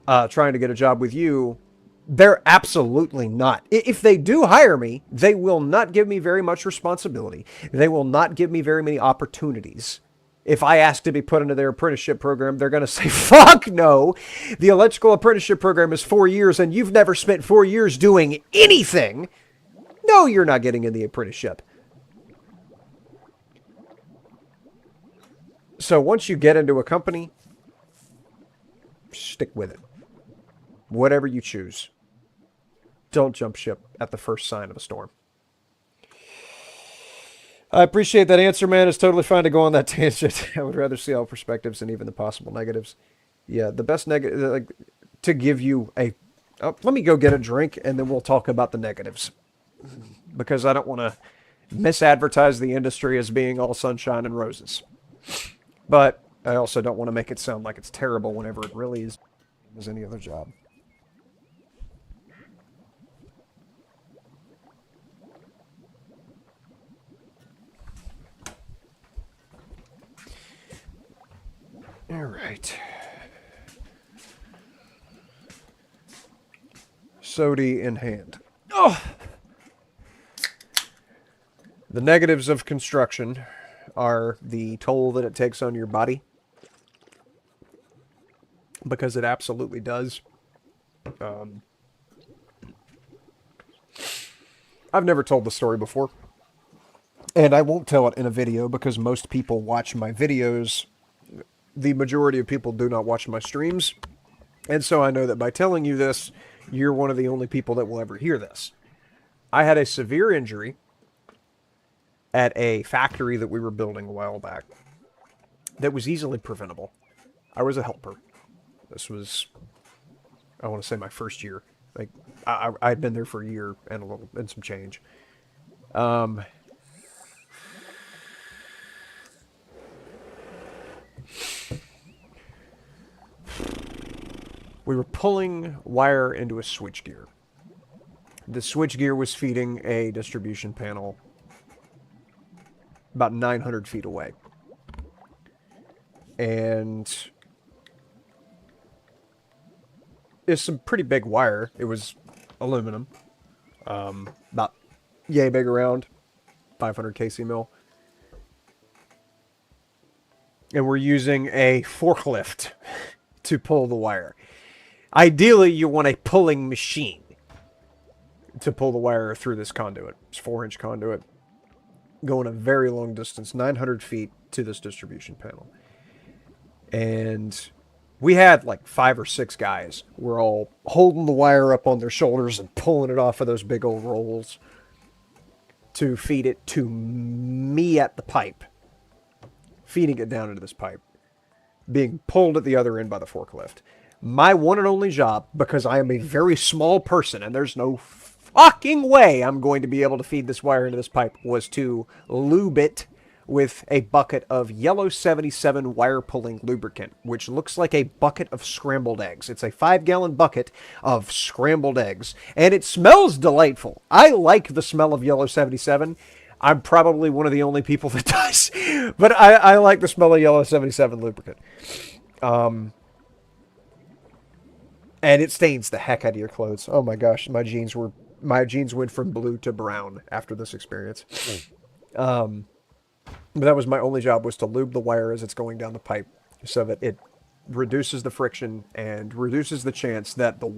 trying to get a job with you. They're absolutely not. If they do hire me, they will not give me very much responsibility. They will not give me very many opportunities. If I ask to be put into their apprenticeship program, they're going to say, fuck no. The electrical apprenticeship program is 4 years and you've never spent 4 years doing anything. No, you're not getting in the apprenticeship. So once you get into a company, stick with it. Whatever you choose. Don't jump ship at the first sign of a storm. I appreciate that answer, man. It's totally fine to go on that tangent. I would rather see all perspectives and even the possible negatives. Yeah, the best negative, like, to give you a... Oh, let me go get a drink, and then we'll talk about the negatives. Because I don't want to misadvertise the industry as being all sunshine and roses. But I also don't want to make it sound like it's terrible whenever it really is as any other job. All right. Soda in hand. Oh! The negatives of construction are the toll that it takes on your body. Because it absolutely does. I've never told the story before. And I won't tell it in a video because most people watch my videos. The majority of people do not watch my streams. And so I know that by telling you this, you're one of the only people that will ever hear this. I had a severe injury at a factory that we were building a while back that was easily preventable. I was a helper. This was, I want to say, my first year. Like, I'd been there for a year and some change. We were pulling wire into a switchgear. The switchgear was feeding a distribution panel about 900 feet away. And it's some pretty big wire. It was aluminum. About yay big around. 500 kc mil. And we're using a forklift to pull the wire. Ideally, you want a pulling machine to pull the wire through this conduit. It's 4-inch conduit. Going a very long distance, 900 feet to this distribution panel. And we had like 5 or 6 guys. We're all holding the wire up on their shoulders and pulling it off of those big old rolls to feed it to me at the pipe. Feeding it down into this pipe. Being pulled at the other end by the forklift. My one and only job, because I am a very small person and there's no fucking way I'm going to be able to feed this wire into this pipe, was to lube it with a bucket of yellow 77 wire pulling lubricant, which looks like a bucket of scrambled eggs. It's a 5-gallon bucket of scrambled eggs, and it smells delightful. I like the smell of yellow 77. I'm probably one of the only people that does, but I like the smell of yellow 77 lubricant. And it stains the heck out of your clothes. Oh my gosh, my jeans went from blue to brown after this experience. But that was my only job, was to lube the wire as it's going down the pipe so that it reduces the friction and reduces the chance that the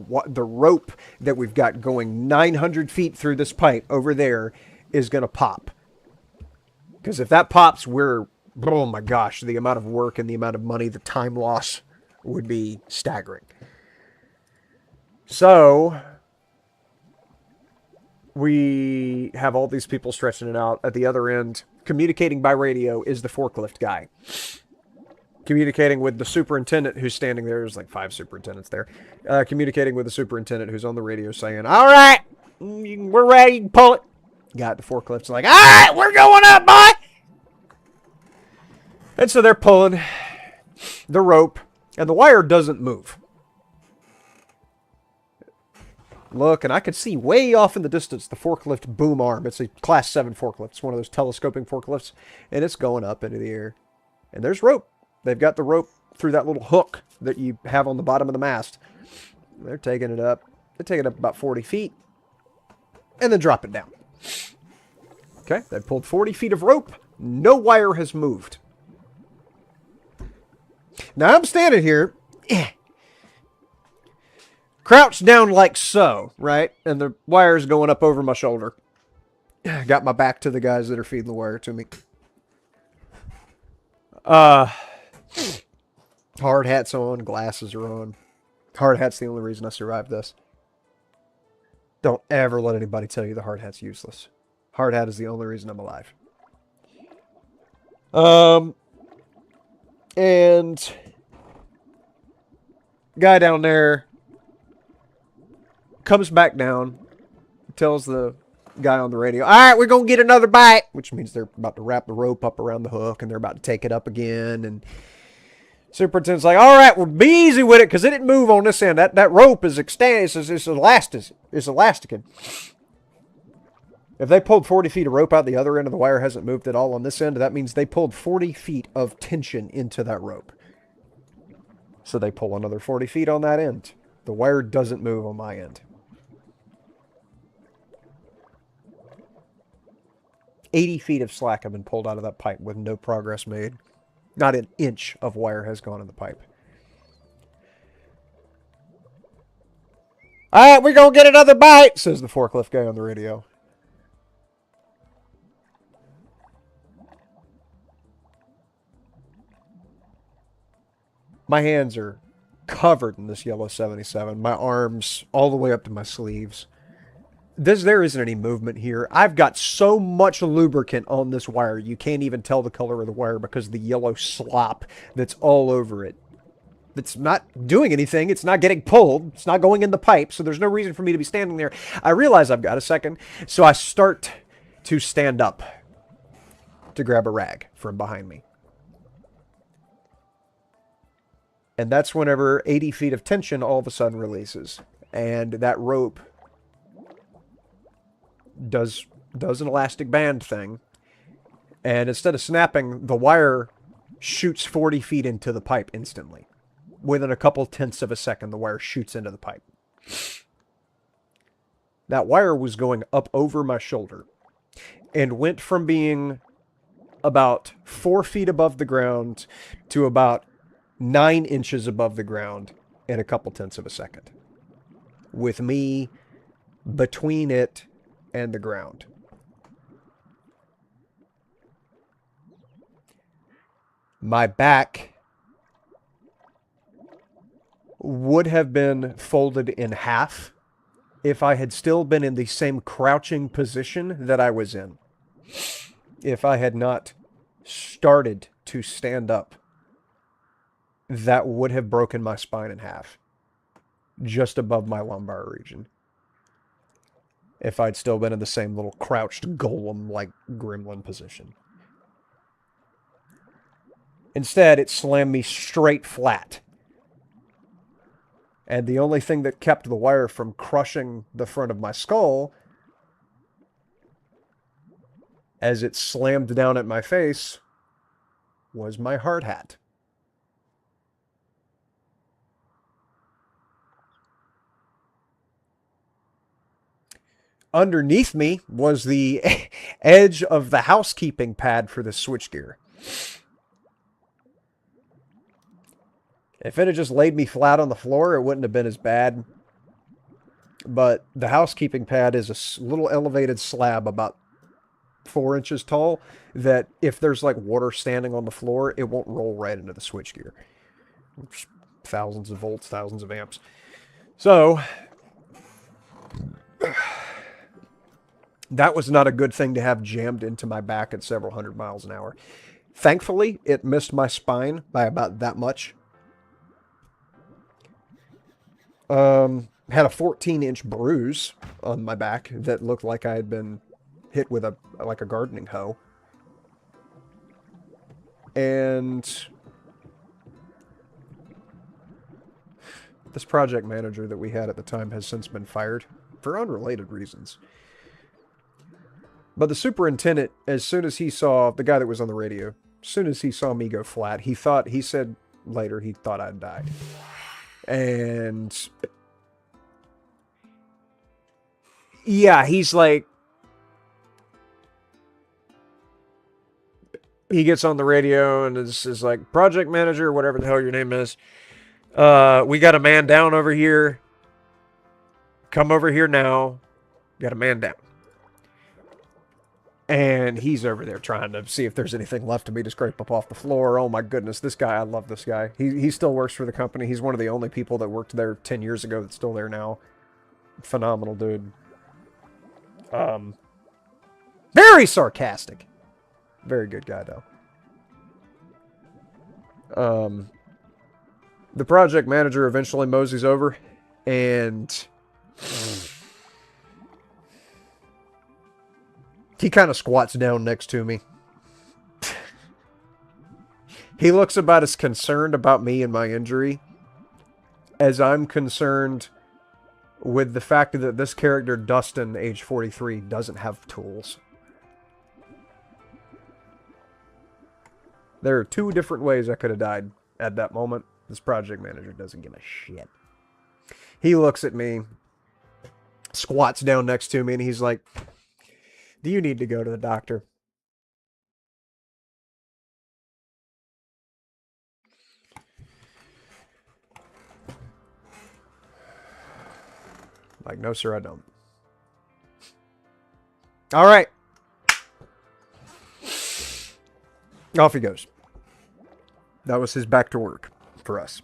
rope that we've got going 900 feet through this pipe over there is going to pop. Because if that pops, oh my gosh, the amount of work and the amount of money, the time loss would be staggering. So we have all these people stretching it out. At the other end, communicating by radio, is the forklift guy. Communicating with the superintendent who's standing there. There's like 5 superintendents there. Communicating with the superintendent who's on the radio saying, all right, we're ready, you can pull it. Guy at the forklift's like, all right, we're going up, boy. And so they're pulling the rope, and the wire doesn't move. Look, and I could see way off in the distance the forklift boom arm. It's a Class 7 forklift. It's one of those telescoping forklifts, and it's going up into the air. And there's rope. They've got the rope through that little hook that you have on the bottom of the mast. They're taking it up. They're taking it up about 40 feet, and then drop it down. Okay, they pulled 40 feet of rope. No wire has moved. Now I'm standing here, crouched down like so, right? And the wire's going up over my shoulder. Got my back to the guys that are feeding the wire to me. Hard hats on, glasses are on. Hard hat's the only reason I survived this. Don't ever let anybody tell you the hard hat's useless. Hard hat is the only reason I'm alive. And guy down there comes back down, tells the guy on the radio, all right, we're going to get another bite, which means they're about to wrap the rope up around the hook and they're about to take it up again. And superintendent's like, all right, well, be easy with it because it didn't move on this end. That rope is extended. It's elasticing. If they pulled 40 feet of rope out the other end and the wire hasn't moved at all on this end, that means they pulled 40 feet of tension into that rope. So they pull another 40 feet on that end. The wire doesn't move on my end. 80 feet of slack have been pulled out of that pipe with no progress made. Not an inch of wire has gone in the pipe. All right, we're going to get another bite, says the forklift guy on the radio. My hands are covered in this yellow 77. My arms all the way up to my sleeves. There isn't any movement here. I've got so much lubricant on this wire, you can't even tell the color of the wire because of the yellow slop that's all over it. It's not doing anything. It's not getting pulled. It's not going in the pipe. So there's no reason for me to be standing there. I realize I've got a second. So I start to stand up to grab a rag from behind me. And that's whenever 80 feet of tension all of a sudden releases. And that rope does an elastic band thing. And instead of snapping, the wire shoots 40 feet into the pipe instantly. Within a couple tenths of a second, the wire shoots into the pipe. That wire was going up over my shoulder and went from being about 4 feet above the ground to about 9 inches above the ground in a couple tenths of a second. With me between it and the ground. My back would have been folded in half if I had still been in the same crouching position that I was in. If I had not started to stand up, that would have broken my spine in half. Just above my lumbar region. If I'd still been in the same little crouched golem-like gremlin position. Instead, it slammed me straight flat. And the only thing that kept the wire from crushing the front of my skull as it slammed down at my face was my hard hat. Underneath me was the edge of the housekeeping pad for the switchgear. If it had just laid me flat on the floor, it wouldn't have been as bad. But the housekeeping pad is a little elevated slab about 4 inches tall that if there's like water standing on the floor, it won't roll right into the switchgear. Thousands of volts, thousands of amps. So that was not a good thing to have jammed into my back at several hundred miles an hour. Thankfully, it missed my spine by about that much. Had a 14-inch bruise on my back that looked like I had been hit with a gardening hoe. And this project manager that we had at the time has since been fired for unrelated reasons. But the superintendent, as soon as he saw the guy that was on the radio, as soon as he saw me go flat, he said later he thought I'd died. And yeah, he's like, he gets on the radio and is like, project manager, whatever the hell your name is. We got a man down over here. Come over here now. Got a man down. And he's over there trying to see if there's anything left of me to scrape up off the floor. Oh my goodness, this guy, I love this guy. He still works for the company. He's one of the only people that worked there 10 years ago that's still there now. Phenomenal dude. Very sarcastic. Very good guy, though. The project manager eventually moseys over, and he kind of squats down next to me. He looks about as concerned about me and my injury as I'm concerned with the fact that this character, Dustin, age 43, doesn't have tools. There are two different ways I could have died at that moment. This project manager doesn't give a shit. He looks at me, squats down next to me, and he's like, do you need to go to the doctor? Like, no, sir, I don't. All right. Off he goes. That was his back to work for us.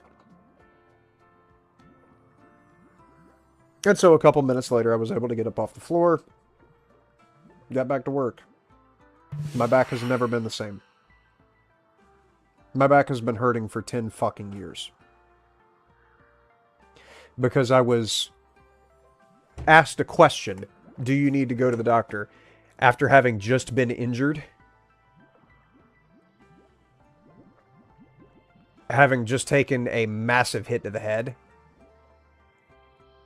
And so a couple minutes later, I was able to get up off the floor. Got back to work. My back has never been the same. My back has been hurting for 10 fucking years. because I was asked a question, do you need to go to the doctor, after having just been injured? Having just taken a massive hit to the head.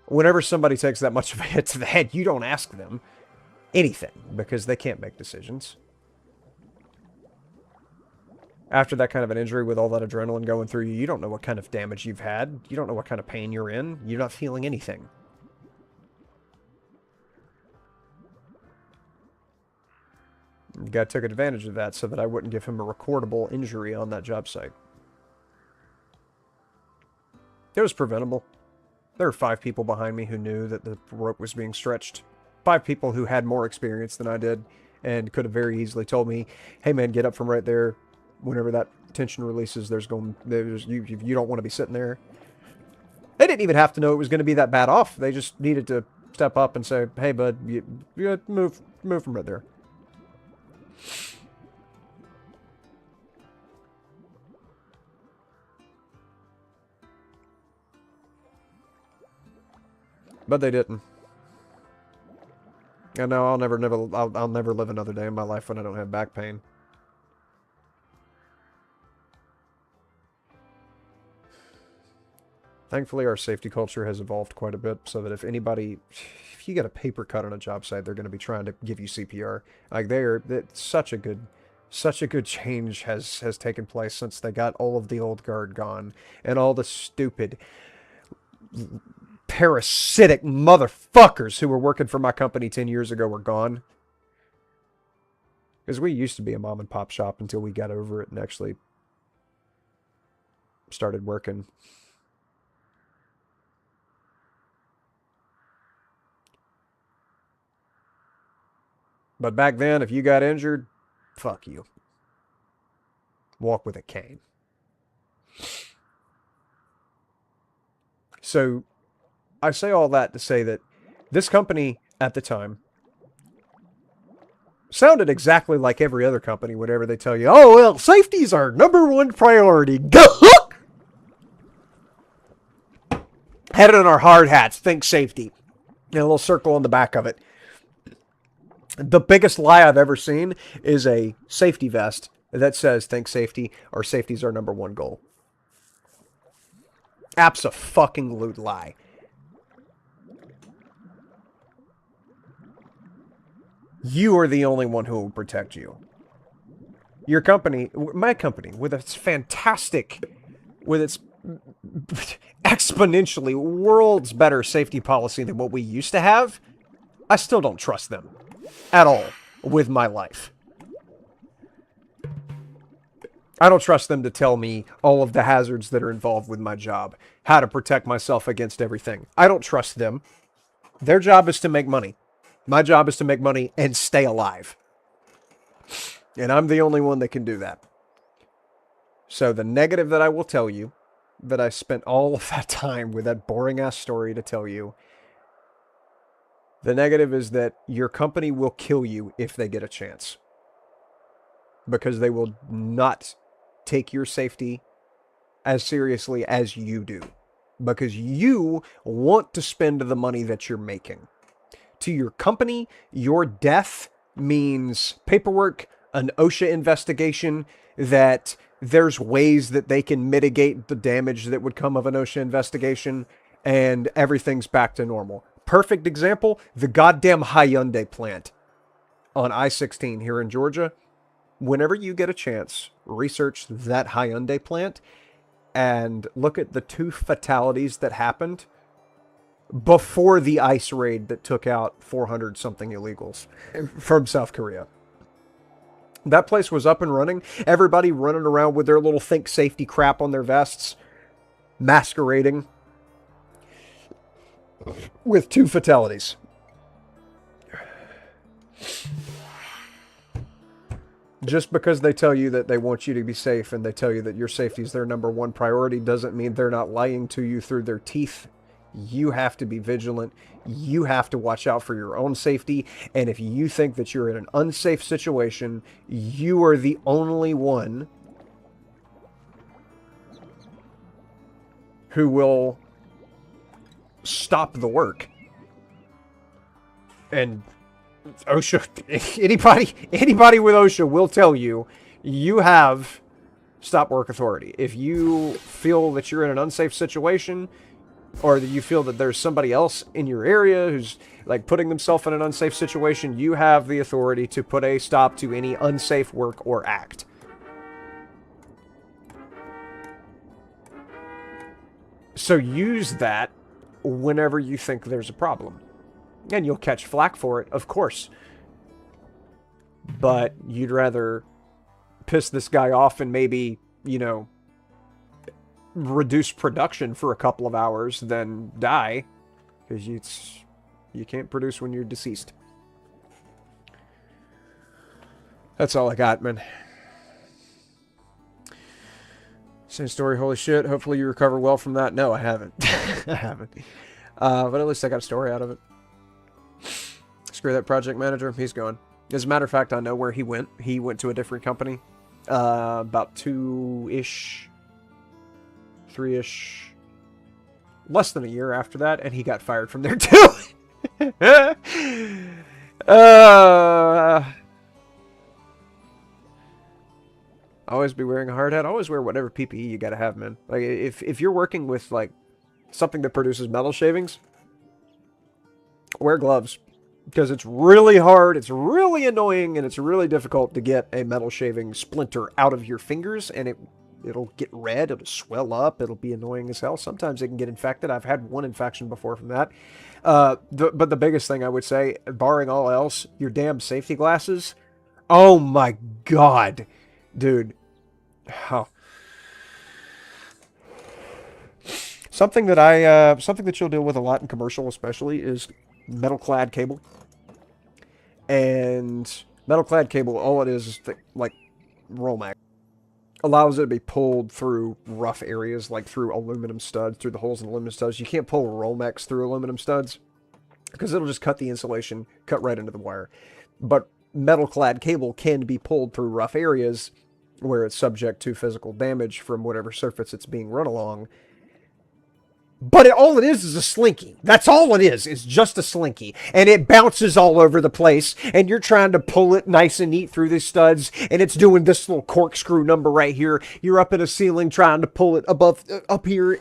Whenever somebody takes that much of a hit to the head, you don't ask them anything, because they can't make decisions. After that kind of an injury with all that adrenaline going through you, you don't know what kind of damage you've had. You don't know what kind of pain you're in. You're not feeling anything. The guy took advantage of that so that I wouldn't give him a recordable injury on that job site. It was preventable. There were 5 people behind me who knew that the rope was being stretched. 5 people who had more experience than I did and could have very easily told me, hey man, get up from right there. Whenever that tension releases, you don't want to be sitting there. They didn't even have to know it was going to be that bad off. They just needed to step up and say, hey bud, you move from right there. But they didn't. And now I'll never live another day in my life when I don't have back pain. Thankfully, our safety culture has evolved quite a bit, so that if you get a paper cut on a job site, they're going to be trying to give you CPR. Like such a good change has taken place since they got all of the old guard gone, and all the stupid, parasitic motherfuckers who were working for my company 10 years ago were gone. Because we used to be a mom and pop shop until we got over it and actually started working. But back then, if you got injured, fuck you. Walk with a cane. So, I say all that to say that this company, at the time, sounded exactly like every other company whenever they tell you, oh, well, safety's our #1 priority. Had it on our hard hats, think safety. And a little circle on the back of it. The biggest lie I've ever seen is a safety vest that says think safety, or safety's our #1 goal. Abso-fucking-lute lie. You are the only one who will protect you. Your company, my company, with its exponentially world's better safety policy than what we used to have, I still don't trust them at all with my life. I don't trust them to tell me all of the hazards that are involved with my job, how to protect myself against everything. I don't trust them. Their job is to make money. My job is to make money and stay alive. And I'm the only one that can do that. So the negative that I will tell you, that I spent all of that time with that boring-ass story to tell you, the negative is that your company will kill you if they get a chance. Because they will not take your safety as seriously as you do. Because you want to spend the money that you're making. To your company, your death means paperwork, an OSHA investigation, that there's ways that they can mitigate the damage that would come of an OSHA investigation, and everything's back to normal. Perfect example, the goddamn Hyundai plant on I-16 here in Georgia. Whenever you get a chance, research that Hyundai plant and look at the 2 fatalities that happened before the ICE raid that took out 400-something illegals from South Korea. That place was up and running. Everybody running around with their little think safety crap on their vests, masquerading with 2 fatalities. Just because they tell you that they want you to be safe and they tell you that your safety is their #1 priority doesn't mean they're not lying to you through their teeth. You have to be vigilant. You have to watch out for your own safety. And if you think that you're in an unsafe situation, you are the only one who will stop the work. And OSHA, anybody with OSHA will tell you, you have stop work authority. If you feel that you're in an unsafe situation, or that you feel that there's somebody else in your area who's like putting themselves in an unsafe situation, you have the authority to put a stop to any unsafe work or act. So use that whenever you think there's a problem. And you'll catch flack for it, of course. But you'd rather piss this guy off and maybe, you know, reduce production for a couple of hours than die. Because you can't produce when you're deceased. That's all I got, man. Same story, holy shit. Hopefully you recover well from that. No, I haven't. I haven't. But at least I got a story out of it. Screw that project manager. He's gone. As a matter of fact, I know where he went. He went to a different company. About 2-ish, 3-ish, less than a year after that, and he got fired from there too. Always be wearing a hard hat. Always wear whatever PPE you gotta have, man. Like, if you're working with, like, something that produces metal shavings, wear gloves. Because it's really hard, it's really annoying, and it's really difficult to get a metal shaving splinter out of your fingers, and it'll get red, it'll swell up, it'll be annoying as hell. Sometimes it can get infected. I've had one infection before from that. But the biggest thing I would say, barring all else, your damn safety glasses. Oh my god. Dude. Oh. Something that you'll deal with a lot in commercial especially is metal-clad cable. And metal-clad cable, all it is like Romex. Allows it to be pulled through rough areas, like through aluminum studs, through the holes in aluminum studs. You can't pull Romex through aluminum studs, because it'll just cut the insulation, cut right into the wire. But metal-clad cable can be pulled through rough areas where it's subject to physical damage from whatever surface it's being run along. But all it is a slinky. That's all it is. It's just a slinky. And it bounces all over the place. And you're trying to pull it nice and neat through the studs. And it's doing this little corkscrew number right here. You're up in a ceiling trying to pull it up here.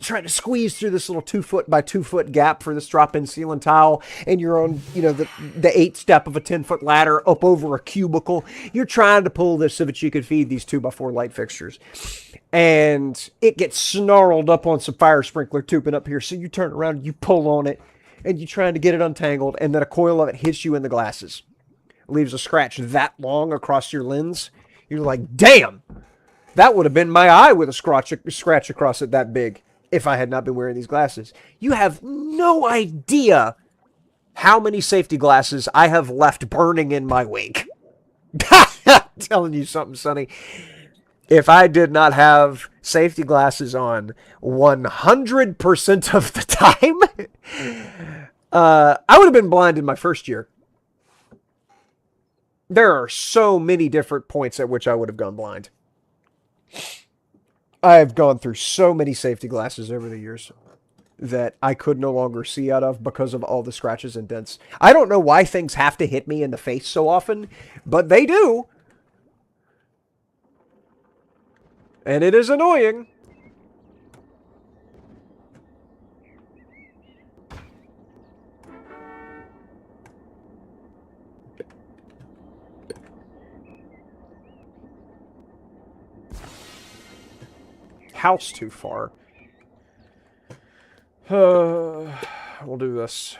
Trying to squeeze through this little 2-foot by 2-foot gap for this drop-in ceiling tile. And you're on, you know, the 8th step of a 10-foot ladder up over a cubicle. You're trying to pull this so that you could feed these 2x4 light fixtures. And it gets snarled up on some fire sprinkler tubing up here. So you turn around and you pull on it. And you're trying to get it untangled. And then a coil of it hits you in the glasses. Leaves a scratch that long across your lens. You're like, damn! That would have been my eye with a scratch across it that big. If I had not been wearing these glasses. You have no idea how many safety glasses I have left burning in my wake. I'm telling you something, Sonny. If I did not have safety glasses on 100% of the time, I would have been blind in my first year. There are so many different points at which I would have gone blind. I've gone through so many safety glasses over the years that I could no longer see out of because of all the scratches and dents. I don't know why things have to hit me in the face so often, but they do. And it is annoying. House too far. We'll do this.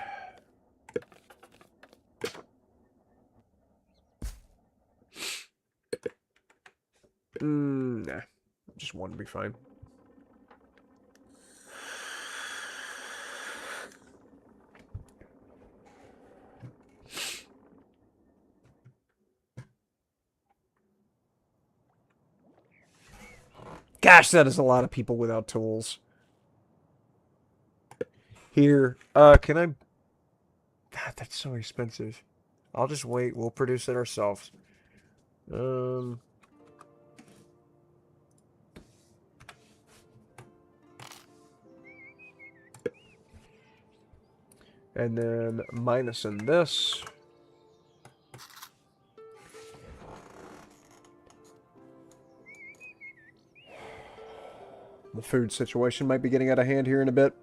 Nah. Just one would be fine. Gosh, that is a lot of people without tools. Here, can I... God, that's so expensive. I'll just wait. We'll produce it ourselves. And then minusing this. The food situation might be getting out of hand here in a bit.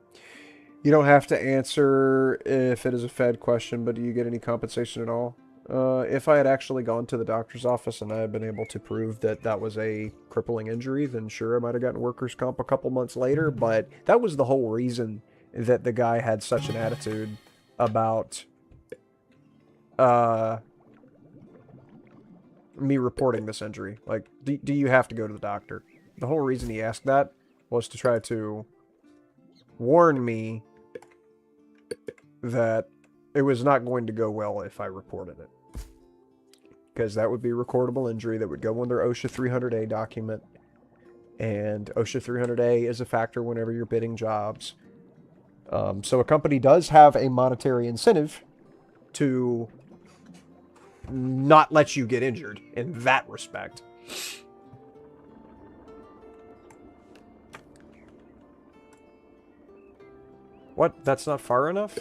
You don't have to answer if it is a Fed question, but do you get any compensation at all? If I had actually gone to the doctor's office and I had been able to prove that that was a crippling injury, then sure, I might have gotten workers' comp a couple months later, but that was the whole reason that the guy had such an attitude about me reporting this injury. Like, do you have to go to the doctor? The whole reason he asked that was to try to warn me that it was not going to go well if I reported it. Because that would be a recordable injury that would go on their OSHA 300A document. And OSHA 300A is a factor whenever you're bidding jobs. So a company does have a monetary incentive to not let you get injured in that respect. What? That's not far enough?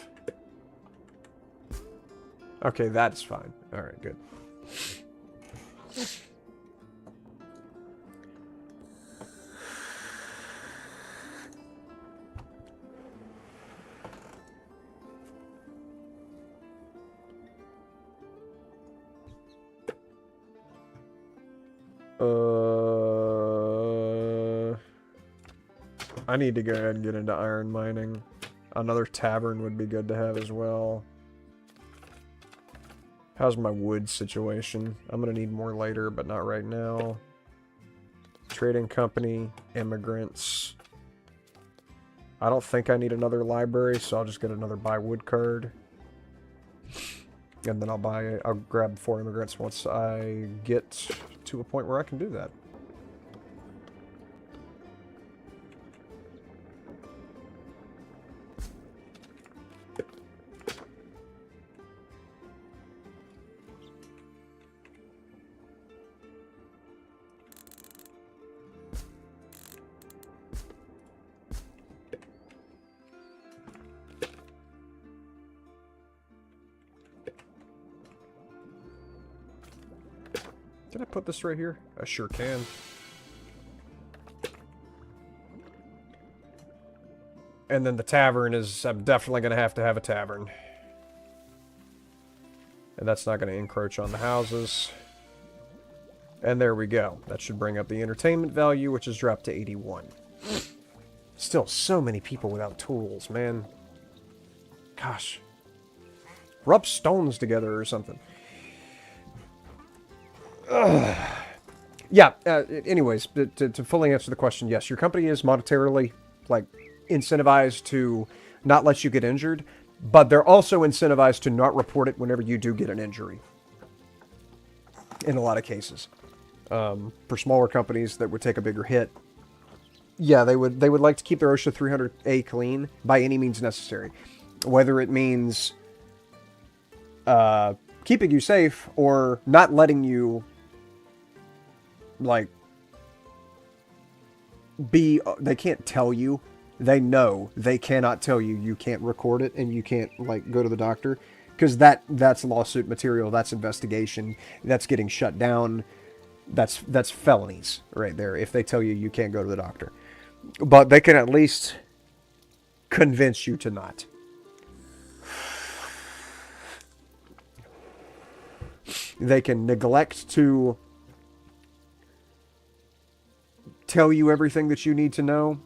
Okay, that's fine. Alright, good. I need to go ahead and get into iron mining. Another tavern would be good to have as well. How's my wood situation? I'm gonna need more later, but not right now. Trading company, immigrants. I don't think I need another library, so I'll just get another buy wood card. And then I'll grab 4 immigrants once I get to a point where I can do that. Can I put this right here? I sure can. And then the tavern is... I'm definitely going to have a tavern. And that's not going to encroach on the houses. And there we go. That should bring up the entertainment value, which is dropped to 81. Still so many people without tools, man. Gosh. Rub stones together or something. Yeah, anyways, to fully answer the question, yes, your company is monetarily, like, incentivized to not let you get injured, but they're also incentivized to not report it whenever you do get an injury. In a lot of cases. For smaller companies that would take a bigger hit, yeah, they would like to keep their OSHA 300A clean by any means necessary. Whether it means keeping you safe or not letting you, like, they can't tell you. They know they cannot tell you you can't record it and you can't, like, go to the doctor. Because that's lawsuit material, that's investigation, that's getting shut down, that's felonies right there if they tell you you can't go to the doctor. But they can at least convince you to not. They can neglect to tell you everything that you need to know.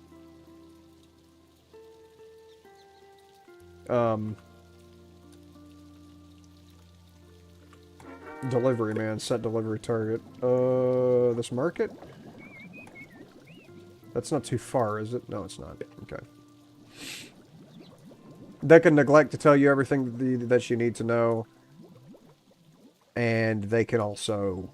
Delivery, man. Set delivery target. This market? That's not too far, is it? No, it's not. Okay. They can neglect to tell you everything that you need to know. And they can also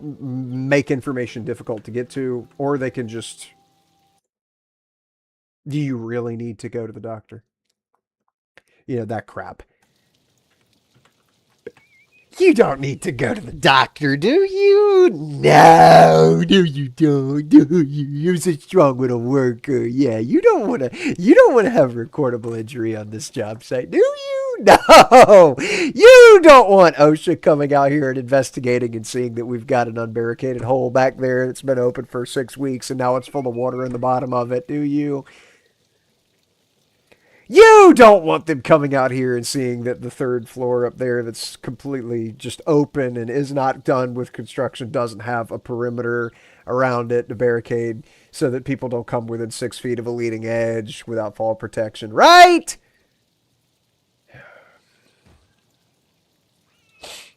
make information difficult to get to. Or they can just... Do you really need to go to the doctor? You know, that crap. You don't need to go to the doctor, do you? No, you don't. Do you? You're a strong little worker. Yeah, you don't want to have a recordable injury on this job site, do you? No, you don't want OSHA coming out here and investigating and seeing that we've got an unbarricaded hole back there that's been open for 6 weeks and now it's full of water in the bottom of it, do you? You don't want them coming out here and seeing that the third floor up there that's completely just open and is not done with construction doesn't have a perimeter around it to barricade so that people don't come within 6 feet of a leading edge without fall protection, right?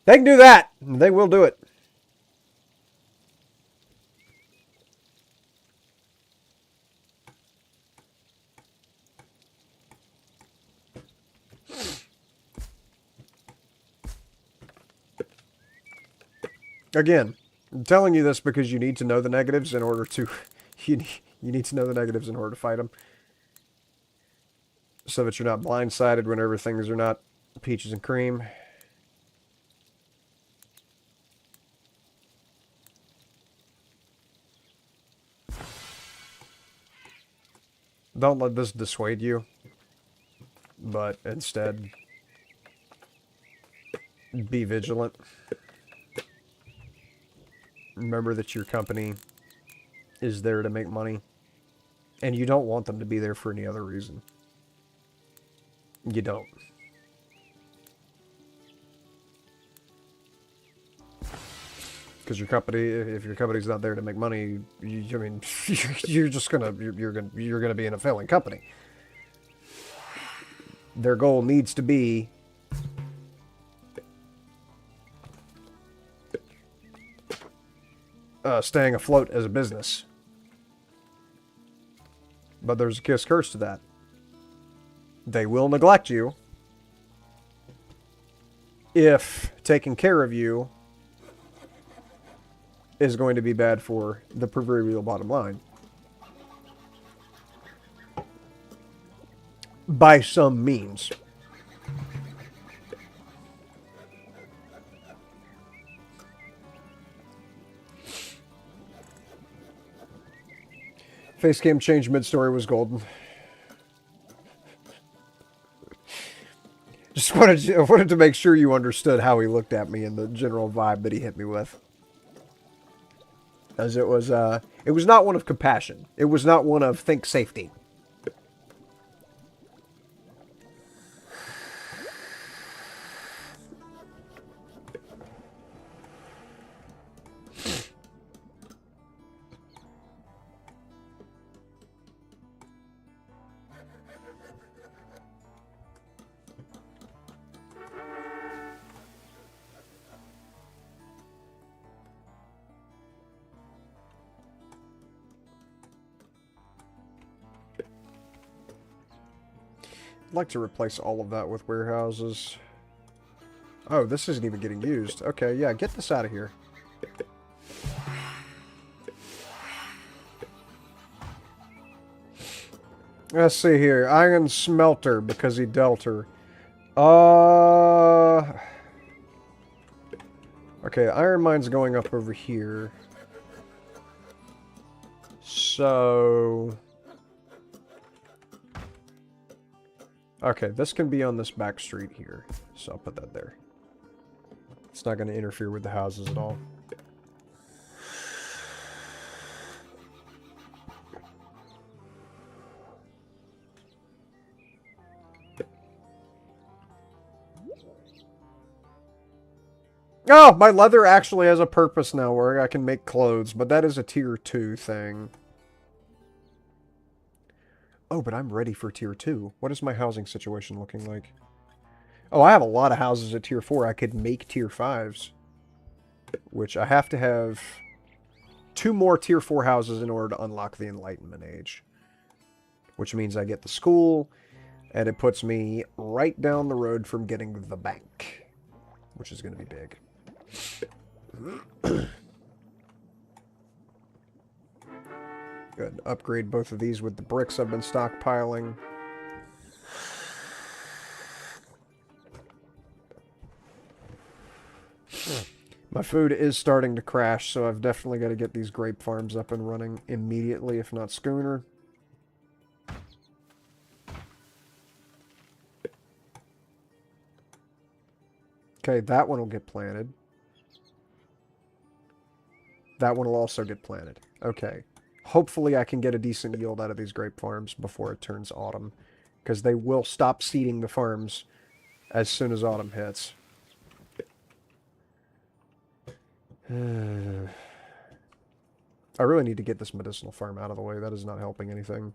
They can do that. They will do it. Again, I'm telling you this because you need to know the negatives in order to... You need to know the negatives in order to fight them. So that you're not blindsided whenever things are not peaches and cream. Don't let this dissuade you. But instead, be vigilant. Remember that your company is there to make money. And you don't want them to be there for any other reason. You don't. Because your company, if your company's not there to make money, I mean, you're gonna be in a failing company. Their goal needs to be staying afloat as a business. But there's a kiss curse to that. They will neglect you if taking care of you is going to be bad for the proverbial bottom line. By some means. Facecam change mid-story was golden. Just wanted to make sure you understood how he looked at me and the general vibe that he hit me with. As it was not one of compassion. It was not one of think safety. I'd like to replace all of that with warehouses. Oh, this isn't even getting used. Okay, yeah, get this out of here. Let's see here. Iron smelter, because he dealt her. Okay, iron mine's going up over here. So... Okay, this can be on this back street here. So I'll put that there. It's not going to interfere with the houses at all. Oh, my leather actually has a purpose now where I can make clothes, but that is a tier 2 thing. Oh, but I'm ready for tier 2. What is my housing situation looking like? Oh, I have a lot of houses at tier 4. I could make tier 5s. Which I have to have 2 more tier 4 houses in order to unlock the Enlightenment Age. Which means I get the school, and it puts me right down the road from getting the bank. Which is going to be big. Good. Upgrade both of these with the bricks I've been stockpiling. My food is starting to crash, so I've definitely got to get these grape farms up and running immediately, if not sooner. Okay, that one will get planted. That one will also get planted. Okay. Hopefully I can get a decent yield out of these grape farms before it turns autumn, because they will stop seeding the farms as soon as autumn hits. I really need to get this medicinal farm out of the way. That is not helping anything.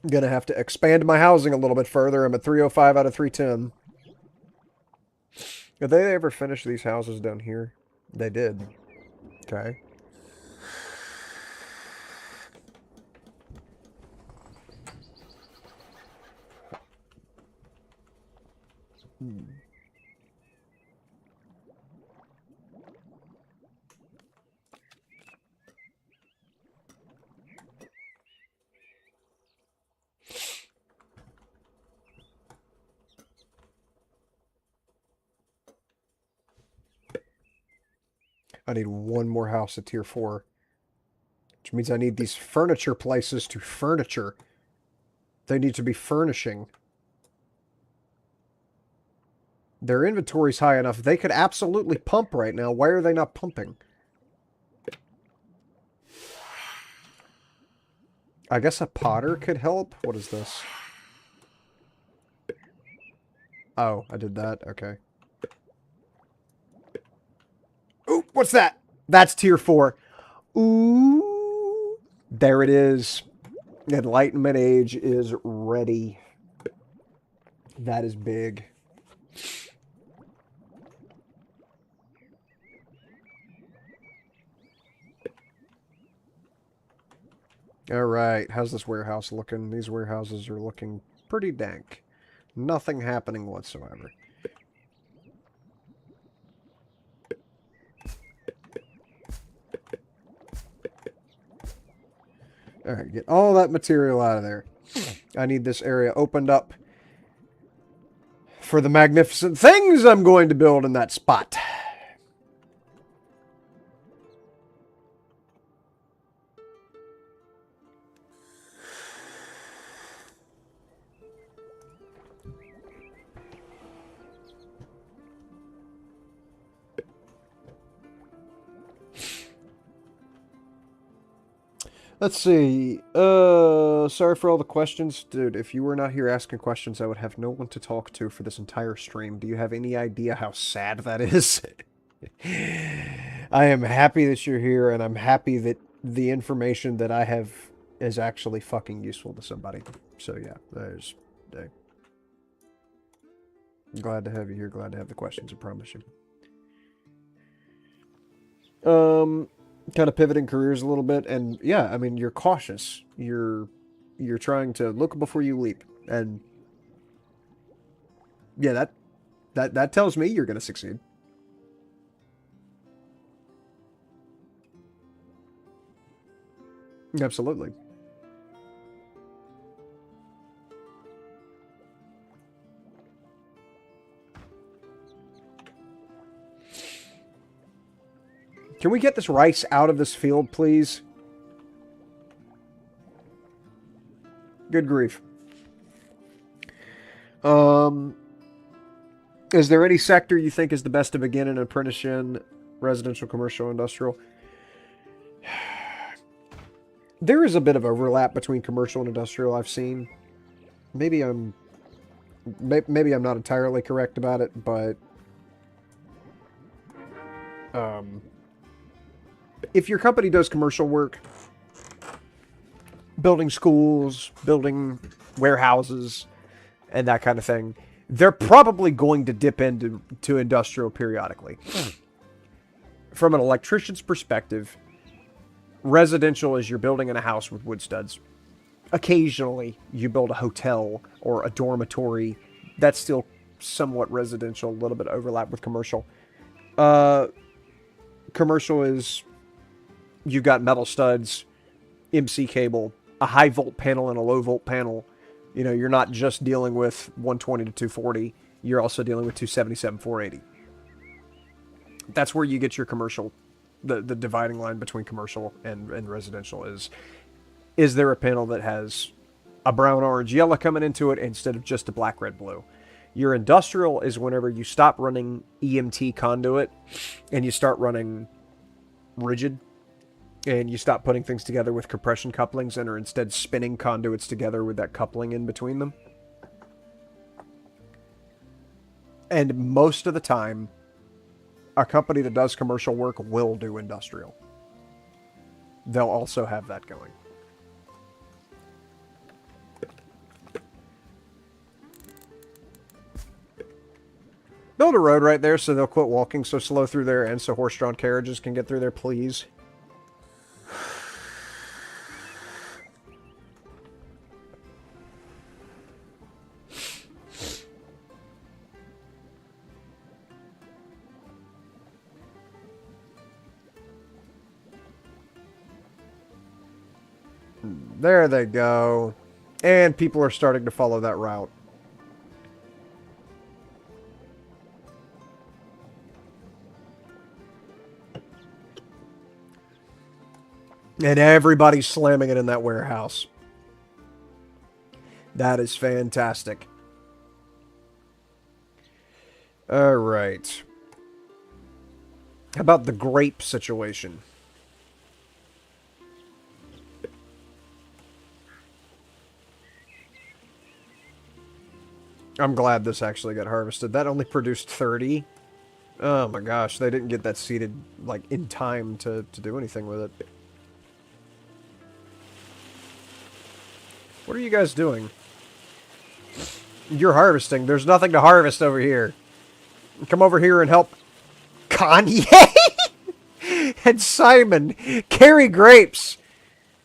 I'm going to have to expand my housing a little bit further. I'm at 305 out of 310. Did they ever finish these houses down here? They did. Okay. I need one more house at tier 4. Which means I need these furniture places to furniture. They need to be furnishing. Their inventory's high enough. They could absolutely pump right now. Why are they not pumping? I guess a potter could help. What is this? Oh, I did that. Okay. Ooh, what's that? That's tier 4. Ooh. There it is. Enlightenment Age is ready. That is big. Alright, how's this warehouse looking? These warehouses are looking pretty dank. Nothing happening whatsoever. Alright, get all that material out of there. I need this area opened up for the magnificent things I'm going to build in that spot. Let's see. Sorry for all the questions. Dude, if you were not here asking questions, I would have no one to talk to for this entire stream. Do you have any idea how sad that is? I am happy that you're here, and I'm happy that the information that I have is actually fucking useful to somebody. So yeah, there's... glad to have you here. Glad to have the questions, I promise you. Kind of pivoting careers a little bit, and yeah, I mean, you're cautious. You're trying to look before you leap, and yeah, that tells me you're gonna succeed. Absolutely. Can we get this rice out of this field, please? Good grief. Is there any sector you think is the best to begin an apprentice in? Residential, commercial, industrial? There is a bit of overlap between commercial and industrial, I've seen. Maybe I'm not entirely correct about it, but if your company does commercial work, building schools, building warehouses, and that kind of thing, they're probably going to dip into industrial periodically. From an electrician's perspective, residential is you're building in a house with wood studs. Occasionally, you build a hotel or a dormitory. That's still somewhat residential, a little bit overlap with commercial. Commercial is You've got metal studs, MC cable, a high volt panel and a low volt panel. You know, you're not just dealing with 120 to 240. You're also dealing with 277, 480. That's where you get your commercial, the dividing line between commercial and residential is there a panel that has a brown, orange, yellow coming into it instead of just a black, red, blue. Your industrial is whenever you stop running EMT conduit and you start running rigid, and you stop putting things together with compression couplings and are instead spinning conduits together with that coupling in between them. And most of the time, a company that does commercial work will do industrial. They'll also have that going. Build a road right there so they'll quit walking so slow through there and so horse-drawn carriages can get through there, please. There they go. And people are starting to follow that route. And everybody's slamming it in that warehouse. That is fantastic. All right. How about the grape situation? I'm glad this actually got harvested. That only produced 30. Oh my gosh, they didn't get that seeded like in time to do anything with it. What are you guys doing? You're harvesting. There's nothing to harvest over here. Come over here and help Kanye and Simon carry grapes.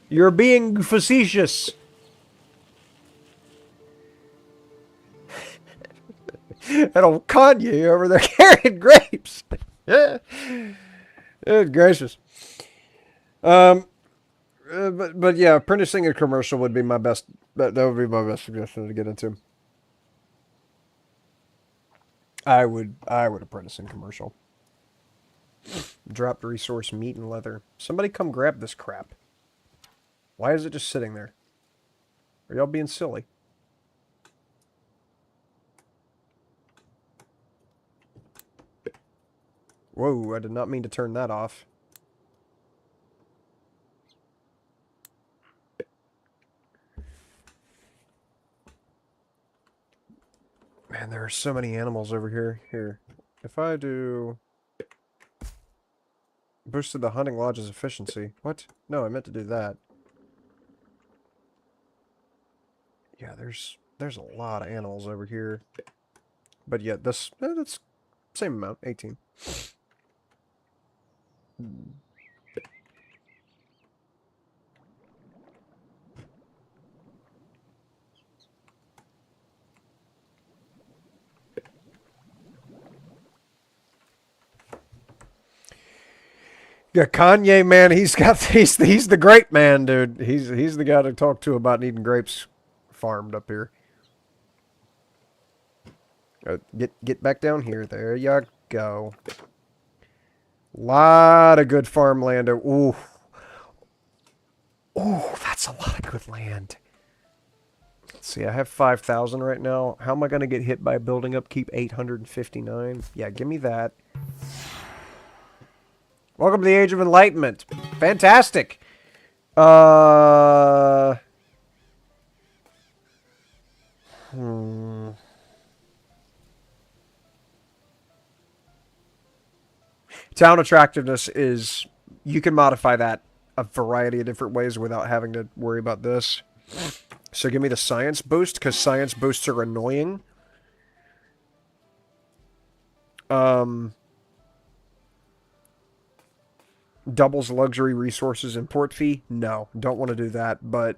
You're being facetious. And old Kanye over there carrying grapes. Yeah. Good gracious. But yeah, apprenticing a commercial would be my best. That would be my best suggestion to get into. I would apprentice in commercial. Dropped resource meat and leather. Somebody come grab this crap. Why is it just sitting there? Are y'all being silly? Whoa, I did not mean to turn that off. Man, there are so many animals over here. Here, if I do... Boosted the hunting lodge's efficiency. What? No, I meant to do that. Yeah, there's a lot of animals over here. But yeah, that's same amount, 18. Yeah, Kanye, man, he's the grape man, dude. He's the guy to talk to about needing grapes farmed up here. Get back down here. There you go. Lot of good farmland. Ooh. Ooh, that's a lot of good land. Let's see, I have 5,000 right now. How am I going to get hit by building upkeep? 859. Yeah, give me that. Welcome to the Age of Enlightenment. Fantastic. Town attractiveness is... You can modify that a variety of different ways without having to worry about this. So give me the science boost, because science boosts are annoying. Doubles luxury resources import fee? No, don't want to do that, but...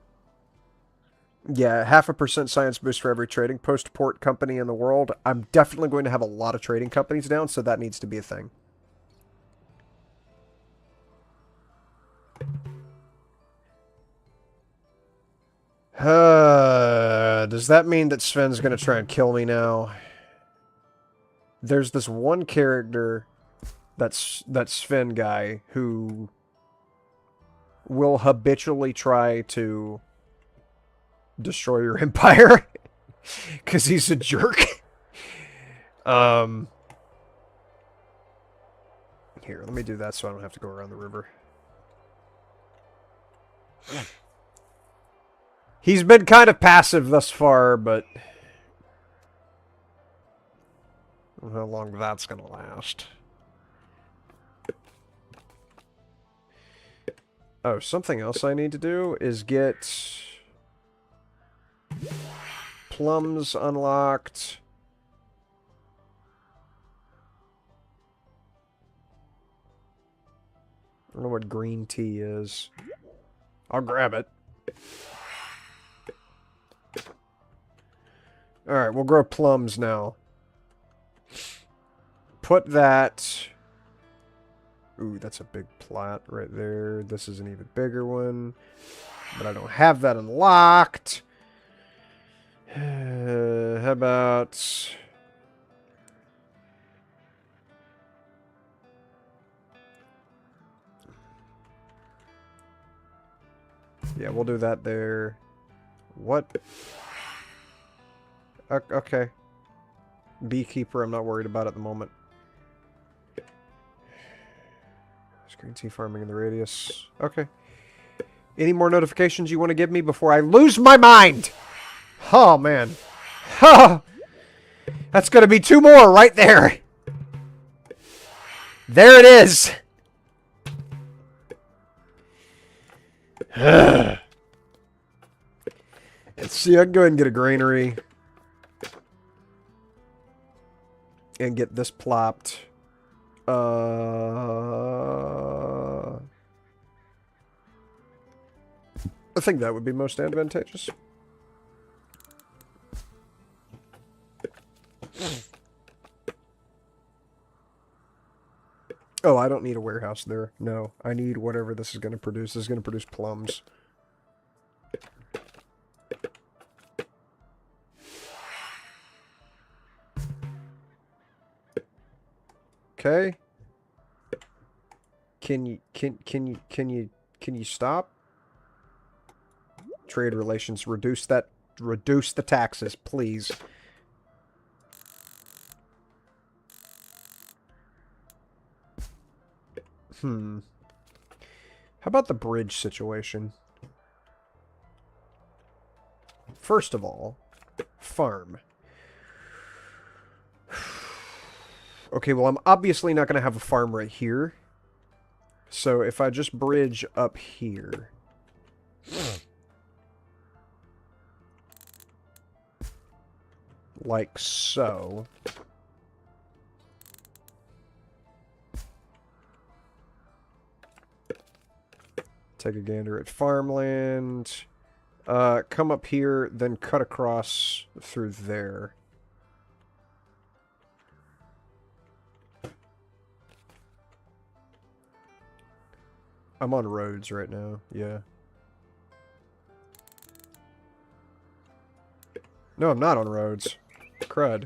Yeah, 0.5% science boost for every trading post port company in the world. I'm definitely going to have a lot of trading companies down, so that needs to be a thing. Does that mean that Sven's gonna try and kill me now? There's this one character, that Sven guy, who will habitually try to destroy your empire because he's a jerk. Here, let me do that so I don't have to go around the river. He's been kind of passive thus far, but I don't know how long that's going to last. Oh, something else I need to do is get plums unlocked. I don't know what green tea is. I'll grab it. Alright, we'll grow plums now. Put that... Ooh, that's a big plot right there. This is an even bigger one. But I don't have that unlocked. How about... Yeah, we'll do that there. What? Okay. Beekeeper, I'm not worried about at the moment. Green tea farming in the radius. Okay. Any more notifications you want to give me before I lose my mind? Oh, man. Oh, that's going to be 2 more right there. There it is. Let's see, I can go ahead and get a granary. And get this plopped. I think that would be most advantageous. Oh, I don't need a warehouse there. No, I need whatever this is going to produce. This is going to produce plums. Okay. Can you stop? Trade relations, reduce the taxes, please. How about the bridge situation? First of all, farm. Okay, well, I'm obviously not going to have a farm right here. So if I just bridge up here... like so. Take a gander at farmland. Come up here, then cut across through there. I'm on roads right now, yeah. No, I'm not on roads. Crud.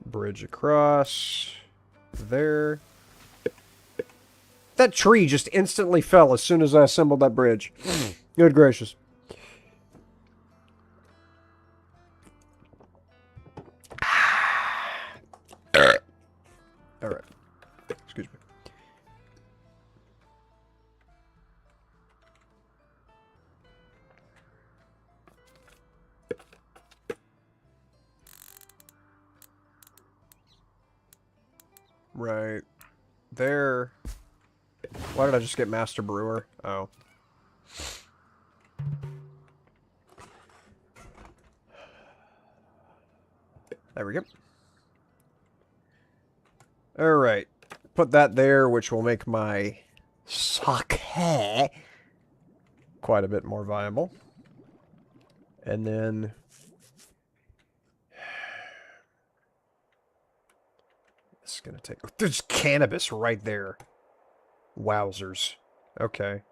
Bridge across. There. That tree just instantly fell as soon as I assembled that bridge. Good gracious. Alright. Excuse me. Right. There. Why did I just get Master Brewer? Oh. There we go. Alright. Put that there, which will make my sake quite a bit more viable. And then... is going to take... There's cannabis right there. Wowzers. Okay.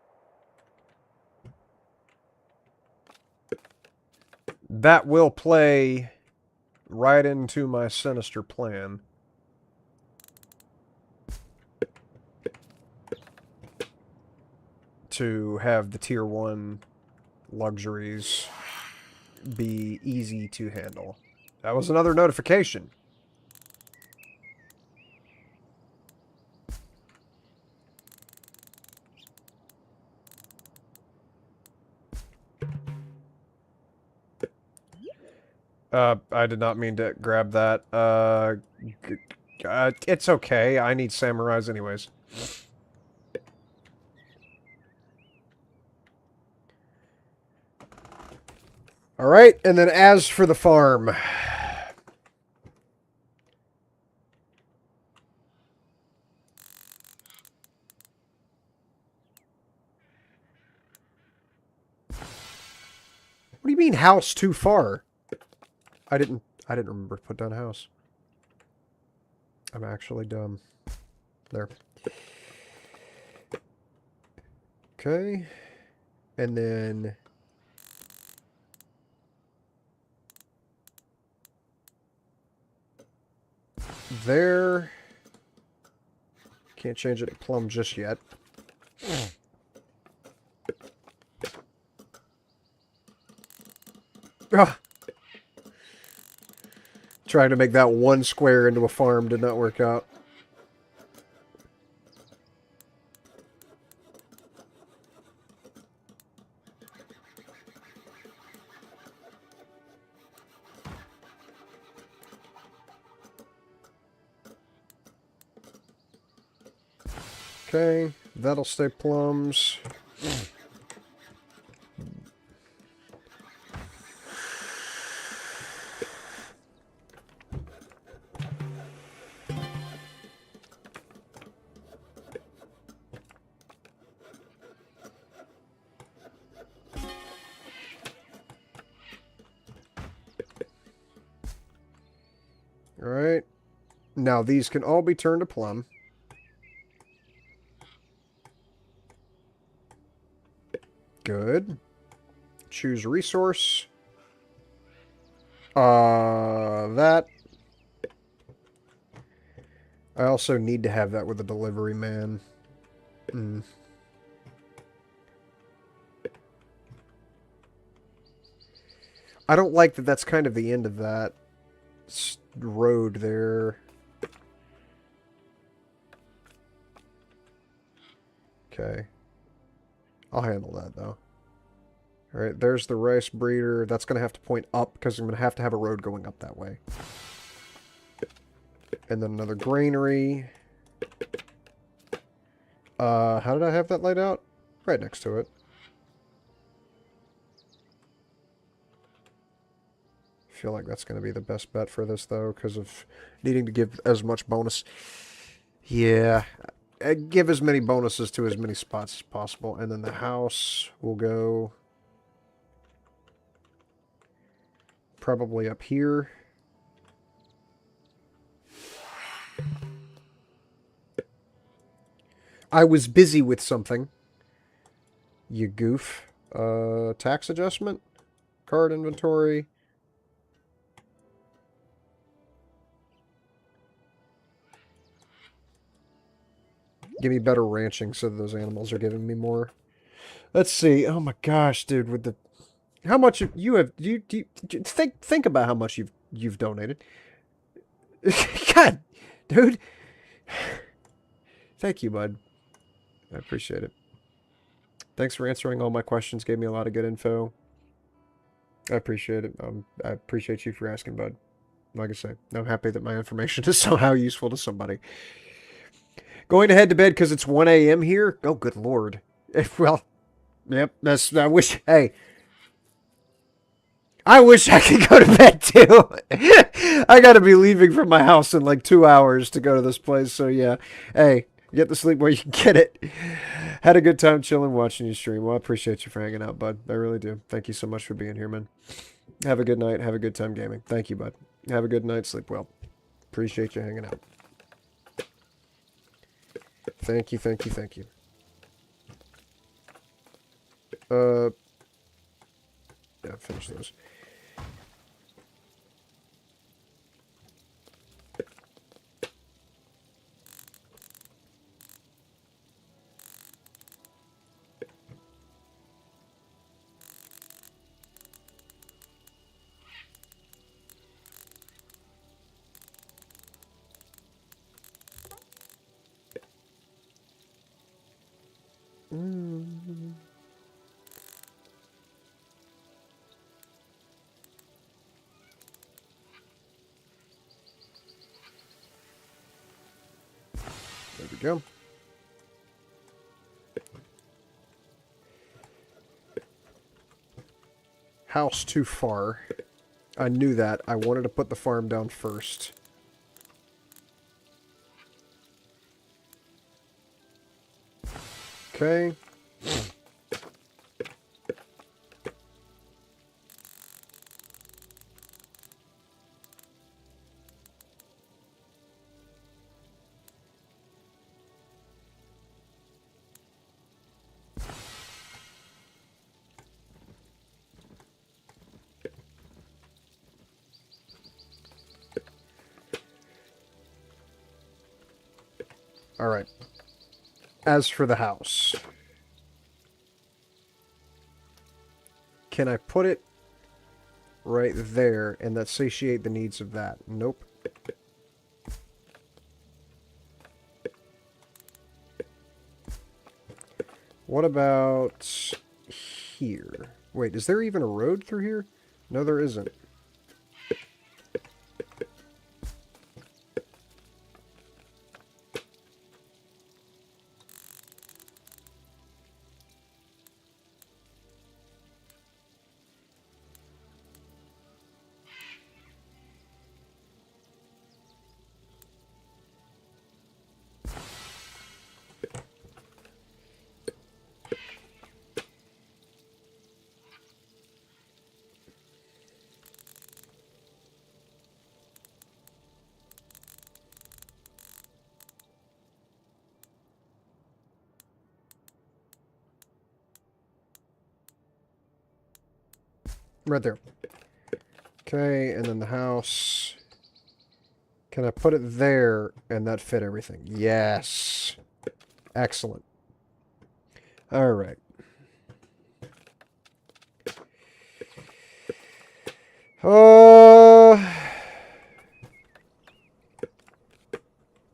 That will play right into my sinister plan. To have the tier 1 luxuries be easy to handle. That was another notification. I did not mean to grab that. It's okay. I need samurais anyways. Alright, and then as for the farm. What do you mean house too far? I didn't remember to put down a house. I'm actually dumb. There. Okay. And then... there. Can't change it to plum just yet. Ah. Trying to make that one square into a farm did not work out. Okay, that'll stay plums. Alright. Now these can all be turned to plum. Good. Choose resource. That. I also need to have that with a delivery man. I don't like that that's kind of the end of that road there. Okay. I'll handle that, though. Alright, there's the rice breeder. That's going to have to point up, because I'm going to have a road going up that way. And then another granary. How did I have that laid out? Right next to it. I feel like that's going to be the best bet for this, though, because of needing to give as much bonus. Yeah. Give as many bonuses to as many spots as possible. And then the house will go probably up here. I was busy with something. You goof. Tax adjustment? Card inventory. Give me better ranching so that those animals are giving me more. Let's see. Oh my gosh, dude, with the how much you have you think about how much you've donated. God, dude. Thank you, bud. I appreciate it. Thanks for answering all my questions. Gave me a lot of good info. I appreciate it. I appreciate you for asking, bud. Like I say, I'm happy that my information is somehow useful to somebody. Going to head to bed because it's 1 a.m. here? Oh, good lord. Well, yep, I wish, hey. I wish I could go to bed too. I gotta be leaving from my house in like 2 hours to go to this place, so yeah. Hey, get the sleep where you can get it. Had a good time chilling watching you stream. Well, I appreciate you for hanging out, bud. I really do. Thank you so much for being here, man. Have a good night. Have a good time gaming. Thank you, bud. Have a good night. Sleep well. Appreciate you hanging out. Thank you, thank you, thank you. Yeah, finish those. There we go. House too far. I knew that. I wanted to put the farm down first. Okay. Alright. As for the house. Can I put it right there and that satiate the needs of that? Nope. What about here? Wait, is there even a road through here? No, there isn't. Right there. Okay, and then the house. Can I put it there and that fit everything? Yes. Excellent. Alright.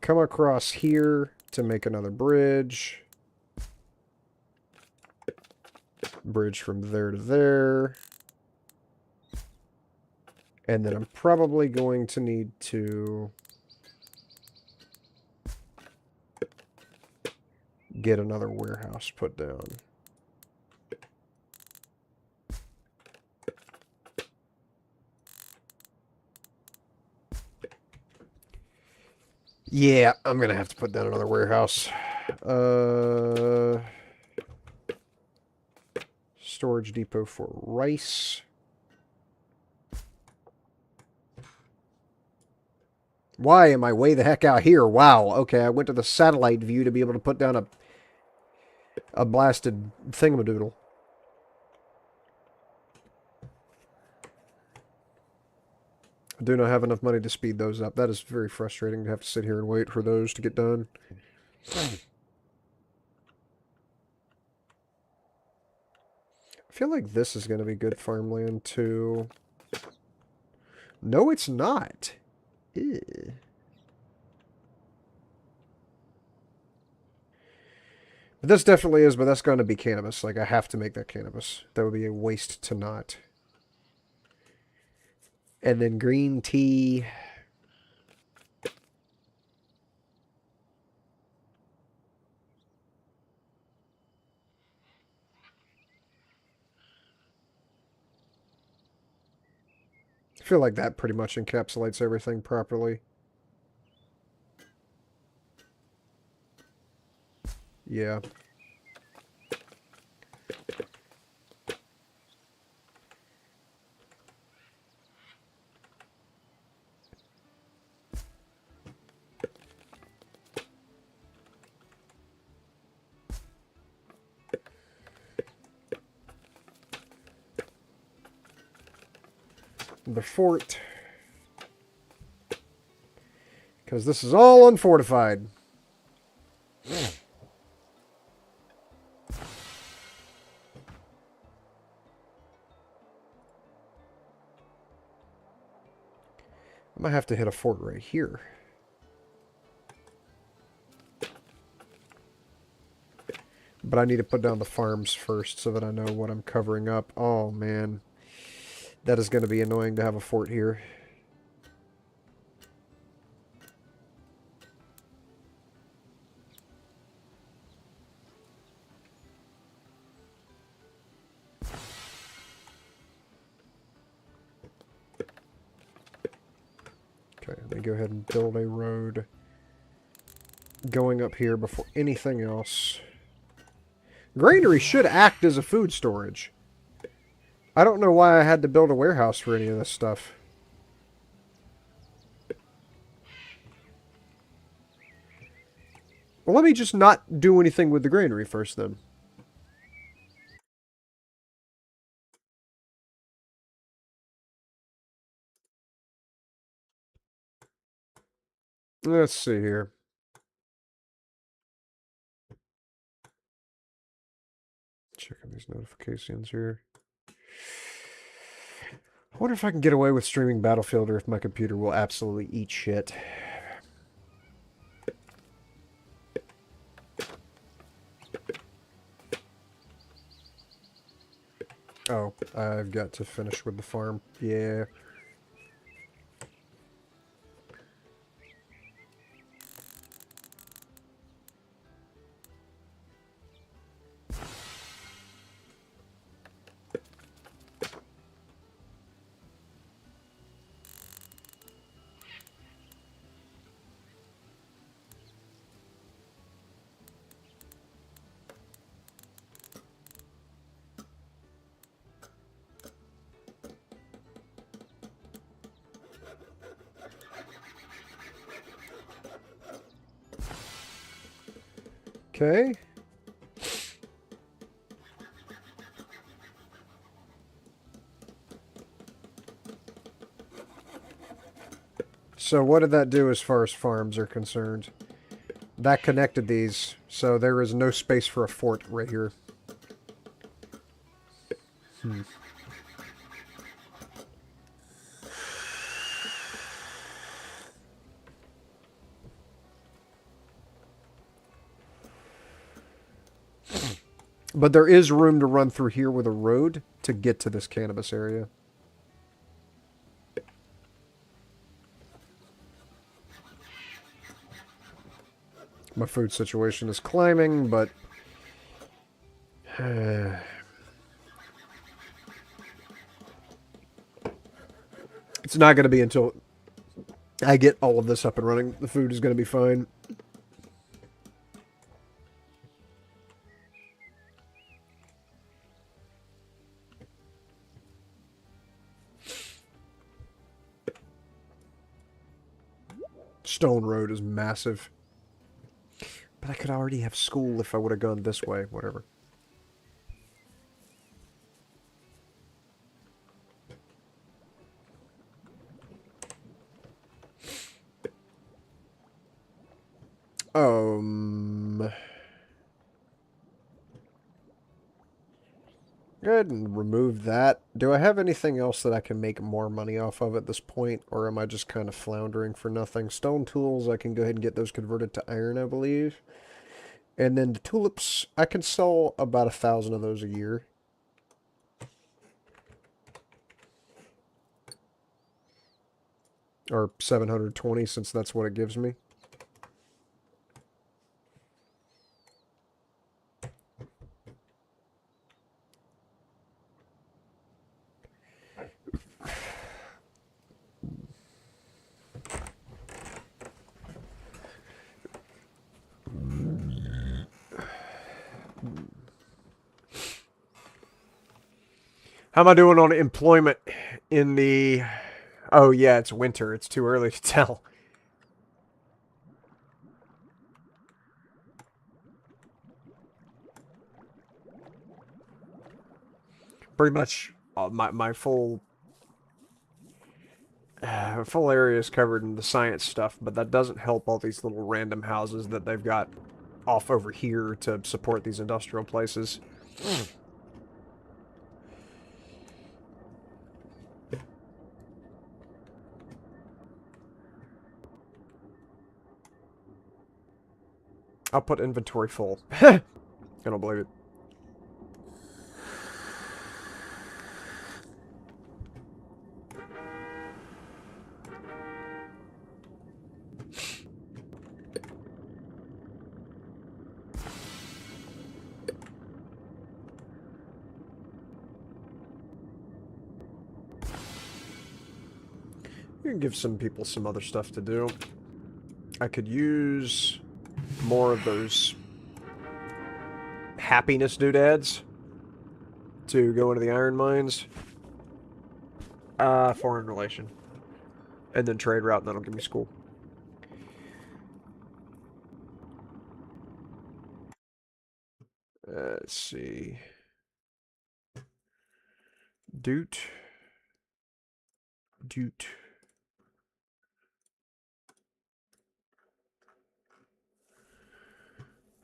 Come across here to make another bridge. Bridge from there to there. And then I'm probably going to need to get another warehouse put down. Yeah, I'm going to have to put down another warehouse. Storage depot for rice. Why am I way the heck out here? Wow, okay, I went to the satellite view to be able to put down a blasted thingamadoodle. I do not have enough money to speed those up. That is very frustrating to have to sit here and wait for those to get done. I feel like this is going to be good farmland, too. No, it's not. Ew. But this definitely is, but that's going to be cannabis. Like, I have to make that cannabis. That would be a waste to not. And then green tea. I feel like that pretty much encapsulates everything properly. Yeah. The fort. Because this is all unfortified. I might have to hit a fort right here. But I need to put down the farms first so that I know what I'm covering up. Oh, man. That is going to be annoying to have a fort here. Okay, let me go ahead and build a road going up here before anything else. Granary should act as a food storage. I don't know why I had to build a warehouse for any of this stuff. Well, let me just not do anything with the granary first, then. Let's see here. Checking these notifications here. I wonder if I can get away with streaming Battlefield or if my computer will absolutely eat shit. Oh, I've got to finish with the farm. Yeah. Okay. So what did that do as far as farms are concerned? That connected these, so there is no space for a fort right here. But there is room to run through here with a road to get to this cannabis area. My food situation is climbing, but... it's not going to be until I get all of this up and running. The food is going to be fine. Stone Road is massive. But I could already have school if I would have gone this way. Whatever. Go ahead and remove that. Do I have anything else that I can make more money off of at this point? Or am I just kind of floundering for nothing? Stone tools, I can go ahead and get those converted to iron, I believe. And then the tulips, I can sell about 1,000 of those a year. Or 720, since that's what it gives me. How am I doing on employment in the... Oh, yeah, it's winter. It's too early to tell. Pretty much my full full area is covered in the science stuff, but that doesn't help all these little random houses that they've got off over here to support these industrial places. I'll put inventory full. I don't believe it. You can give some people some other stuff to do. I could use more of those happiness doodads to go into the iron mines. Foreign relation. And then trade route, and that'll give me school. Let's see. Doot. Doot.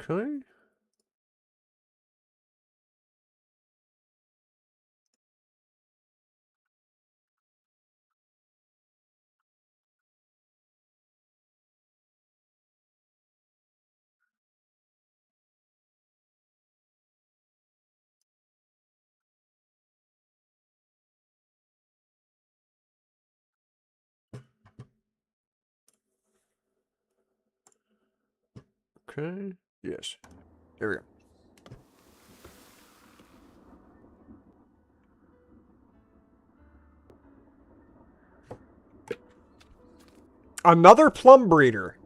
Okay. Okay. Yes. There we go. Another plum breeder.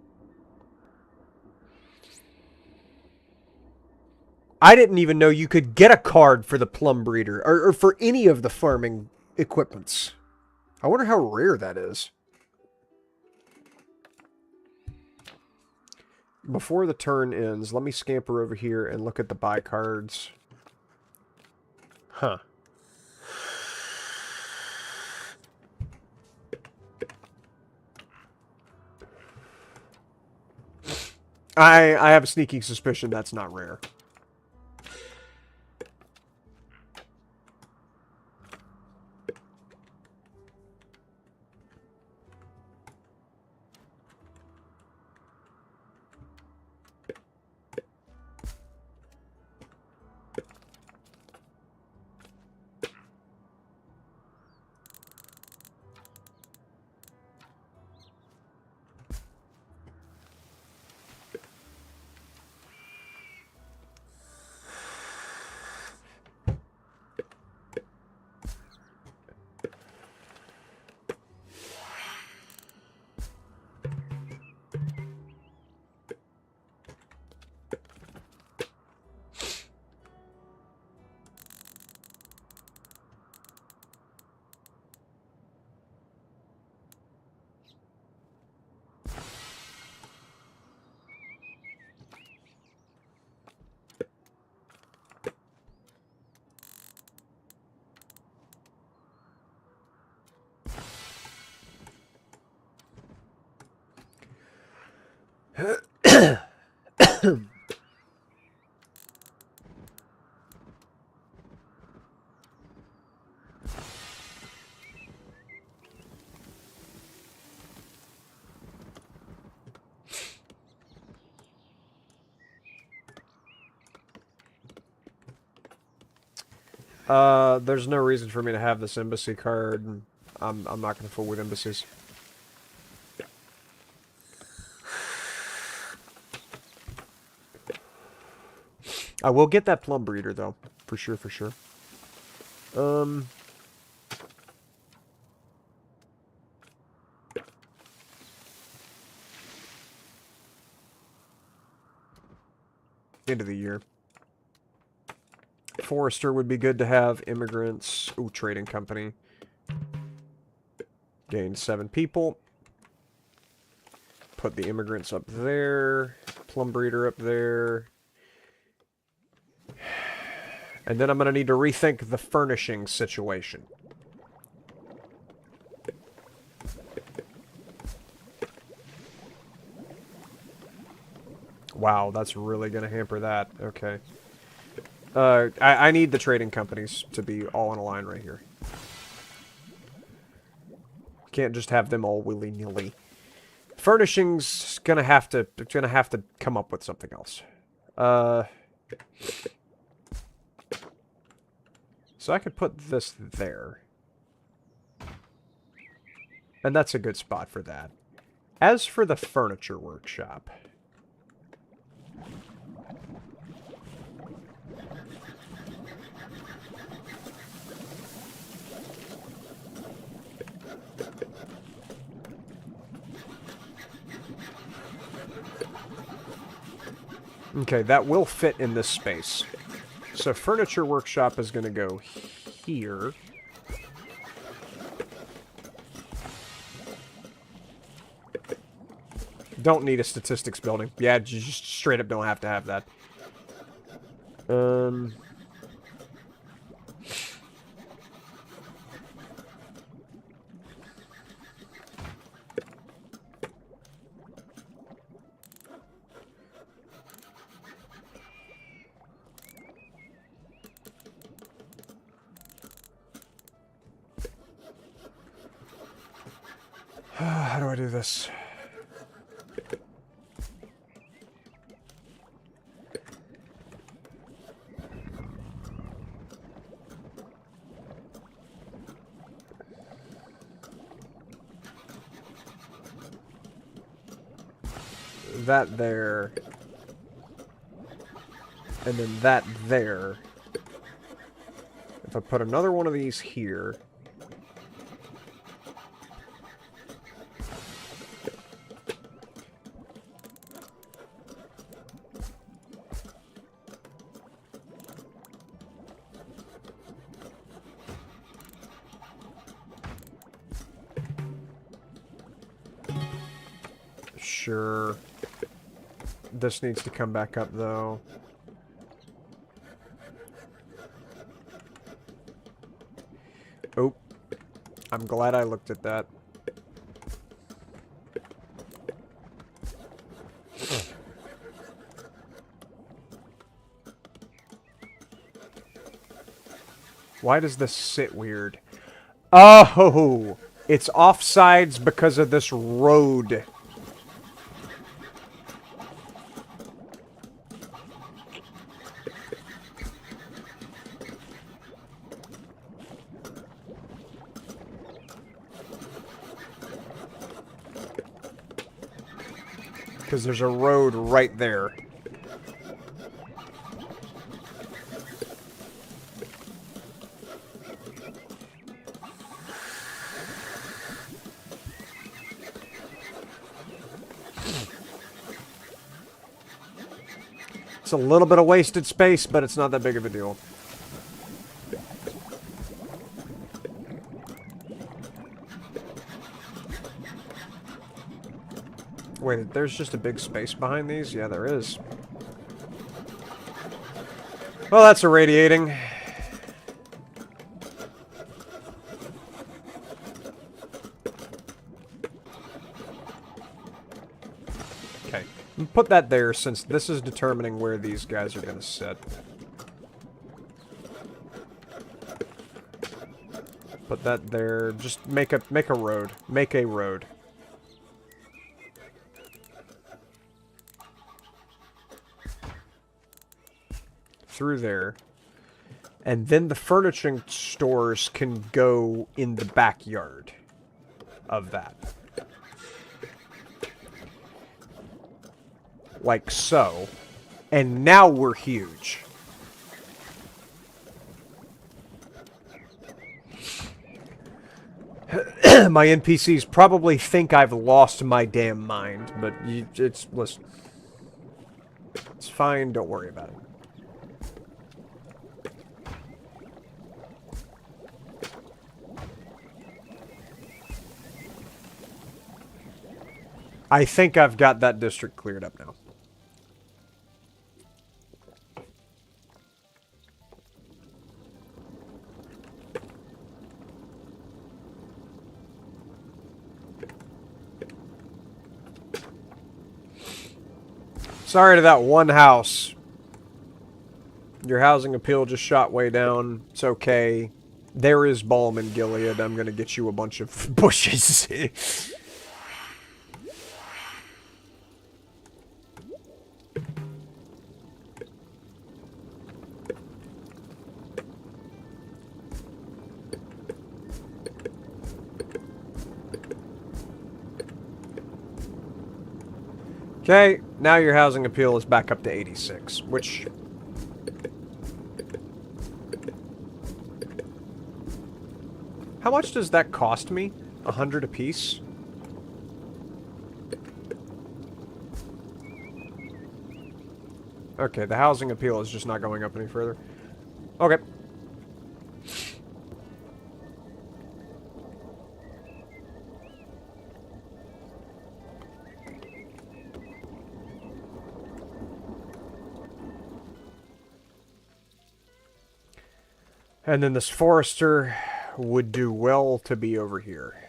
I didn't even know you could get a card for the plum breeder, or for any of the farming equipments. I wonder how rare that is. Before the turn ends, let me scamper over here and look at the buy cards. Huh. I have a sneaking suspicion that's not rare. There's no reason for me to have this embassy card. I'm not going to fool with embassies. I will get that plum breeder, though. For sure, for sure. End of the year. Forester would be good to have. Immigrants. Ooh, trading company. Gain 7 people. Put the immigrants up there. Plum breeder up there. And then I'm going to need to rethink the furnishing situation. Wow, that's really going to hamper that. Okay. I need the trading companies to be all in a line right here. Can't just have them all willy-nilly. Furnishing's gonna have to come up with something else. So I could put this there. And that's a good spot for that. As for the furniture workshop... Okay, that will fit in this space. So furniture workshop is going to go here. Don't need a statistics building. Yeah, you just straight up don't have to have that. How do I do this? That there. And then that there. If I put another one of these here... Sure. This needs to come back up, though. Oh. I'm glad I looked at that. Why does this sit weird? Oh! It's offsides because of this road. Because there's a road right there. It's a little bit of wasted space, but it's not that big of a deal. Wait, there's just a big space behind these? Yeah, there is. Well, that's irradiating. Okay. Put that there since this is determining where these guys are going to sit. Put that there. Just make a road. Make a road. Through there. And then the furnishing stores can go in the backyard of that. Like so. And now we're huge. My NPCs probably think I've lost my damn mind, but listen. It's fine, don't worry about it. I think I've got that district cleared up now. Sorry to that one house. Your housing appeal just shot way down. It's okay. There is balm in Gilead. I'm gonna get you a bunch of bushes. Okay, now your housing appeal is back up to 86, which... How much does that cost me? 100 apiece? Okay, the housing appeal is just not going up any further. Okay. And then this forester would do well to be over here.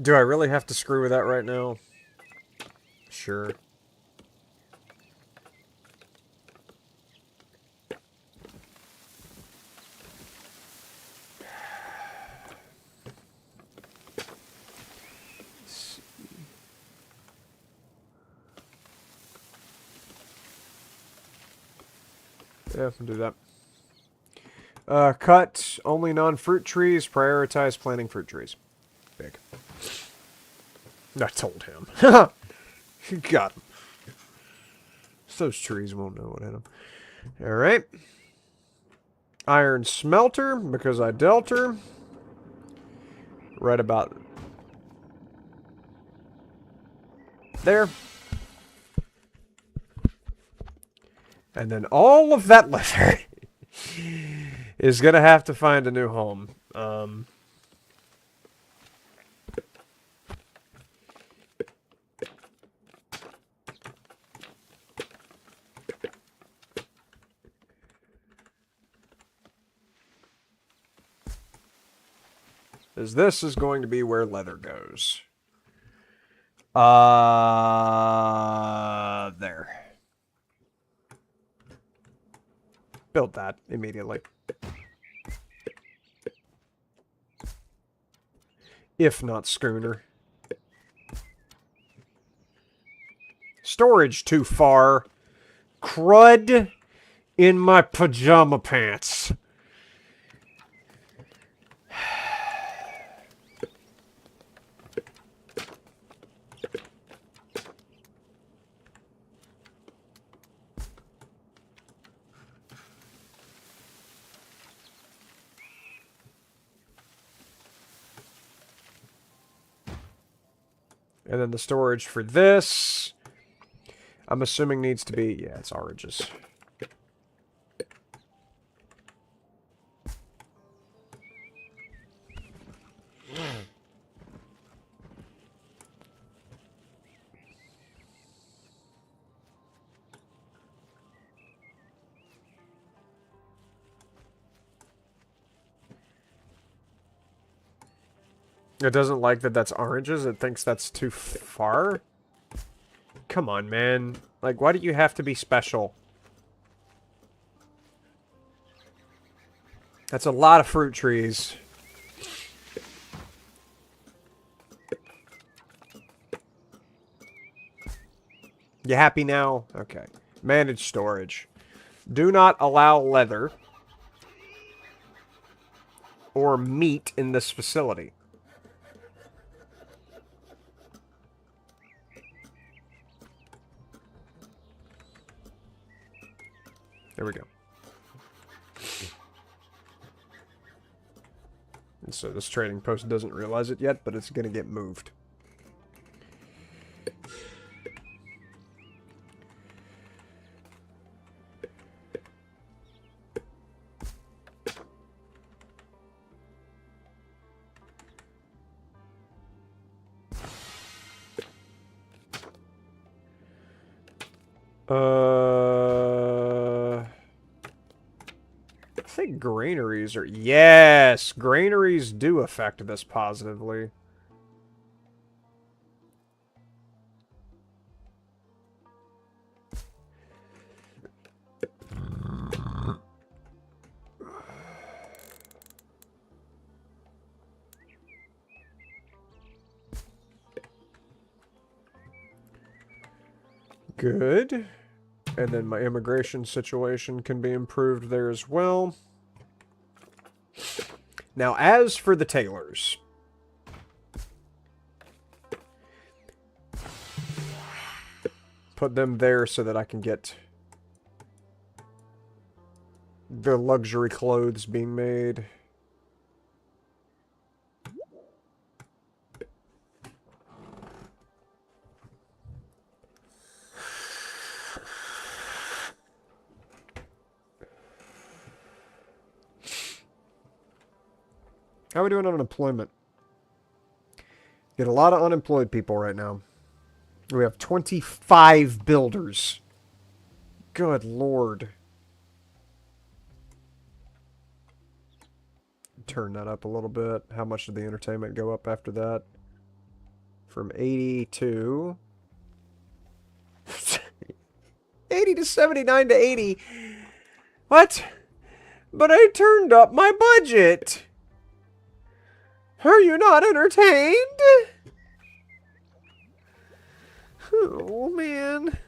Do I really have to screw with that right now? Sure. Yeah, I can do that. Cut only non-fruit trees. Prioritize planting fruit trees. Big. I told him. Got him. Those trees won't know what hit them. Alright. Iron smelter, because I dealt her. Right about there. And then all of that leather is going to have to find a new home. As this is going to be where leather goes. There. Build that immediately. If not schooner. Storage too far. Crud in my pajama pants. And then the storage for this, I'm assuming needs to be, yeah, it's oranges. It doesn't like that that's oranges. It thinks that's too far. Come on, man. Like, why do you have to be special? That's a lot of fruit trees. You happy now? Okay. Manage storage. Do not allow leather or meat in this facility. There we go. So this trading post doesn't realize it yet, but it's going to get moved. I think granaries are... Yes! Granaries do affect this positively. Good. And then my immigration situation can be improved there as well. Now, as for the tailors... Put them there so that I can get the luxury clothes being made. How are we doing on unemployment? Get a lot of unemployed people right now. We have 25 builders. Good lord. Turn that up a little bit. How much did the entertainment go up after that? From 80 to... 80 to 79 to 80. What? But I turned up my budget. Are you not entertained? Oh, man.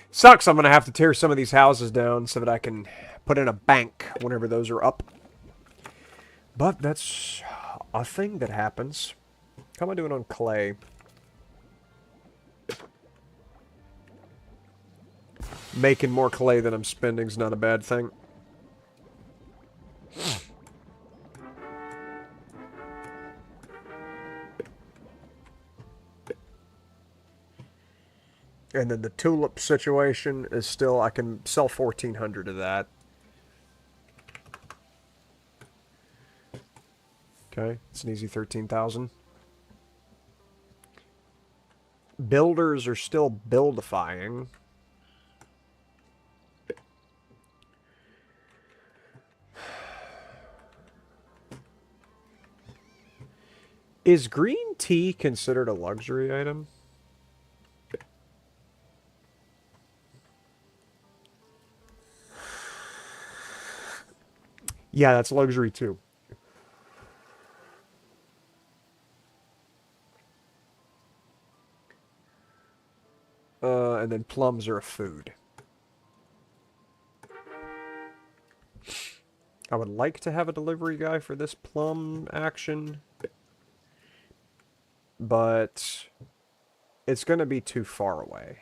Sucks, I'm going to have to tear some of these houses down so that I can put in a bank whenever those are up. But that's a thing that happens. How am I doing on clay? Making more clay than I'm spending is not a bad thing. And then the tulip situation is still, I can sell 1,400 of that. Okay, it's an easy 13,000. Builders are still buildifying. Is green tea considered a luxury item? Yeah, that's luxury too. And then plums are a food. I would like to have a delivery guy for this plum action, but it's going to be too far away.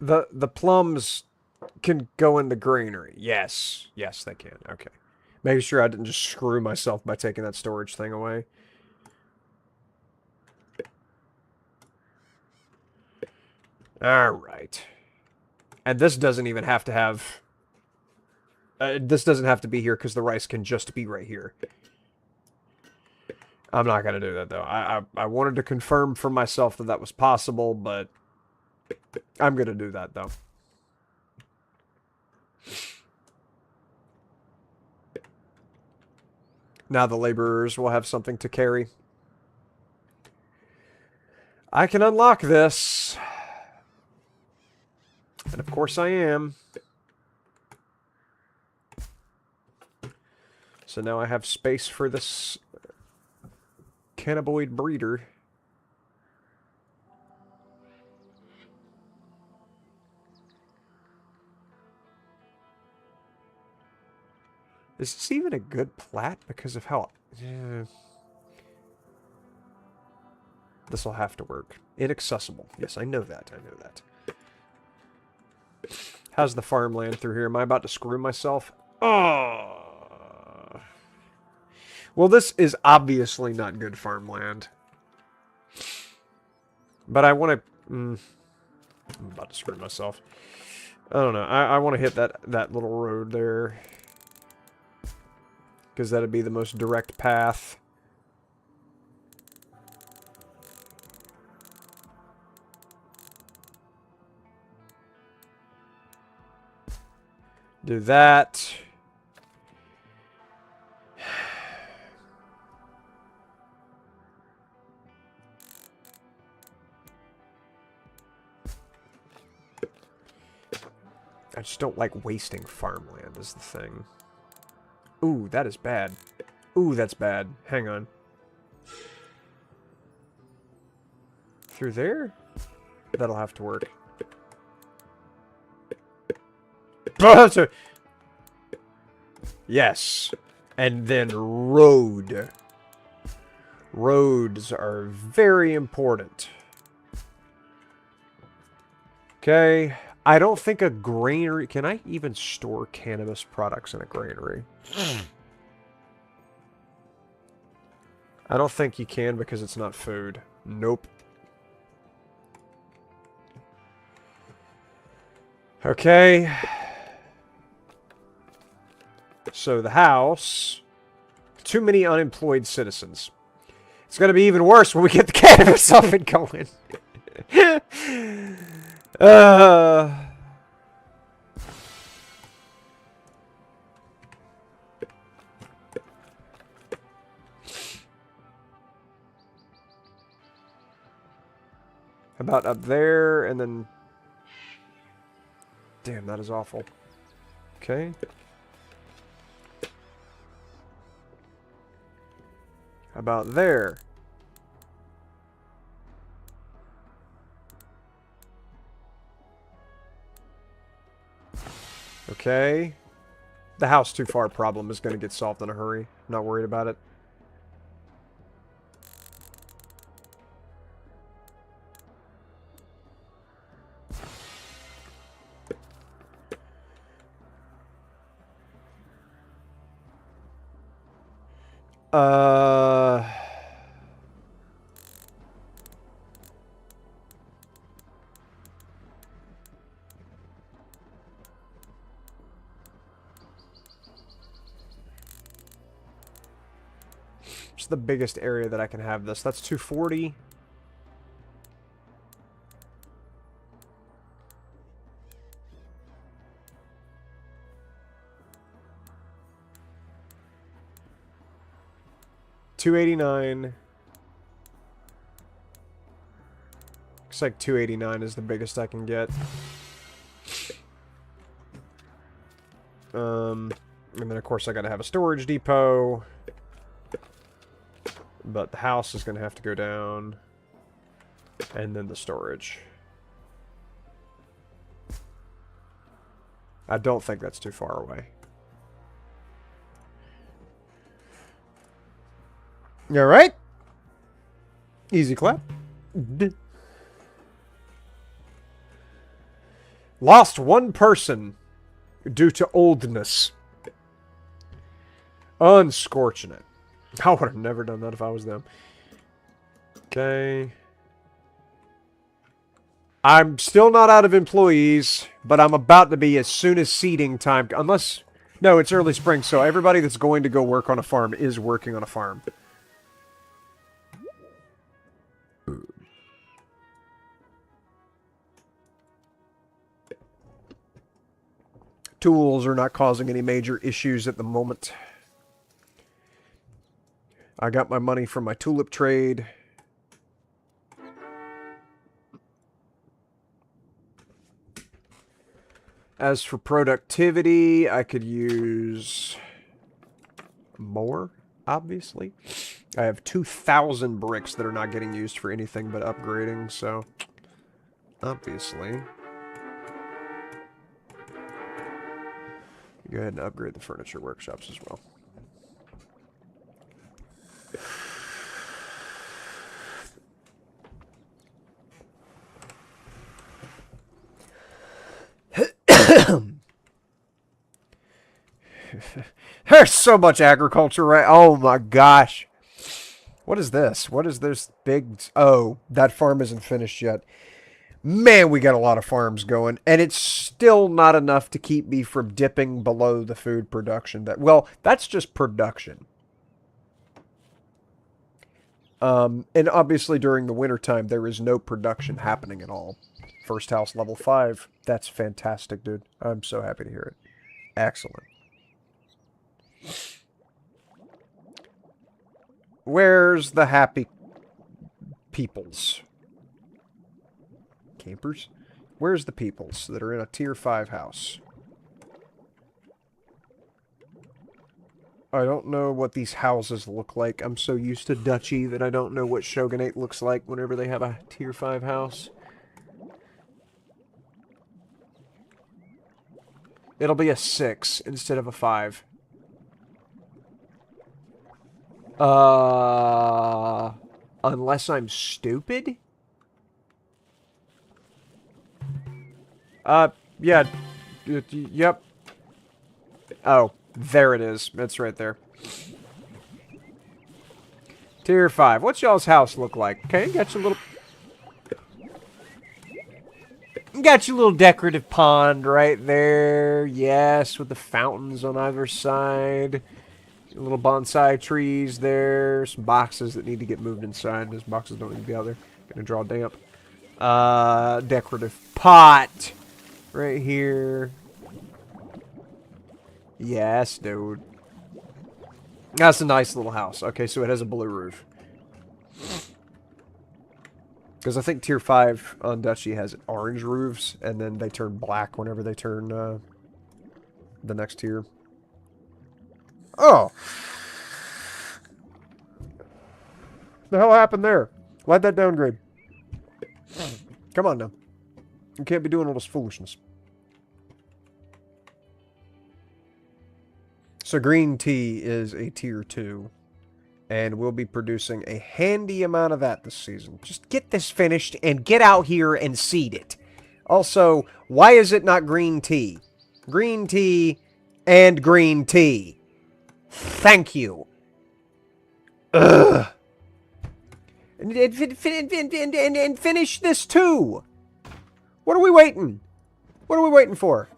The plums can go in the granary. Yes. Yes, they can. Okay. Making sure I didn't just screw myself by taking that storage thing away. Alright. And this doesn't even have to have... this doesn't have to be here because the rice can just be right here. I'm not going to do that, though. I wanted to confirm for myself that that was possible, but I'm going to do that, though. Now the laborers will have something to carry. I can unlock this. And of course I am. So now I have space for this cannabinoid breeder. Is this even a good plat because of how... This will have to work. Inaccessible. Yes, I know that. I know that. How's the farmland through here? Am I about to screw myself? Oh. Well, this is obviously not good farmland. But I want to... I'm about to screw myself. I don't know. I want to hit that little road there. Because that'd be the most direct path. Do that. I just don't like wasting farmland is the thing. Ooh, that is bad. Ooh, that's bad. Hang on. Through there? That'll have to work. Yes. And then road. Roads are very important. Okay. I don't think a granary... Can I even store cannabis products in a granary? I don't think you can because it's not food. Nope. Okay. So the house... Too many unemployed citizens. It's going to be even worse when we get the cannabis up and going. About up there, and then... Damn, that is awful. Okay. About there. Okay. The house too far problem is going to get solved in a hurry. I'm not worried about it. It's the biggest area that I can have this. That's 240. $289. Looks like 289 is the biggest I can get. And then of course I gotta have a storage depot. But the house is gonna have to go down. And then the storage. I don't think that's too far away. Alright. Easy clap. Lost one person due to oldness. Unscorching. I would have never done that if I was them. Okay. I'm still not out of employees, but I'm about to be as soon as seeding time. Unless... No, it's early spring, so everybody that's going to go work on a farm is working on a farm. Tools are not causing any major issues at the moment. I got my money from my tulip trade. As for productivity, I could use more, obviously. I have 2,000 bricks that are not getting used for anything but upgrading, so obviously. Go ahead and upgrade the furniture workshops as well. There's so much agriculture, right? Oh my gosh. What is this? What is this big... Oh, that farm isn't finished yet. Man, we got a lot of farms going. And it's still not enough to keep me from dipping below the food production. Well, that's just production. And obviously during the wintertime, there is no production happening at all. First house level 5. That's fantastic, dude. I'm so happy to hear it. Excellent. Where's the happy peoples? Campers? Where's the peoples that are in a tier 5 house? I don't know what these houses look like. I'm so used to Duchy that I don't know what Shogunate looks like whenever they have a tier 5 house. It'll be a 6 instead of a 5. Unless I'm stupid? Yeah. Yep. Oh, there it is. It's right there. Tier 5. What's y'all's house look like? Okay, got your little... Got your little decorative pond right there. Yes, with the fountains on either side. Little bonsai trees there. Some boxes that need to get moved inside. Those boxes don't need to be out there. Gonna draw damp. Decorative pot. Right here. Yes, dude. That's a nice little house. Okay, so it has a blue roof. Because I think tier 5 on Duchy has orange roofs, and then they turn black whenever they turn the next tier. Oh! The hell happened there? Why'd that downgrade? Come on now. You can't be doing all this foolishness. So green tea is a tier 2. And we'll be producing a handy amount of that this season. Just get this finished and get out here and seed it. Also, why is it not green tea? Green tea and green tea. Thank you. Ugh. And finish this too. What are we waiting? What are we waiting for?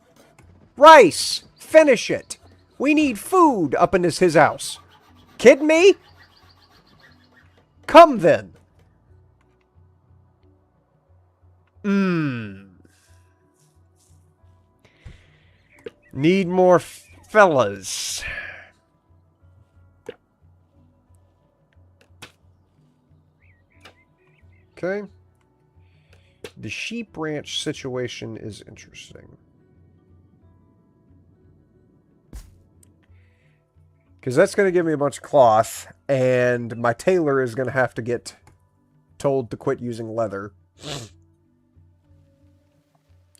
Rice. Finish it. We need food up in his house. Kidding me? Come then. Need more fellas. Okay. The sheep ranch situation is interesting. Because that's going to give me a bunch of cloth, and my tailor is going to have to get told to quit using leather.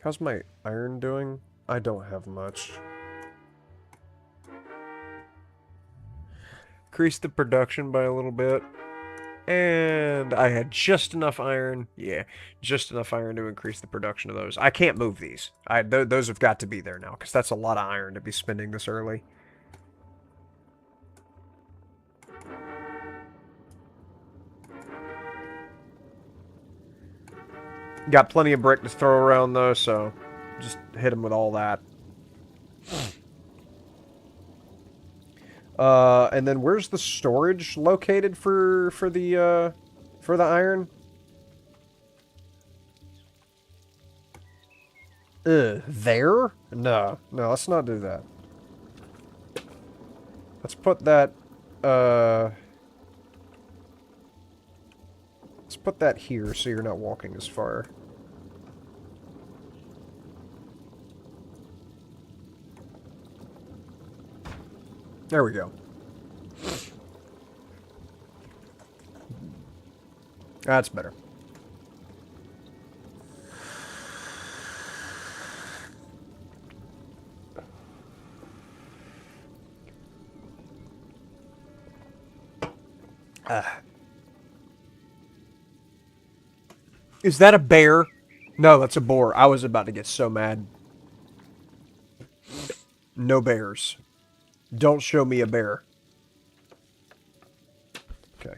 How's my iron doing? I don't have much. Increase the production by a little bit. And I had just enough iron. Yeah, just enough iron to increase the production of those. I can't move these. Those have got to be there now, because that's a lot of iron to be spending this early. Got plenty of brick to throw around, though, so just hit him with all that. And then where's the storage located for the iron? There? No, let's not do that. Let's put that, put that here so you're not walking as far. There we go. That's better. Is that a bear? No, that's a boar. I was about to get so mad. No bears. Don't show me a bear. Okay.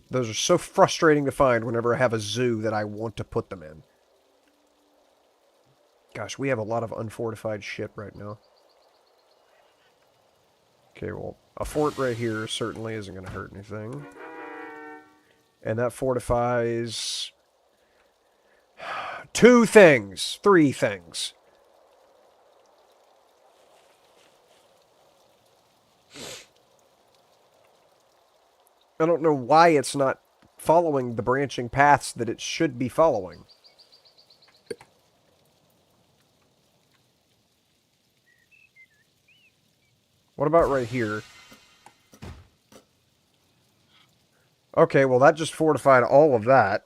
Those are so frustrating to find whenever I have a zoo that I want to put them in. Gosh, we have a lot of unfortified shit right now. Okay, well, a fort right here certainly isn't going to hurt anything. And that fortifies... 2 things. 3 things. I don't know why it's not following the branching paths that it should be following. What about right here? Okay, well that just fortified all of that.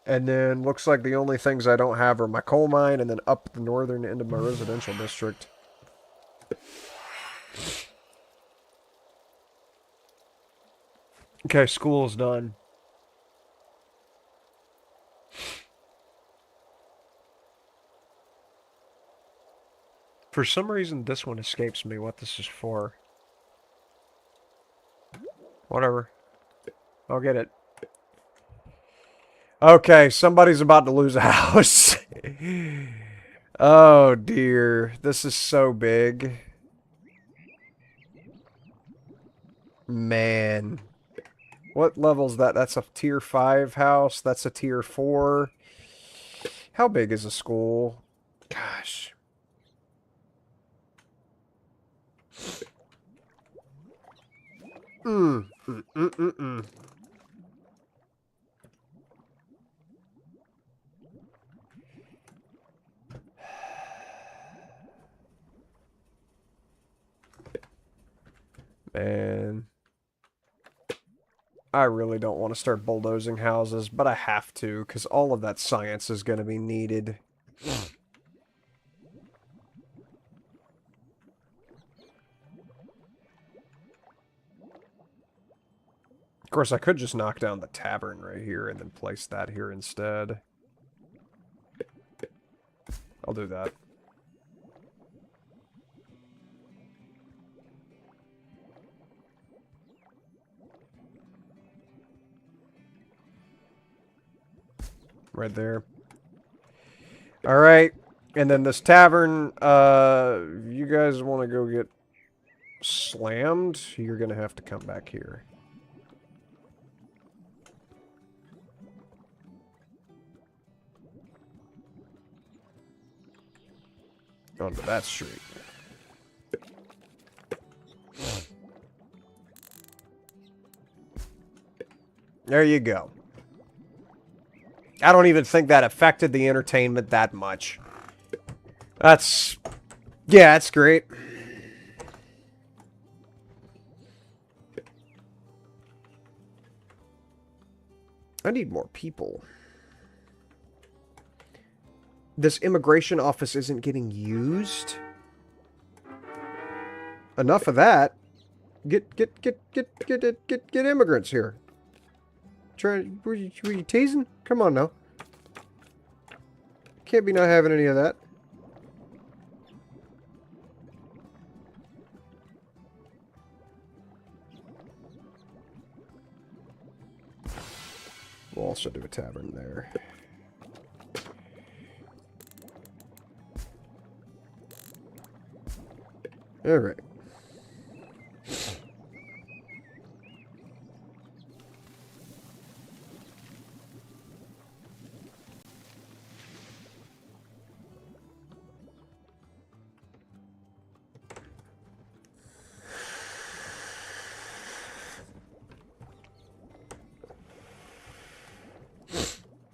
And then looks like the only things I don't have are my coal mine and then up the northern end of my residential district. Okay, school's done. For some reason, this one escapes me what this is for. Whatever. I'll get it. Okay, somebody's about to lose a house. Oh, dear. This is so big. Man. What level's that? That's a tier 5 house. That's a tier 4. How big is a school? Gosh. Man. I really don't want to start bulldozing houses, but I have to, because all of that science is going to be needed. Of course, I could just knock down the tavern right here and then place that here instead. I'll do that. Right there. Alright. And then this tavern, you guys want to go get slammed? You're going to have to come back here. Onto that street. There you go. I don't even think that affected the entertainment that much. That's... yeah, that's great. I need more people. This immigration office isn't getting used. Enough of that. Get immigrants here. Were you teasing? Come on now. Can't be not having any of that. We'll also do a tavern there. All right.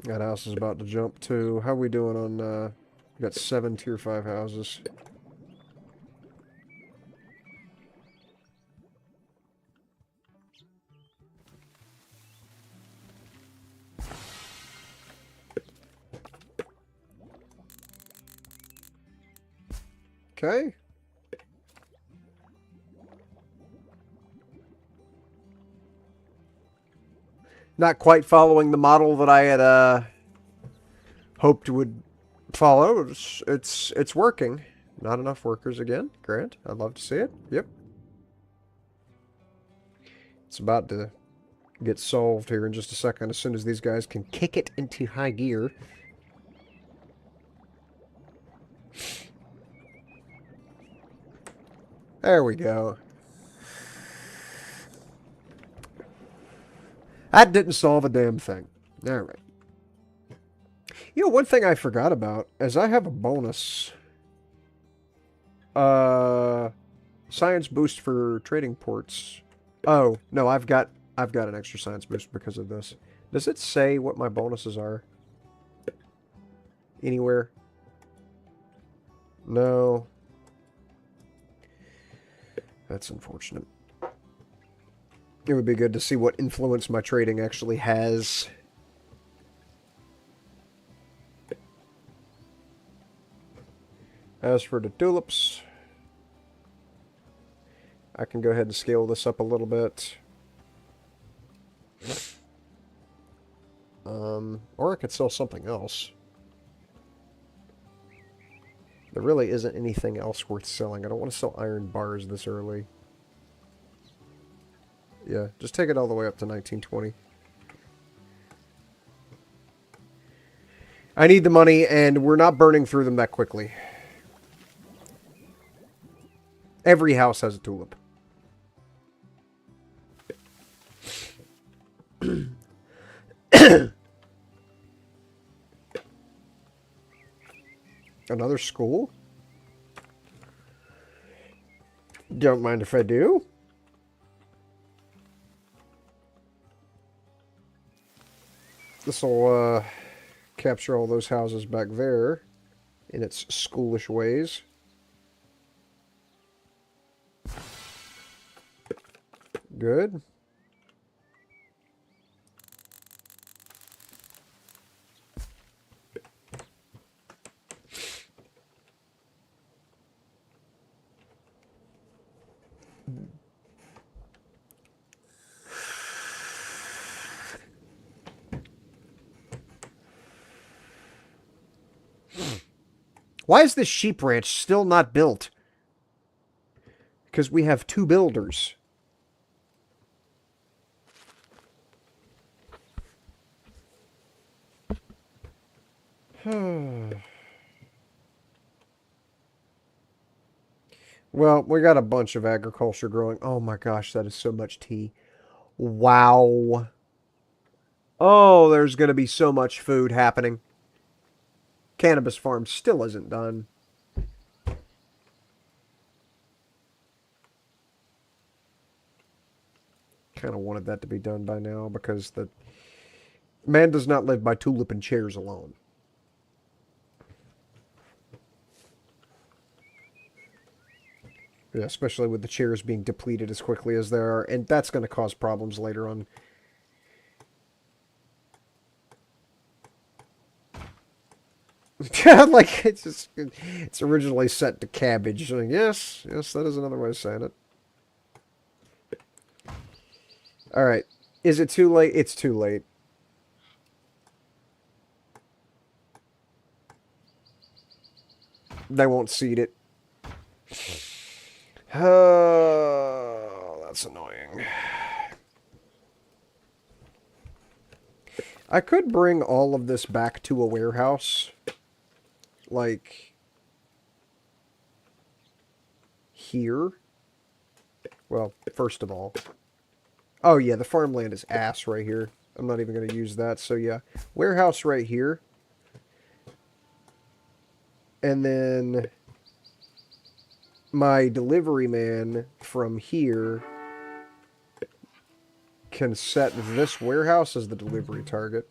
That house is about to jump too. How we doing on, we got 7 tier 5 houses. Okay. Not quite following the model that I had hoped would follow. It's working. Not enough workers again. Grant, I'd love to see it. Yep. It's about to get solved here in just a second as soon as these guys can kick it into high gear. There we go. That didn't solve a damn thing. Alright. You know, one thing I forgot about is I have a bonus. Science boost for trading ports. Oh, no, I've got an extra science boost because of this. Does it say what my bonuses are? Anywhere? No. That's unfortunate. It would be good to see what influence my trading actually has. As for the tulips, I can go ahead and scale this up a little bit. Or I could sell something else. There really isn't anything else worth selling. I don't want to sell iron bars this early. Yeah, just take it all the way up to 1920. I need the money, and we're not burning through them that quickly. Every house has a tulip. Another school? Don't mind if I do. This'll, capture all those houses back there in its schoolish ways. Good. Why is this sheep ranch still not built? Because we have 2 builders. Well, we got a bunch of agriculture growing. Oh my gosh, that is so much tea. Wow. Oh, there's going to be so much food happening. Cannabis farm still isn't done. Kind of wanted that to be done by now because the man does not live by tulip and chairs alone. Yeah, especially with the chairs being depleted as quickly as they are, and that's going to cause problems later on. Like, it's originally set to cabbage. Like, yes, that is another way of saying it. Alright. Is it too late? It's too late. They won't seed it. Oh, that's annoying. I could bring all of this back to a warehouse. Like, here. Well, first of all. Oh, yeah, the farmland is ass right here. I'm not even going to use that, so yeah. Warehouse right here. And then my delivery man from here can set this warehouse as the delivery target.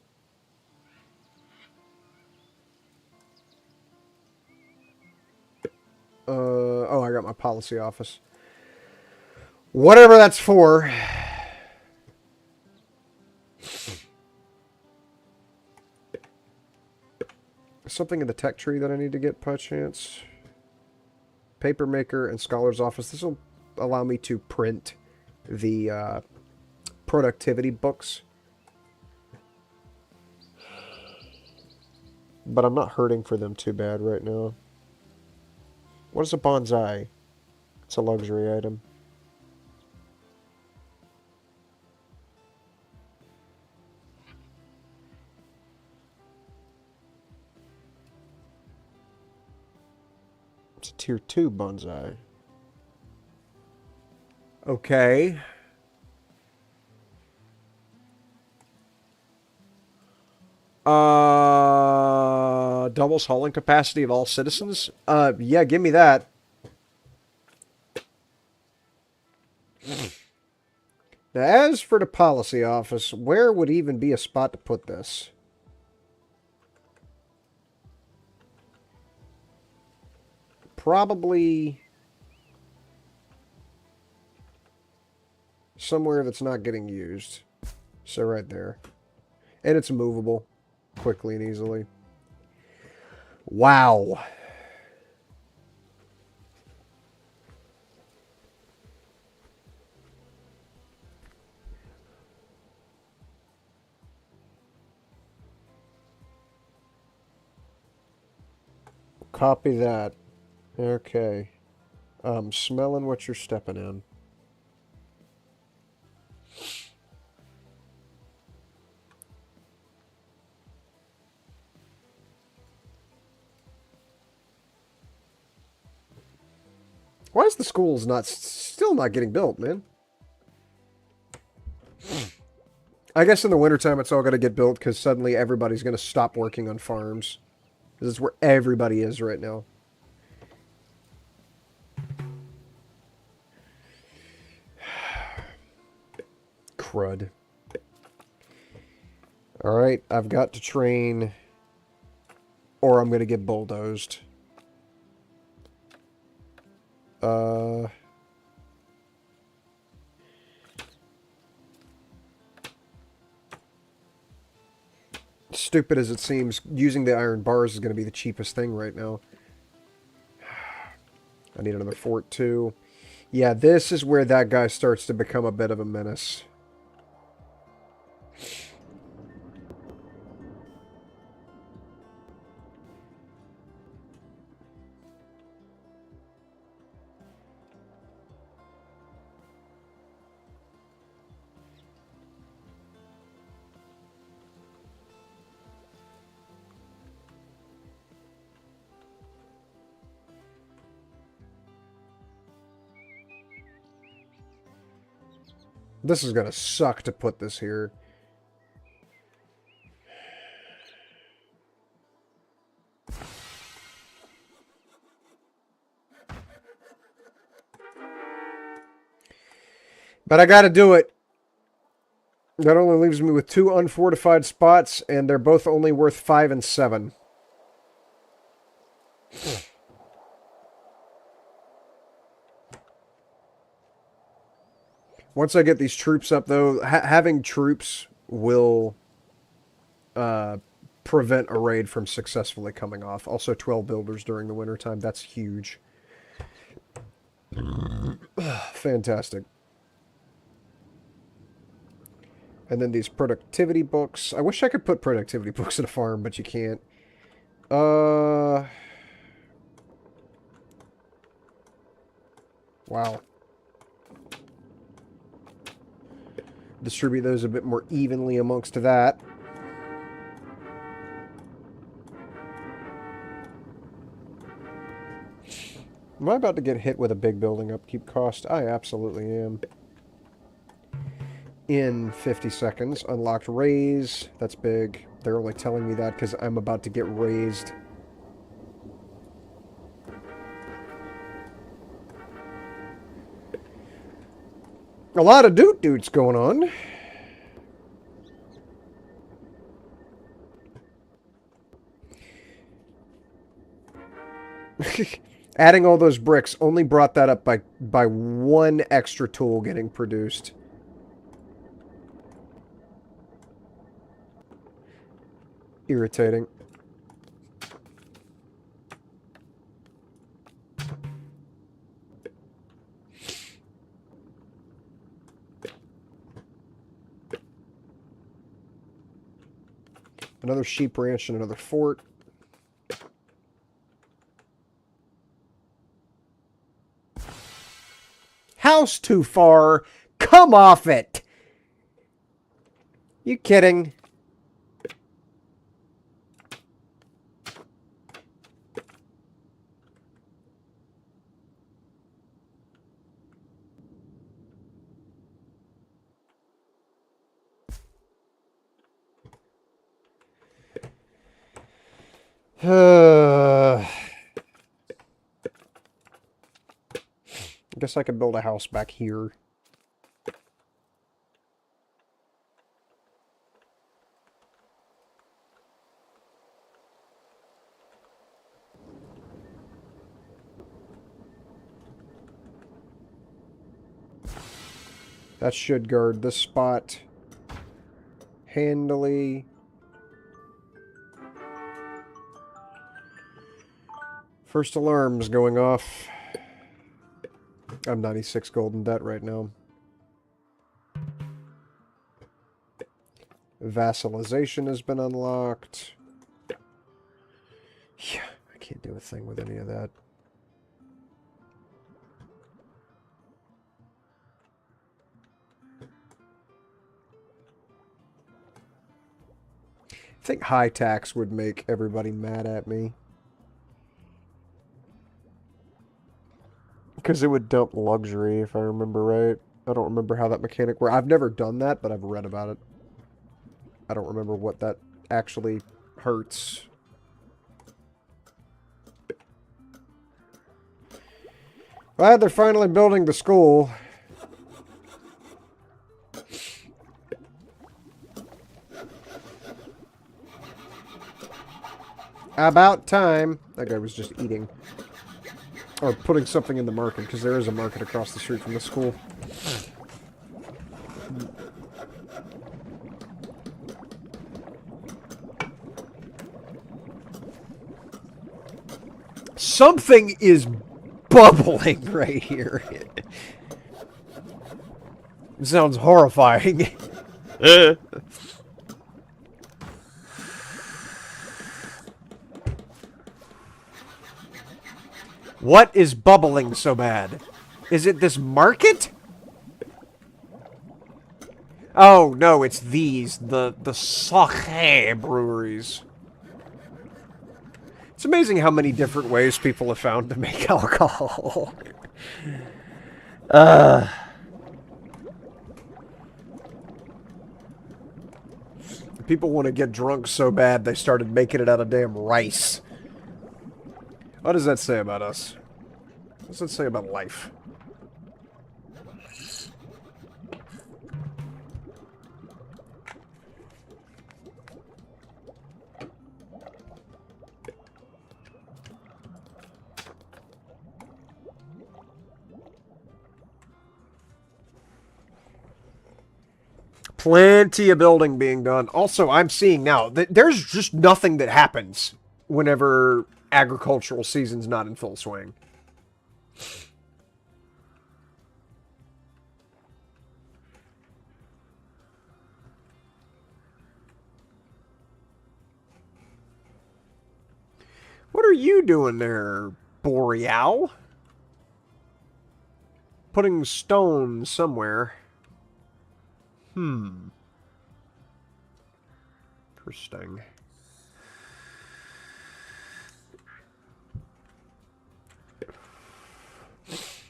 Oh, I got my policy office. Whatever that's for. Something in the tech tree that I need to get by chance. Paper maker and scholar's office. This will allow me to print the productivity books. But I'm not hurting for them too bad right now. What is a bonsai? It's a luxury item. It's a tier 2 bonsai. Okay. Doubles hauling capacity of all citizens? Yeah, give me that. Now, as for the policy office, where would even be a spot to put this? Probably somewhere that's not getting used. So right there. And it's movable quickly and easily. Wow. Copy that. Okay. Smelling what you're stepping in. Why is the schools still not getting built, man? I guess in the wintertime it's all going to get built because suddenly everybody's going to stop working on farms. This is where everybody is right now. Crud. Alright, I've got to train or I'm going to get bulldozed. Stupid as it seems, using the iron bars is going to be the cheapest thing right now. I need another fort too. Yeah, this is where that guy starts to become a bit of a menace. This is going to suck to put this here. But I got to do it. That only leaves me with 2 unfortified spots, and they're both only worth 5 and 7. Once I get these troops up, though, having troops will prevent a raid from successfully coming off. Also, 12 builders during the wintertime. That's huge. Fantastic. And then these productivity books. I wish I could put productivity books in a farm, but you can't. Wow. Distribute those a bit more evenly amongst that. Am I about to get hit with a big building upkeep cost? I absolutely am. In 50 seconds. Unlocked raise. That's big. They're only telling me that because I'm about to get raised. A lot of dudes going on. Adding all those bricks only brought that up by one extra tool getting produced. Irritating. Another sheep ranch and another fort. House too far. Come off it. You kidding? I guess I could build a house back here. That should guard this spot handily. First alarm's going off. I'm 96 gold in debt right now. Vassalization has been unlocked. Yeah, I can't do a thing with any of that. I think high tax would make everybody mad at me. Because it would dump luxury, if I remember right. I don't remember how that mechanic works. I've never done that, but I've read about it. I don't remember what that actually hurts. Glad they're finally building the school. About time. That guy was just eating. Or putting something in the market, because there is a market across the street from the school. Something is bubbling right here. It sounds horrifying. What is bubbling so bad? Is it this market? Oh, no, it's these. The sake breweries. It's amazing how many different ways people have found to make alcohol. People want to get drunk so bad they started making it out of damn rice. What does that say about us? What does that say about life? Plenty of building being done. Also, I'm seeing now that there's just nothing that happens whenever agricultural season's not in full swing. What are you doing there, Boreal? Putting stone somewhere. Interesting.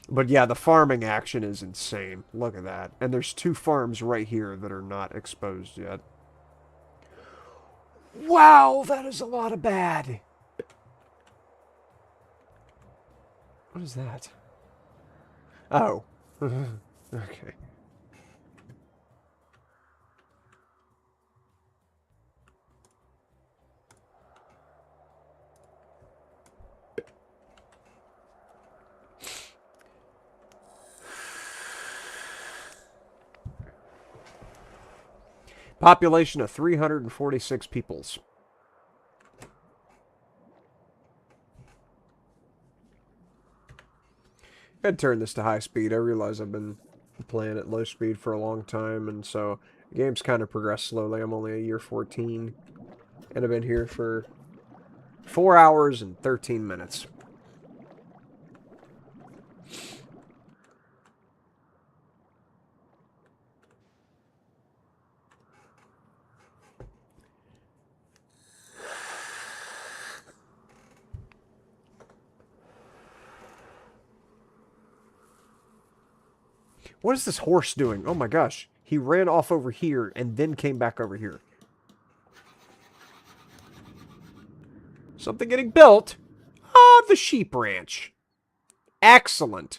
But yeah, the farming action is insane. Look at that. And there's 2 farms right here that are not exposed yet. Wow, that is a lot of bad. What is that? Oh. Okay. Population of 346 peoples. I'd turn this to high speed. I realize I've been playing at low speed for a long time, and so the game's kind of progressed slowly. I'm only a year 14, and I've been here for 4 hours and 13 minutes. What is this horse doing? Oh my gosh. He ran off over here and then came back over here. Something getting built. Ah, the sheep ranch. Excellent.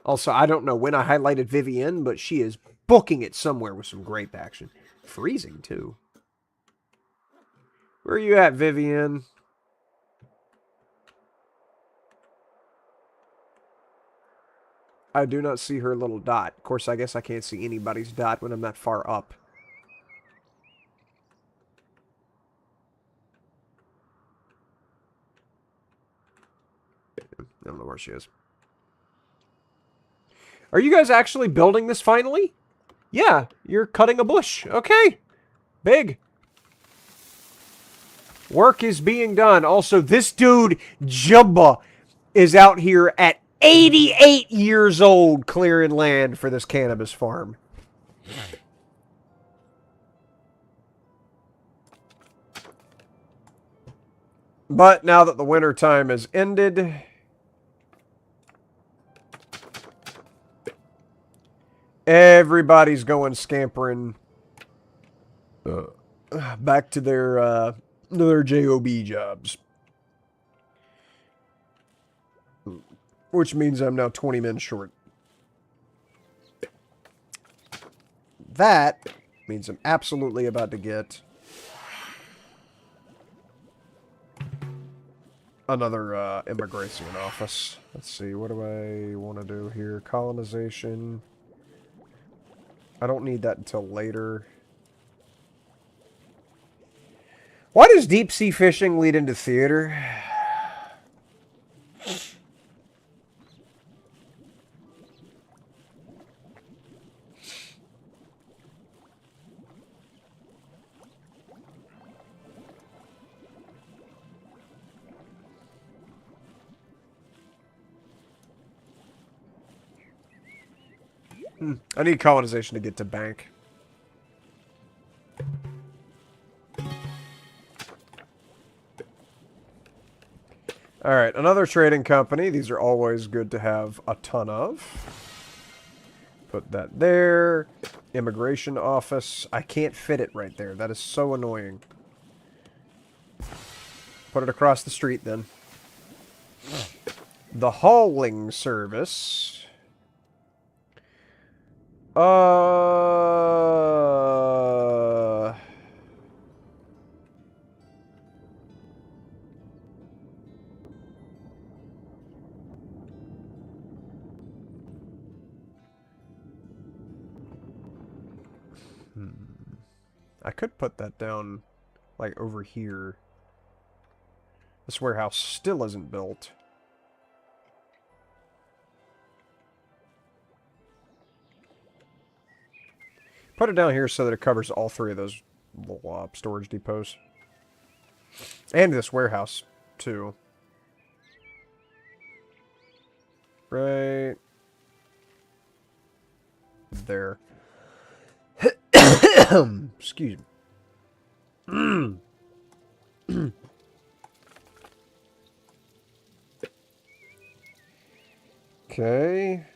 Also, I don't know when I highlighted Vivienne, but she is booking it somewhere with some grape action. Freezing, too. Where are you at, Vivienne? I do not see her little dot. Of course, I guess I can't see anybody's dot when I'm that far up. I don't know where she is. Are you guys actually building this finally? Yeah, you're cutting a bush. Okay. Big. Work is being done. Also, this dude, Jubba, is out here at 88 years old clearing land for this cannabis farm. But now that the winter time has ended, everybody's going scampering back to their JOB jobs. Which means I'm now 20 men short. That means I'm absolutely about to get another immigration office. Let's see, what do I want to do here? Colonization. I don't need that until later. Why does deep sea fishing lead into theater? I need colonization to get to bank. Alright, another trading company. These are always good to have a ton of. Put that there. Immigration office. I can't fit it right there. That is so annoying. Put it across the street then. The hauling service. I could put that down, like, over here. This warehouse still isn't built. Put it down here so that it covers all three of those little storage depots. And this warehouse, too. Right there. Excuse me. Okay.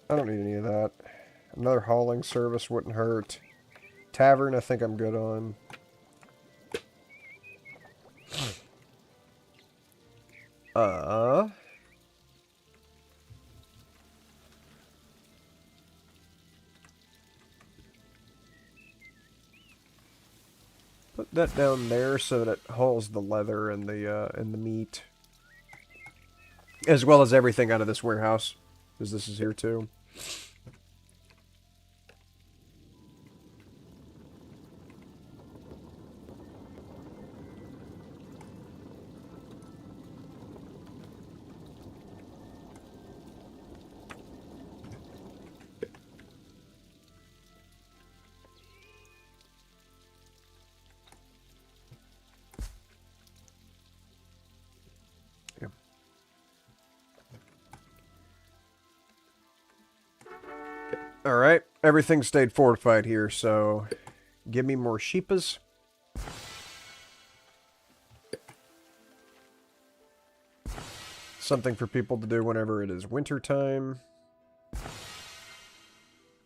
I don't need any of that. Another hauling service wouldn't hurt. Tavern, I think I'm good on. Put that down there so that it hauls the leather and the meat. As well as everything out of this warehouse. Because this is here too. Alright, everything stayed fortified here, so give me more sheepas. Something for people to do whenever it is winter time.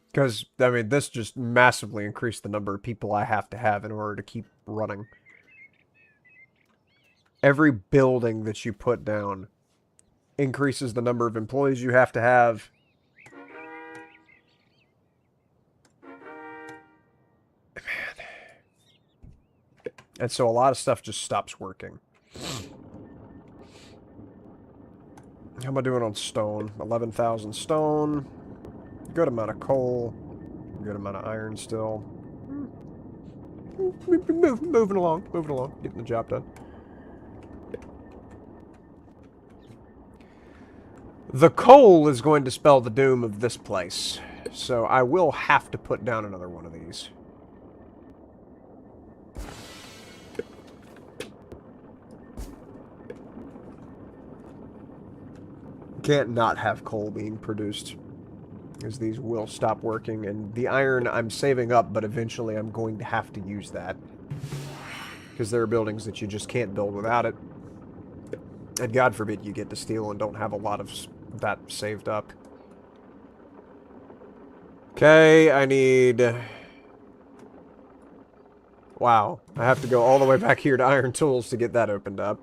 Because, I mean, this just massively increased the number of people I have to have in order to keep running. Every building that you put down increases the number of employees you have to have. Man. And so a lot of stuff just stops working. How am I doing on stone? 11,000 stone. Good amount of coal. Good amount of iron still. Moving along. Getting the job done. The coal is going to spell the doom of this place. So I will have to put down another one of these. Can't not have coal being produced, because these will stop working, and the iron I'm saving up, but eventually I'm going to have to use that, because there are buildings that you just can't build without it, and God forbid you get to steal and don't have a lot of that saved up. Okay, I need... Wow, I have to go all the way back here to Iron Tools to get that opened up.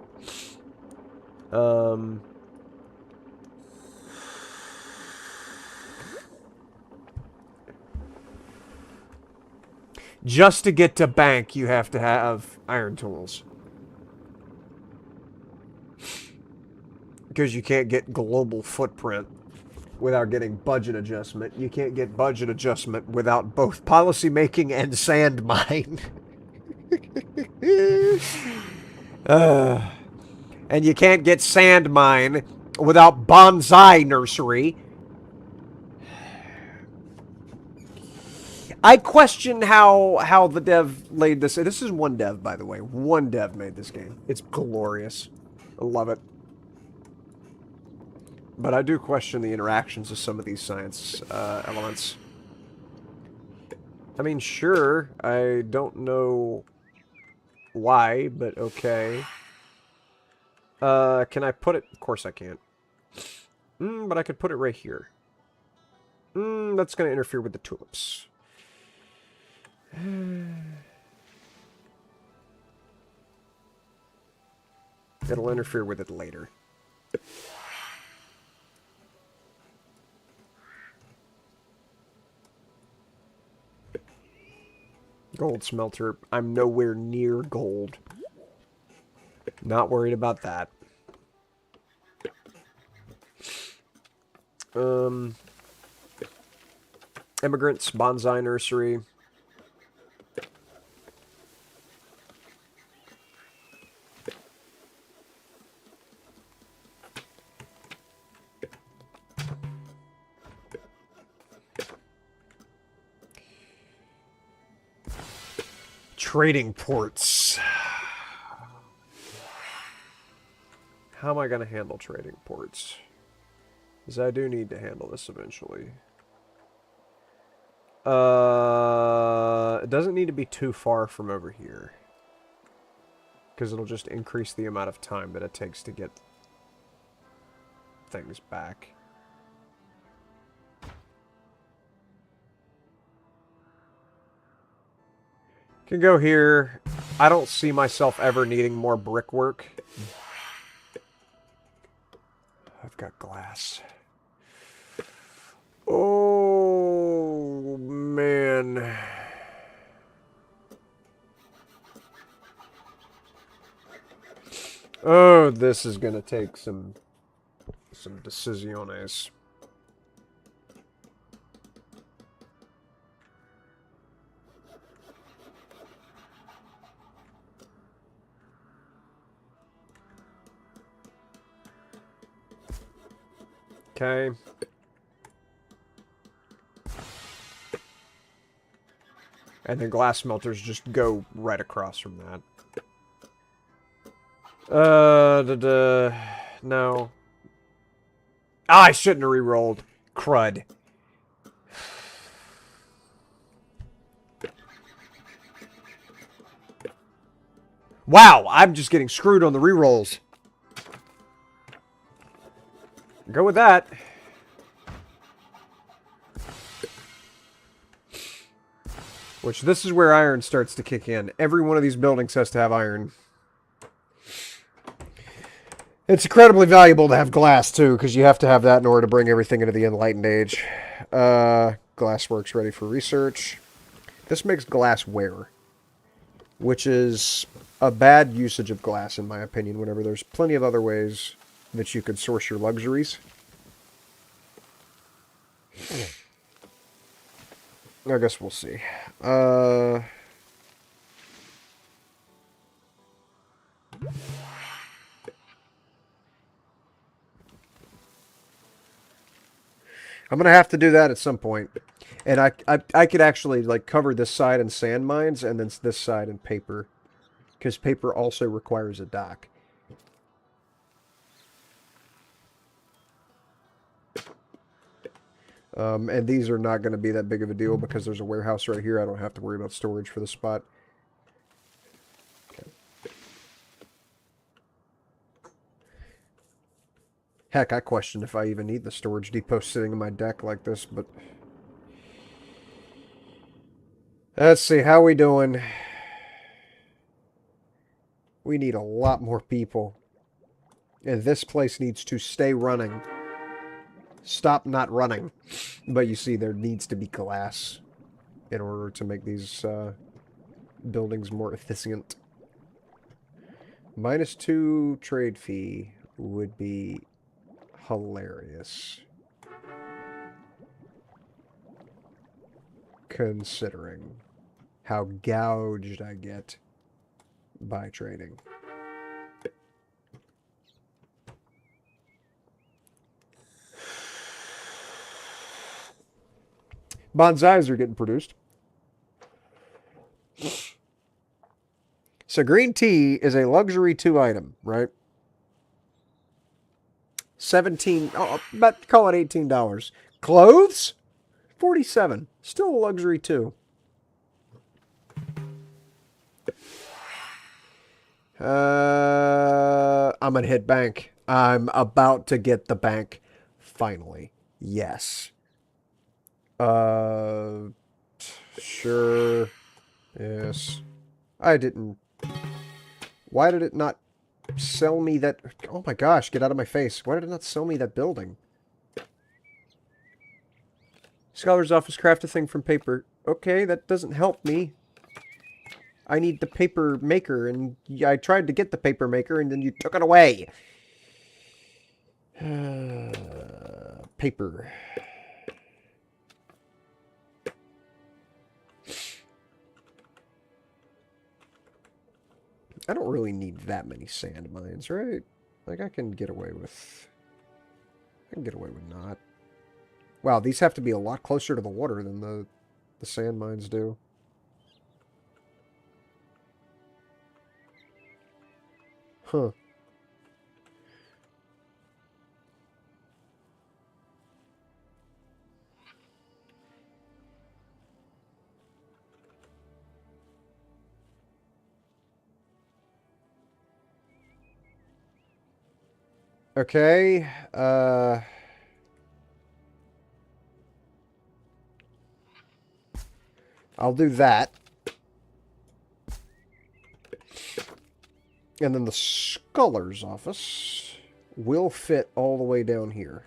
Just to get to bank, you have to have iron tools. Because you can't get global footprint without getting budget adjustment. You can't get budget adjustment without both policy making and sand mine. And you can't get sand mine without bonsai nursery. I question how the dev laid this. This is one dev, by the way. One dev made this game. It's glorious. I love it. But I do question the interactions of some of these science elements. I mean, sure, I don't know why, but okay. Can I put it? Of course I can't. But I could put it right here. That's going to interfere with the tulips. It'll interfere with it later. Gold smelter. I'm nowhere near gold. Not worried about that. Immigrants, bonsai nursery. Trading ports. How am I going to handle trading ports? Because I do need to handle this eventually. It doesn't need to be too far from over here. Because it'll just increase the amount of time that it takes to get things back. Can go here. I don't see myself ever needing more brickwork. I've got glass. Oh, man. Oh, this is going to take some decisiones. Okay. And then glass smelters just go right across from that. No. Ah, I shouldn't have re-rolled. Crud. Wow, I'm just getting screwed on the rerolls. Go with that. Which, this is where iron starts to kick in. Every one of these buildings has to have iron. It's incredibly valuable to have glass, too, because you have to have that in order to bring everything into the Enlightened Age. Glassworks ready for research. This makes glassware, which is a bad usage of glass, in my opinion, whenever there's plenty of other ways that you could source your luxuries. I guess we'll see. I'm going to have to do that at some point. And I could actually like cover this side in sand mines and then this side in paper. Because paper also requires a dock. And these are not going to be that big of a deal because there's a warehouse right here. I don't have to worry about storage for the spot. Okay. Heck, I question if I even need the storage depot sitting in my deck like this, but... Let's see, how we doing? We need a lot more people. And this place needs to stay running. Stop not running. But you see, there needs to be glass in order to make these buildings more efficient. -2 trade fee would be hilarious. Considering how gouged I get by trading. Bonsais are getting produced. So green tea is a luxury 2 item, right? 17, but call it $18. Clothes? 47. Still a luxury 2. I'm gonna hit bank. I'm about to get the bank. Finally. Yes. Sure. Yes. I didn't. Why did it not sell me that? Oh my gosh, get out of my face. Why did it not sell me that building? Scholar's office, craft a thing from paper. Okay, that doesn't help me. I need the paper maker, and I tried to get the paper maker, and then you took it away. Paper. I don't really need that many sand mines, right? Like, I can get away with... I can get away with not. Wow, these have to be a lot closer to the water than the sand mines do. Huh. Okay, I'll do that. And then the scholar's office will fit all the way down here.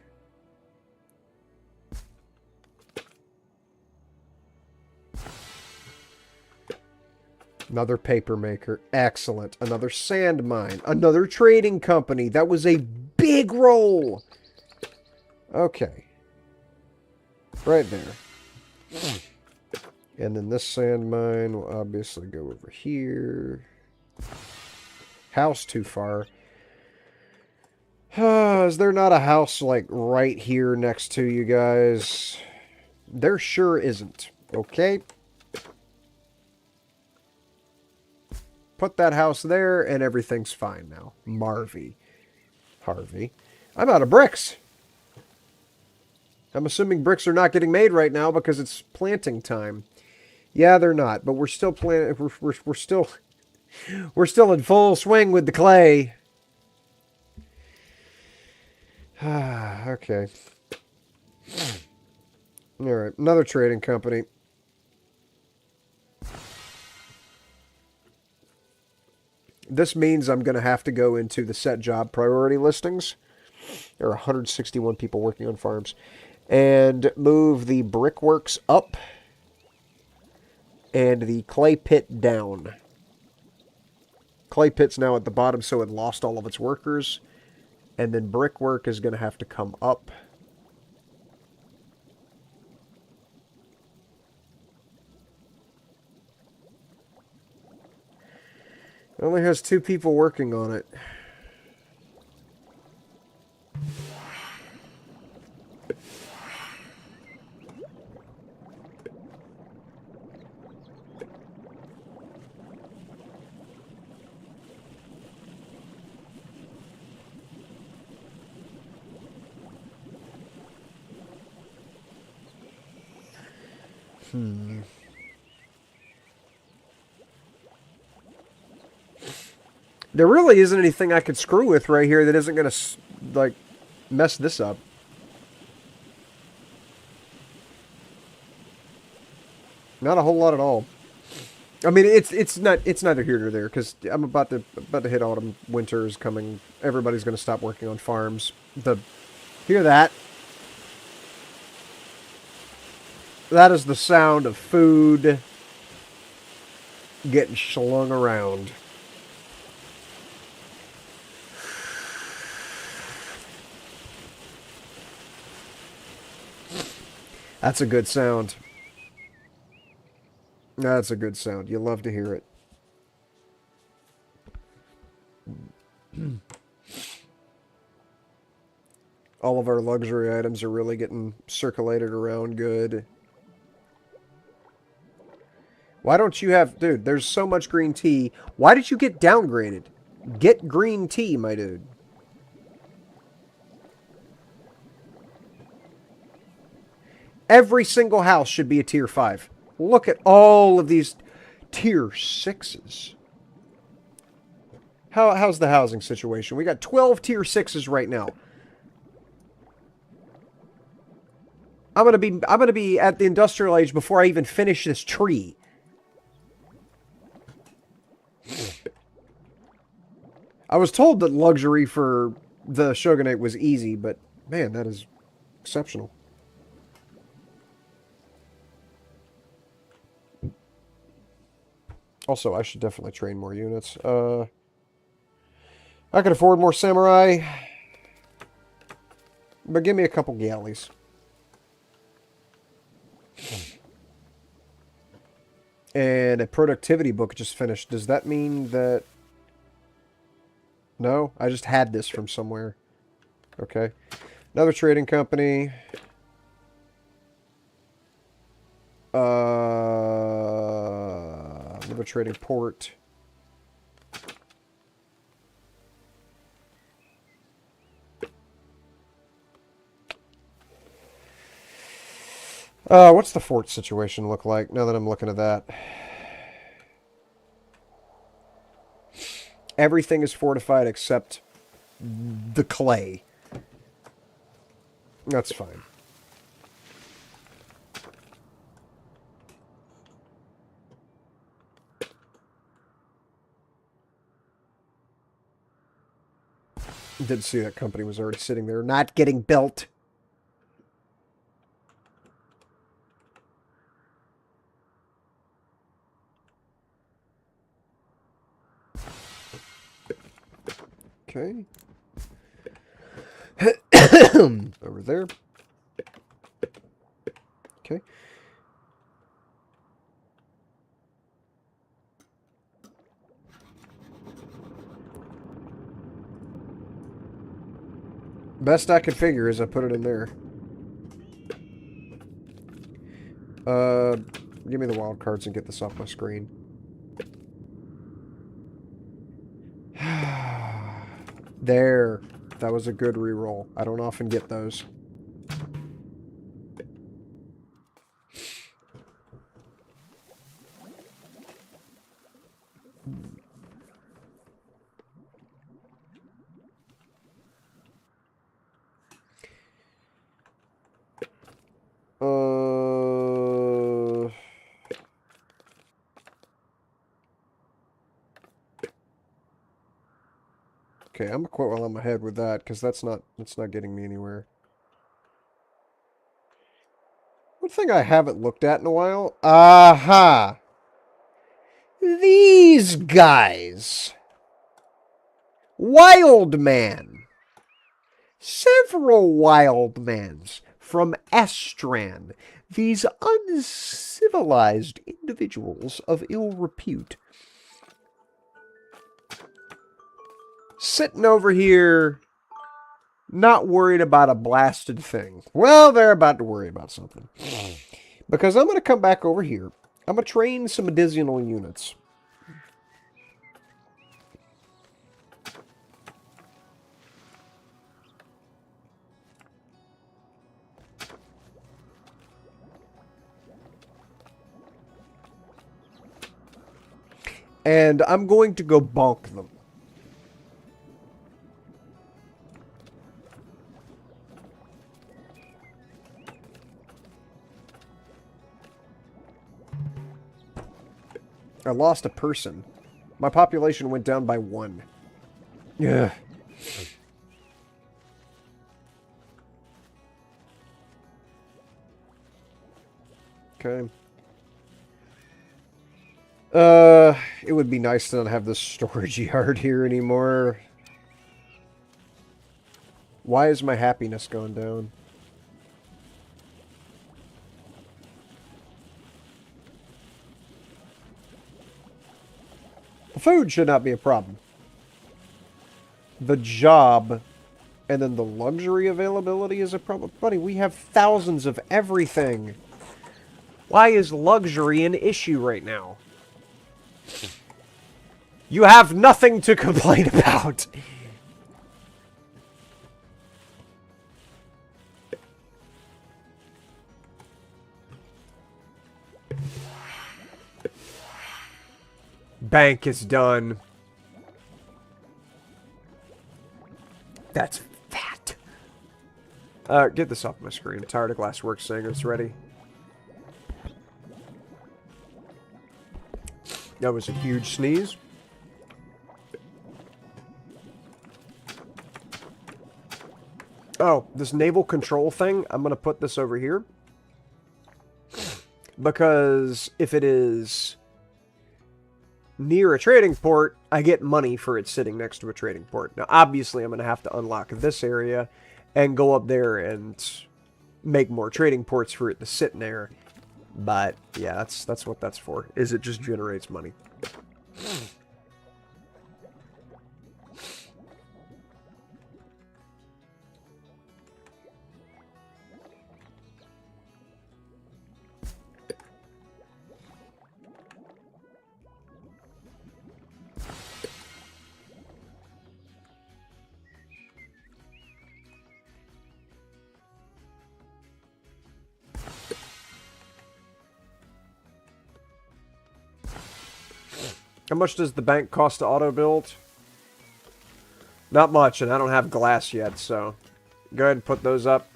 Another paper maker. Excellent. Another sand mine. Another trading company. That was a big roll. Okay. Right there. And then this sand mine will obviously go over here. House too far. Is there not a house, like, right here next to you guys? There sure isn't. Okay. Put that house there, and everything's fine now. Harvey. I'm out of bricks. I'm assuming bricks are not getting made right now because it's planting time. Yeah, they're not, but we're still planting. We're still We're still in full swing with the clay. Okay. Alright, another trading company. This means I'm going to have to go into the set job priority listings. There are 161 people working on farms. And move the brickworks up and the clay pit down. Clay pit's now at the bottom, so it lost all of its workers. And then brickwork is going to have to come up. It only has 2 people working on it. There really isn't anything I could screw with right here that isn't going to, like, mess this up. Not a whole lot at all. I mean, it's neither here nor there, because I'm about to hit autumn. Winter is coming. Everybody's going to stop working on farms. Hear that? That is the sound of food getting slung around. That's a good sound. That's a good sound. You love to hear it. All of our luxury items are really getting circulated around good. Why don't you have... Dude, there's so much green tea. Why did you get downgraded? Get green tea, my dude. Every single house should be a tier 5. Look at all of these tier 6s. How's the housing situation? We got 12 tier 6s right now. I'm gonna be at the industrial age before I even finish this tree. I was told that luxury for the shogunate was easy, but man, that is exceptional. Also, I should definitely train more units. I can afford more samurai, but give me a couple galleys. And a productivity book just finished. Does that mean that... No? I just had this from somewhere. Okay. Another trading company. Another trading port. What's the fort situation look like now that I'm looking at that? Everything is fortified except the clay. That's fine. Did see that company was already sitting there, not getting built. Okay. Over there. Okay. Best I could figure is I put it in there. Give me the wild cards and get this off my screen. There. That was a good reroll. I don't often get those. Okay, I'm gonna quit while I'm ahead with that, because that's not getting me anywhere. One thing I haven't looked at in a while. Aha! These guys! Wild man! Several wild mans from Estran. These uncivilized individuals of ill repute. Sitting over here, not worried about a blasted thing. Well, they're about to worry about something. Because I'm going to come back over here. I'm going to train some medicinal units. And I'm going to go bonk them. I lost a person. My population went down by 1. Yeah. Okay. It would be nice to not have this storage yard here anymore. Why is my happiness going down? The food should not be a problem. The job and then the luxury availability is a problem. Buddy, we have thousands of everything. Why is luxury an issue right now? You have nothing to complain about. Bank is done. That's fat. Get this off my screen. I'm tired of Glassworks saying it's ready. That was a huge sneeze. Oh, this naval control thing, I'm going to put this over here. Because if it is near a trading port, I get money for it sitting next to a trading port. Now, obviously, I'm going to have to unlock this area and go up there and make more trading ports for it to sit in there. But, yeah, that's what that's for, is it just generates money. How much does the bank cost to auto-build? Not much, and I don't have glass yet, so go ahead and put those up.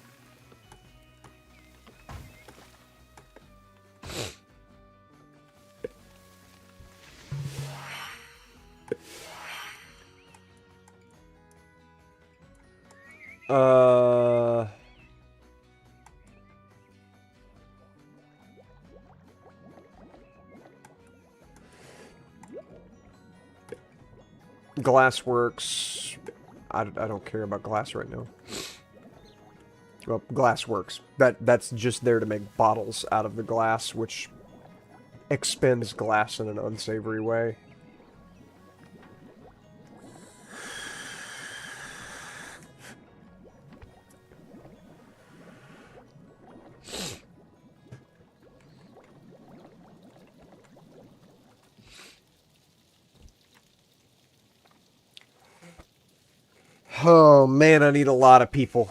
Glassworks. I don't care about glass right now. Well, Glassworks. That's just there to make bottles out of the glass, which expends glass in an unsavory way. Oh, man, I need a lot of people.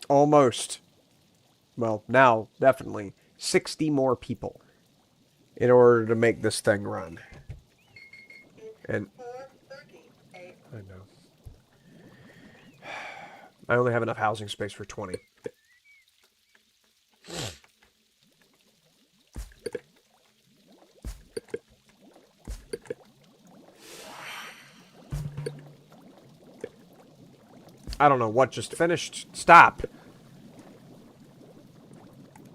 Almost. Well, now, definitely. 60 more people in order to make this thing run. And I know. I only have enough housing space for 20. I don't know what just finished. Stop.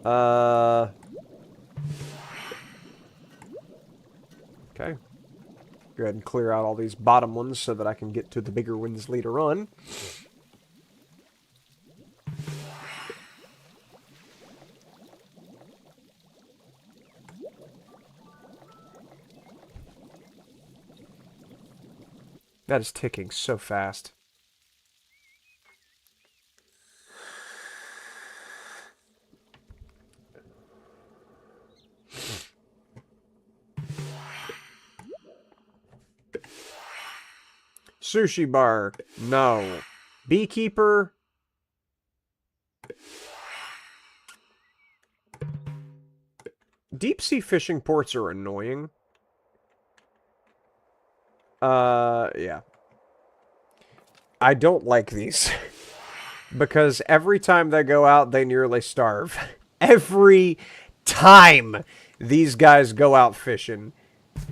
Okay. Go ahead and clear out all these bottom ones so that I can get to the bigger ones later on. That is ticking so fast. Sushi bar. No. Beekeeper. Deep sea fishing ports are annoying. Yeah. I don't like these. Because every time they go out, they nearly starve. Every time these guys go out fishing,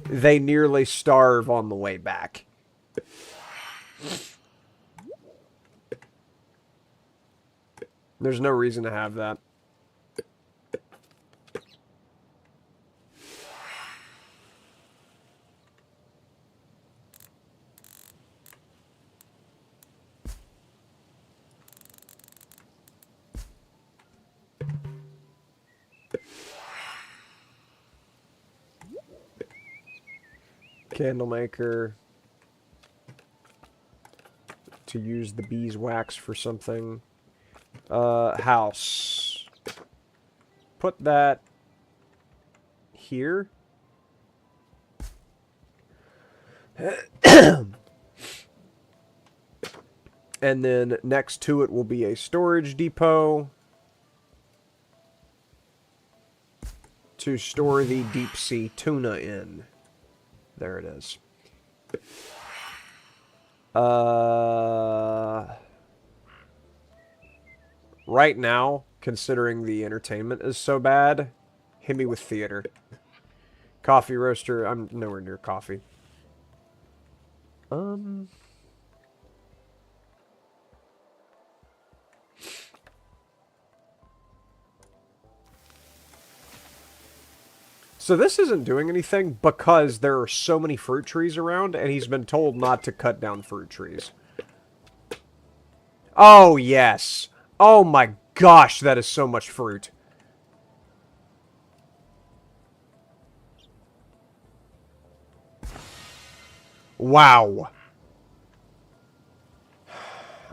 they nearly starve on the way back. There's no reason to have that. Candle maker. To use the beeswax for something. House. Put that here. And then next to it will be a storage depot to store the deep sea tuna in. There it is. Right now, considering the entertainment is so bad, hit me with theater. Coffee roaster, I'm nowhere near coffee. So this isn't doing anything because there are so many fruit trees around, and he's been told not to cut down fruit trees. Oh, yes. Oh my gosh, that is so much fruit. Wow.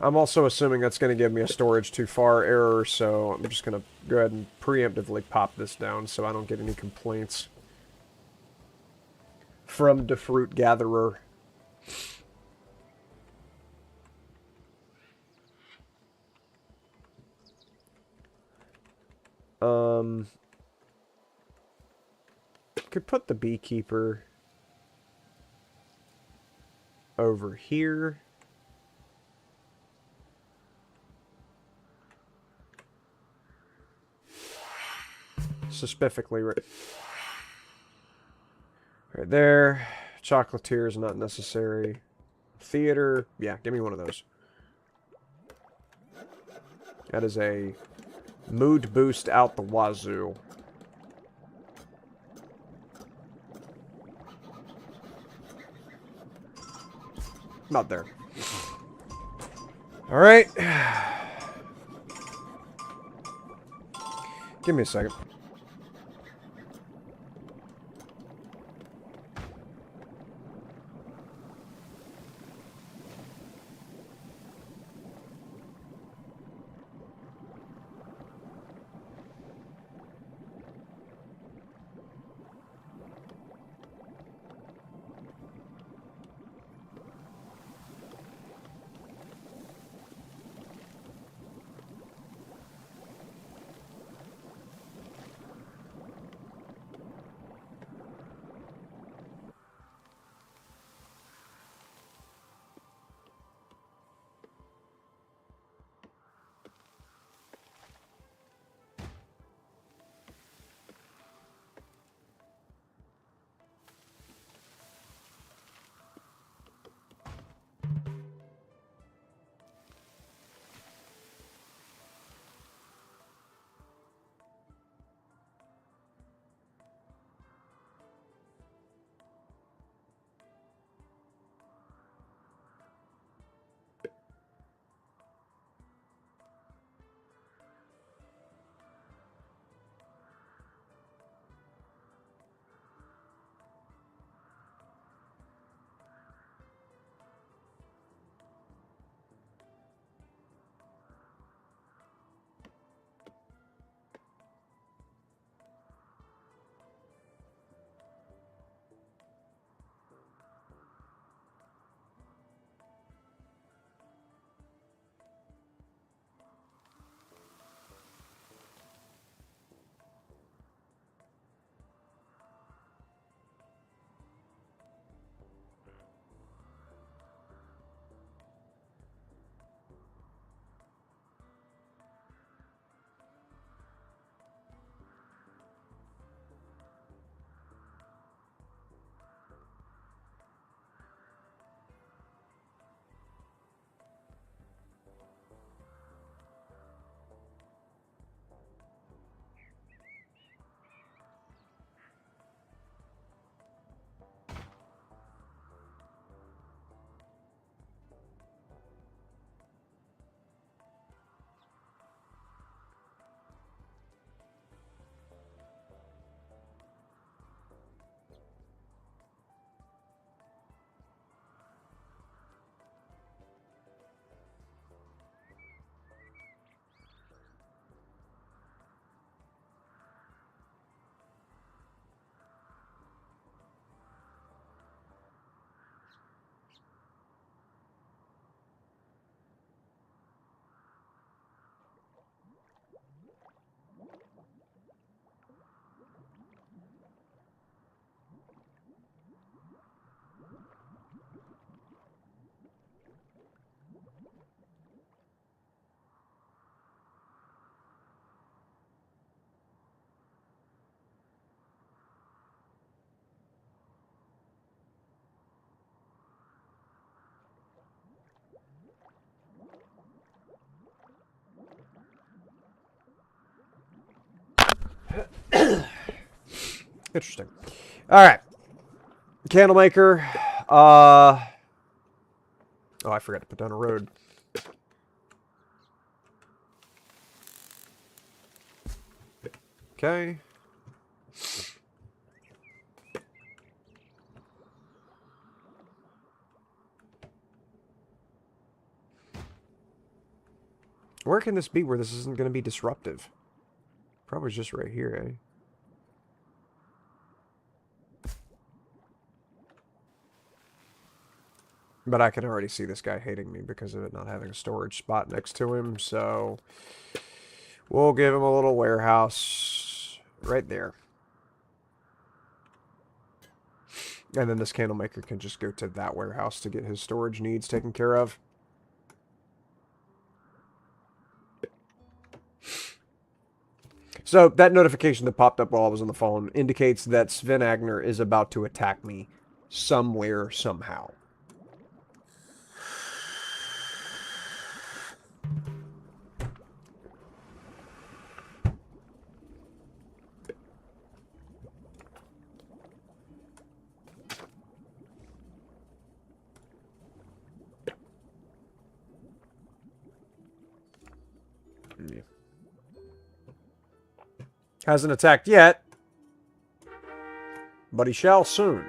I'm also assuming that's going to give me a storage too far error, so I'm just going to go ahead and preemptively pop this down so I don't get any complaints from the fruit gatherer. Could put the beekeeper over here. Specifically right there. Chocolatier is not necessary. Theater. Yeah, give me one of those. That is a mood boost out the wazoo. Not there. Alright. Give me a second. Interesting. All right. Candlemaker. Oh, I forgot to put down a road. Okay. Where can this be where this isn't going to be disruptive? Probably just right here, eh? But I can already see this guy hating me because of it not having a storage spot next to him, so we'll give him a little warehouse right there. And then this candlemaker can just go to that warehouse to get his storage needs taken care of. So that notification that popped up while I was on the phone indicates that Sven Agner is about to attack me somewhere, somehow. Yeah. Hasn't attacked yet, but he shall soon.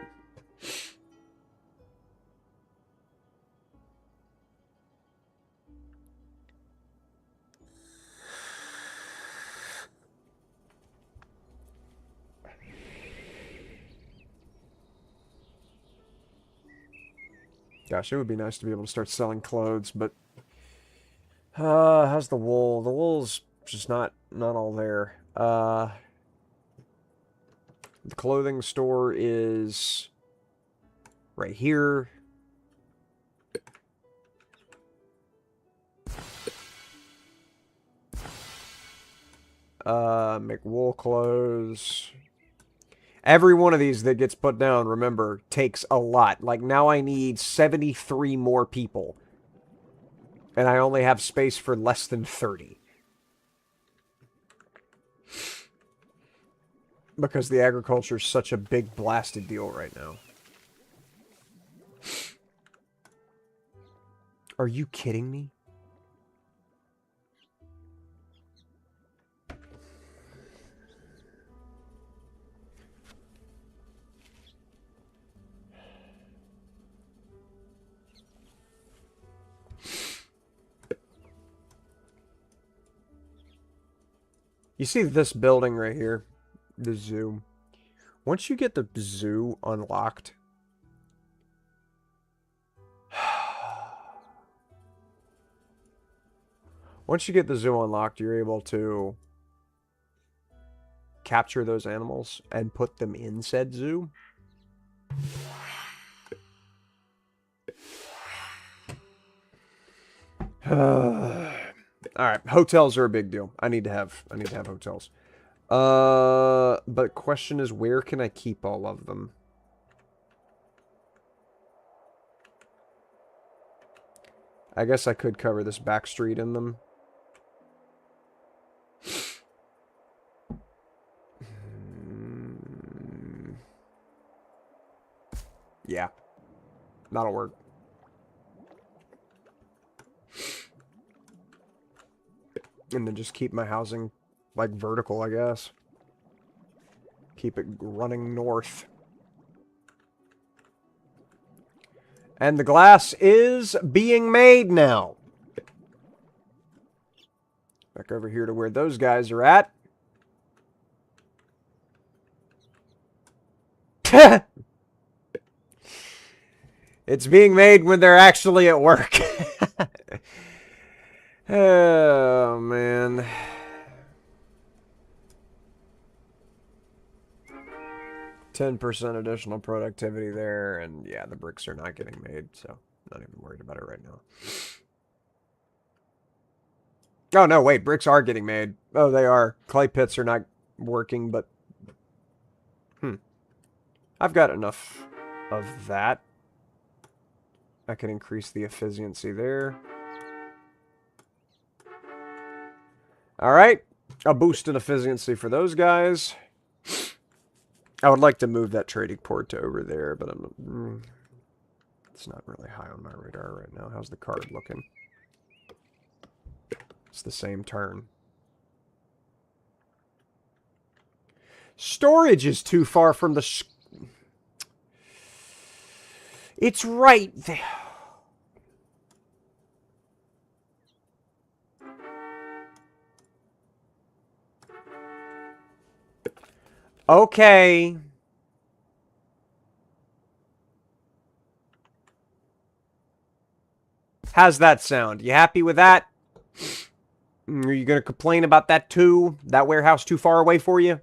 Gosh, it would be nice to be able to start selling clothes, but how's the wool? The wool's just not all there. The clothing store is right here. Make wool clothes. Every one of these that gets put down, remember, takes a lot. Like, now I need 73 more people. And I only have space for less than 30. Because the agriculture is such a big blasted deal right now. Are you kidding me? You see this building right here? The zoo. Once you get the zoo unlocked... Once you get the zoo unlocked, you're able to capture those animals and put them in said zoo. Alright, hotels are a big deal. I need to have hotels. But question is, where can I keep all of them? I guess I could cover this back street in them. Yeah. That'll work. And then just keep my housing, like, vertical, I guess. Keep it running north. And the glass is being made now. Back over here to where those guys are at. It's being made when they're actually at work. Oh, man. %, additional productivity there, and yeah, the bricks are not getting made, so not even worried about it right now. Oh, no, wait, bricks are getting made. Oh, they are. Clay pits are not working, but... I've got enough of that. I can increase the efficiency there. Alright. A boost in efficiency for those guys. I would like to move that trading port to over there, but it's not really high on my radar right now. How's the card looking? It's the same turn. Storage is too far from the... It's right there. Okay. How's that sound? You happy with that? Are you going to complain about that too? That warehouse too far away for you?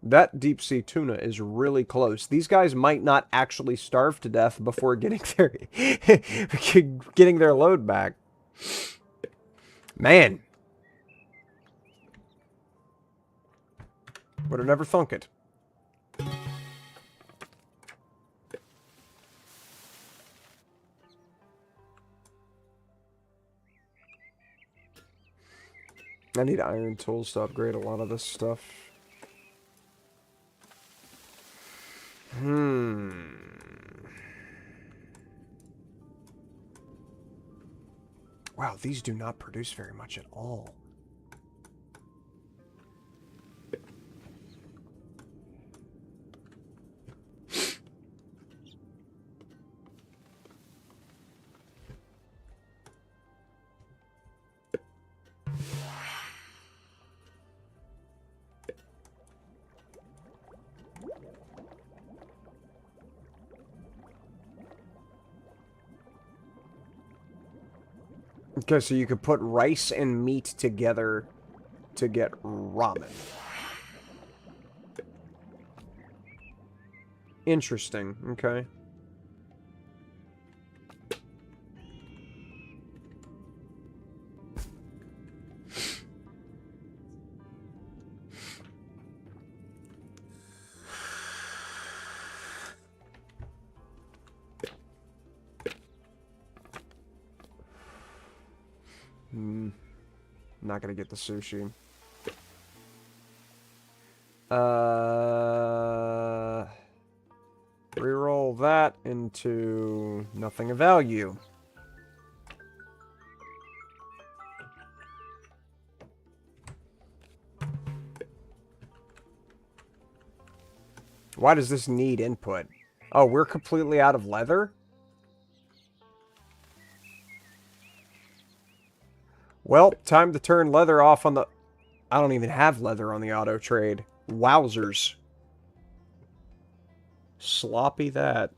That deep sea tuna is really close. These guys might not actually starve to death before getting their load back. Man. Would have never thunk it. I need iron tools to upgrade a lot of this stuff. Wow, these do not produce very much at all. Okay, so you could put rice and meat together to get ramen. Interesting, okay. Not gonna get the sushi. Reroll that into nothing of value. Why does this need input? Oh, we're completely out of leather? Well, time to turn leather off on the... I don't even have leather on the auto trade. Wowzers. Sloppy that.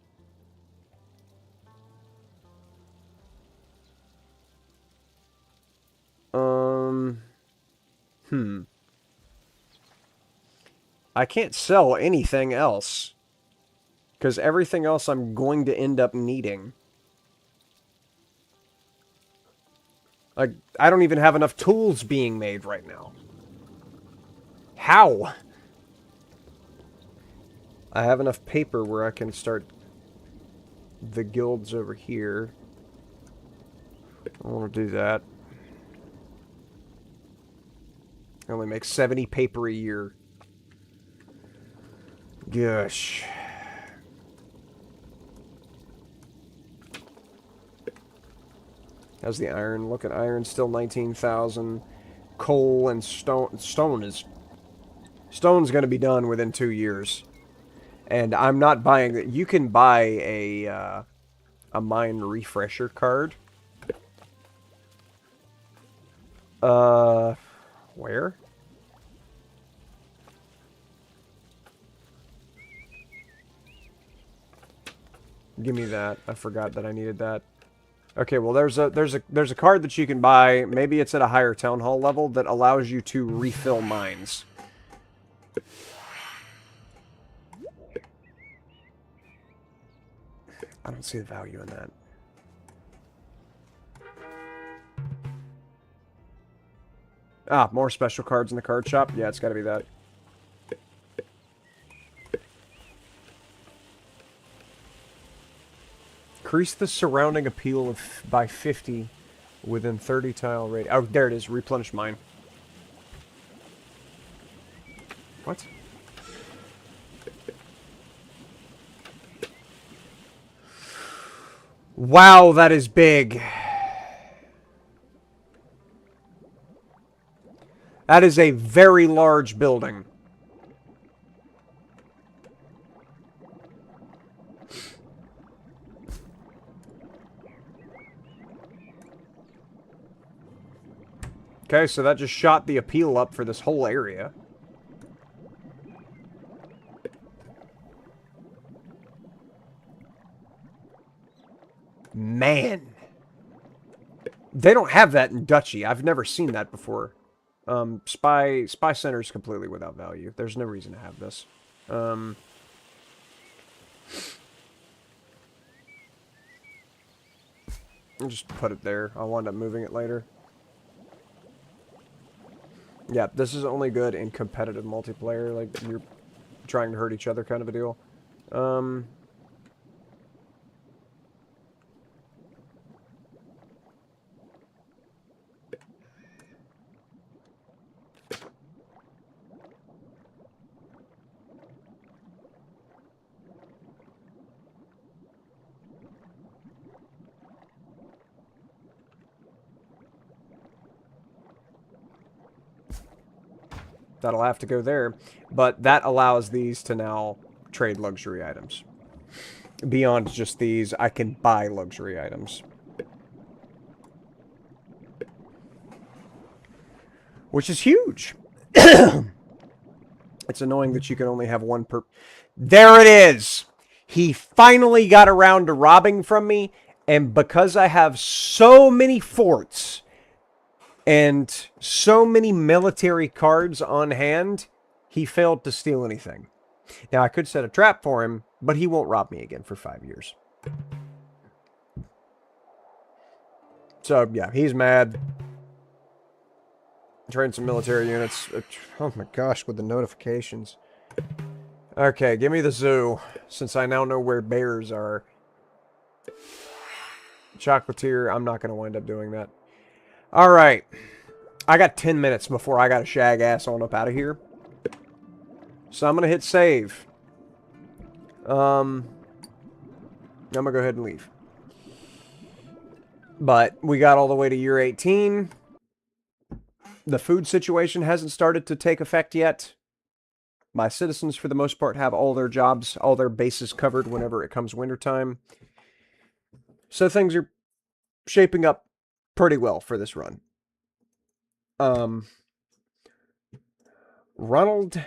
I can't sell anything else. Because everything else I'm going to end up needing. Like, I don't even have enough tools being made right now. How? I have enough paper where I can start the guilds over here. I want to do that. I only make 70 paper a year. Gosh. How's the iron? Look at iron, still 19,000. Coal and stone. Stone's going to be done within 2 years. And I'm not buying it. You can buy a mine refresher card. Where? Give me that. I forgot that I needed that. Okay, well there's a card that you can buy. Maybe it's at a higher town hall level that allows you to refill mines. I don't see the value in that. Ah, more special cards in the card shop? Yeah, it's gotta be that. Increase the surrounding appeal by 50 within 30 tile radius. Oh, there it is. Replenish mine. What? Wow, that is big. That is a very large building. Okay, so that just shot the appeal up for this whole area. Man. They don't have that in Duchy. I've never seen that before. Spy Center is completely without value. There's no reason to have this. I'll just put it there. I'll wind up moving it later. Yeah, this is only good in competitive multiplayer. Like, you're trying to hurt each other kind of a deal. That'll have to go there. But that allows these to now trade luxury items. Beyond just these, I can buy luxury items. Which is huge. It's annoying that you can only have one per... There it is! He finally got around to robbing from me, and because I have so many forts and so many military cards on hand, he failed to steal anything. Now, I could set a trap for him, but he won't rob me again for 5 years. So, yeah, he's mad. Train some military units. Oh my gosh, with the notifications. Okay, give me the zoo, since I now know where bears are. Chocolatier, I'm not going to wind up doing that. Alright. I got 10 minutes before I got to shag ass on up out of here. So I'm going to hit save. I'm going to go ahead and leave. But we got all the way to year 18. The food situation hasn't started to take effect yet. My citizens, for the most part, have all their jobs, all their bases covered whenever it comes wintertime. So things are shaping up pretty well for this run. Ronald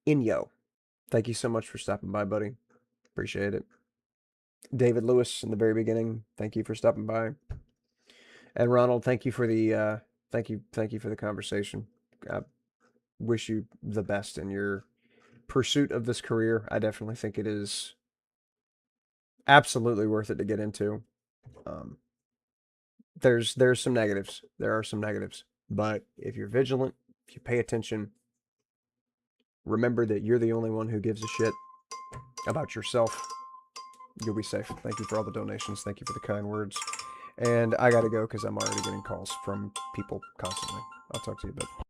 Inyo, thank you so much for stopping by, buddy. Appreciate it. David Lewis in the very beginning, thank you for stopping by. And Ronald, thank you for the thank you for the conversation. I wish you the best in your pursuit of this career. I definitely think it is absolutely worth it to get into. There's some negatives. There are some negatives. But if you're vigilant, if you pay attention, remember that you're the only one who gives a shit about yourself. You'll be safe. Thank you for all the donations. Thank you for the kind words. And I gotta go because I'm already getting calls from people constantly. I'll talk to you a bit.